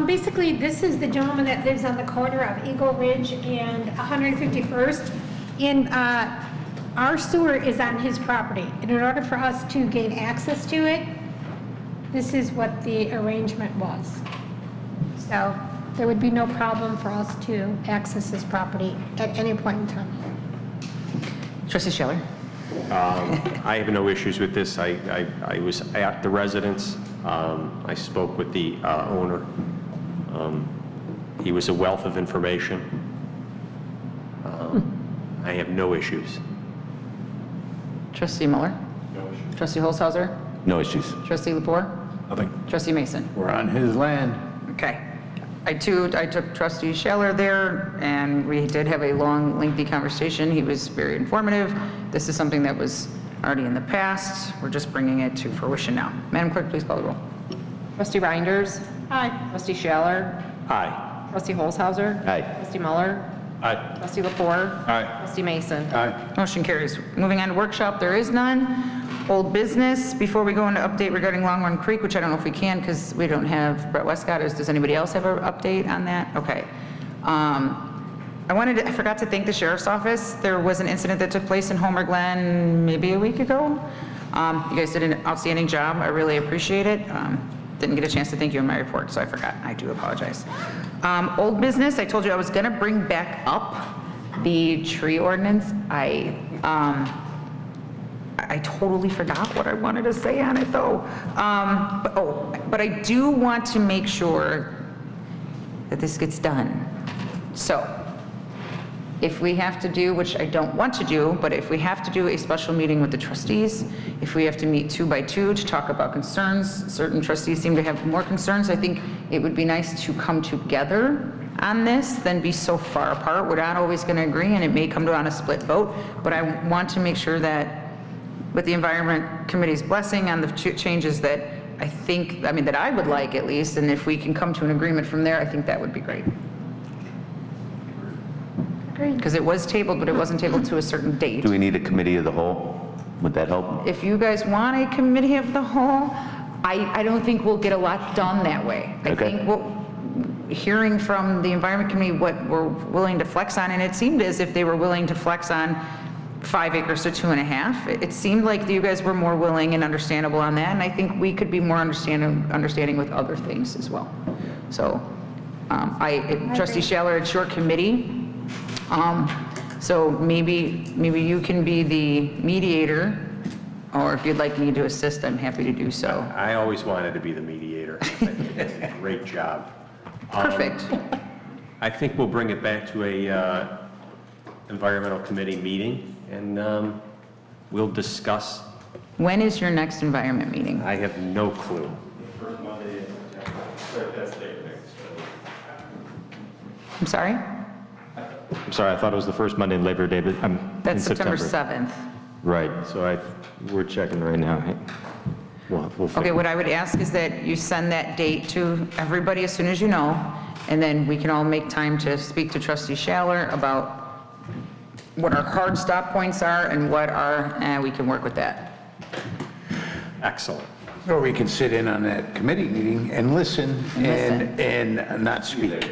Basically, this is the gentleman that lives on the corner of Eagle Ridge and 151st. Our sewer is on his property. And in order for us to gain access to it, this is what the arrangement was. So there would be no problem for us to access his property at any point in time. Trustee Schaller? I have no issues with this. I was at the residence. I spoke with the owner. He was a wealth of information. I have no issues. Trustee Muller? No issues. Trustee Holzhauser? No issues. Trustee Lepore? Nothing. Trustee Mason? We're on his land. Okay. I took Trustee Schaller there, and we did have a long, lengthy conversation. He was very informative. This is something that was already in the past. We're just bringing it to fruition now. Madam Clerk, please call the roll. Trustee Reinders. Aye. Trustee Schaller. Aye. Trustee Holzhauser. Aye. Trustee Muller. Aye. Trustee Lepore. Aye. Trustee Mason. Aye. Motion carries. Moving on to workshop, there is none. Old business, before we go into update regarding Long Run Creek, which I don't know if we can because we don't have Brett Westcott. Does anybody else have an update on that? Okay. I forgot to thank the Sheriff's Office. There was an incident that took place in Homer Glen maybe a week ago. You guys did an outstanding job. I really appreciate it. Didn't get a chance to thank you in my report, so I forgot. I do apologize. Old business, I told you I was gonna bring back up the tree ordinance. I totally forgot what I wanted to say on it though. But I do want to make sure that this gets done. So, if we have to do, which I don't want to do, but if we have to do a special meeting with the trustees, if we have to meet 2 by 2 to talk about concerns, certain trustees seem to have more concerns, I think it would be nice to come together on this than be so far apart. We're not always going to agree, and it may come to on a split vote, but I want to make sure that with the Environment Committee's blessing on the changes that that I would like at least, and if we can come to an agreement from there, I think that would be great. Because it was tabled, but it wasn't tabled to a certain date. Do we need a committee of the whole? Would that help? If you guys want a committee of the whole, I don't think we'll get a lot done that way. I think hearing from the Environment Committee what we're willing to flex on, and it seemed as if they were willing to flex on 5 acres to 2.5. It seemed like you guys were more willing and understandable on that, and I think we could be more understanding with other things as well. So, Trustee Schaller, it's your committee. So maybe you can be the mediator, or if you'd like me to assist, I'm happy to do so. I always wanted to be the mediator. I think that's a great job. Perfect. I think we'll bring it back to a environmental committee meeting, and we'll discuss. When is your next environment meeting? I have no clue. I'm sorry? I'm sorry, I thought it was the first Monday in Labor Day, but I'm That's in September 7th. Right, so we're checking right now. We'll Okay, what I would ask is that you send that date to everybody as soon as you know, and then we can all make time to speak to Trustee Schaller about what our hard stop points are and what we can work with that. Excellent. Or we can sit in on that committee meeting and listen and not speak.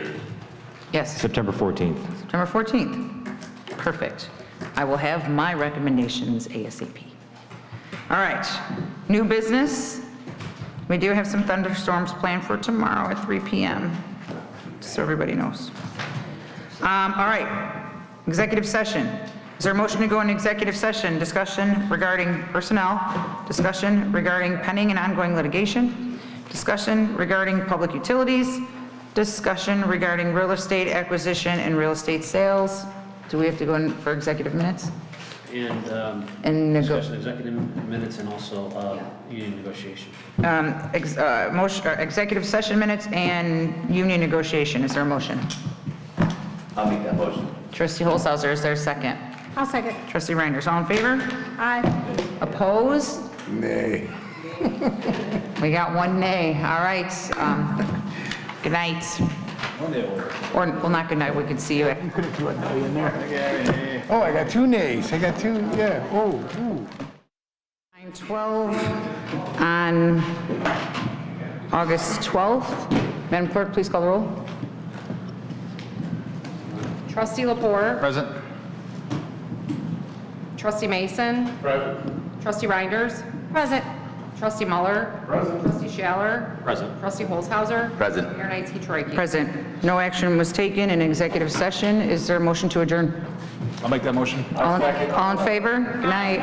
Yes. September 14th. September 14th. Perfect. I will have my recommendations ASAP. All right, new business. We do have some thunderstorms planned for tomorrow at 3 p.m., so everybody knows. All right, executive session. Is there a motion to go into executive session? Discussion regarding personnel, discussion regarding pending and ongoing litigation, discussion regarding public utilities, discussion regarding real estate acquisition and real estate sales. Do we have to go in for executive minutes? And discussion executive minutes and also union negotiation. Executive session minutes and union negotiation. Is there a motion? I'll make that motion. Trustee Holzhauser, is there a second? I'll second. Trustee Reinders, all in favor? Aye. Opposed? Nay. We got one nay. All right. Good night. Or, well, not good night. We could see you. You could have threw a nay in there. Oh, I got 2 nays. I got 2, yeah. Oh, ooh. 9/12 on August 12th. Madam Clerk, please call the roll. Trustee Lepore. Present. Trustee Mason. Present. Trustee Reinders. Present. Trustee Muller. Present. Trustee Schaller. Present. Trustee Holzhauser. Present. Mayor Knights Trojki. Present. No action was taken in executive session. Is there a motion to adjourn? I'll make that motion. All in favor? Good night.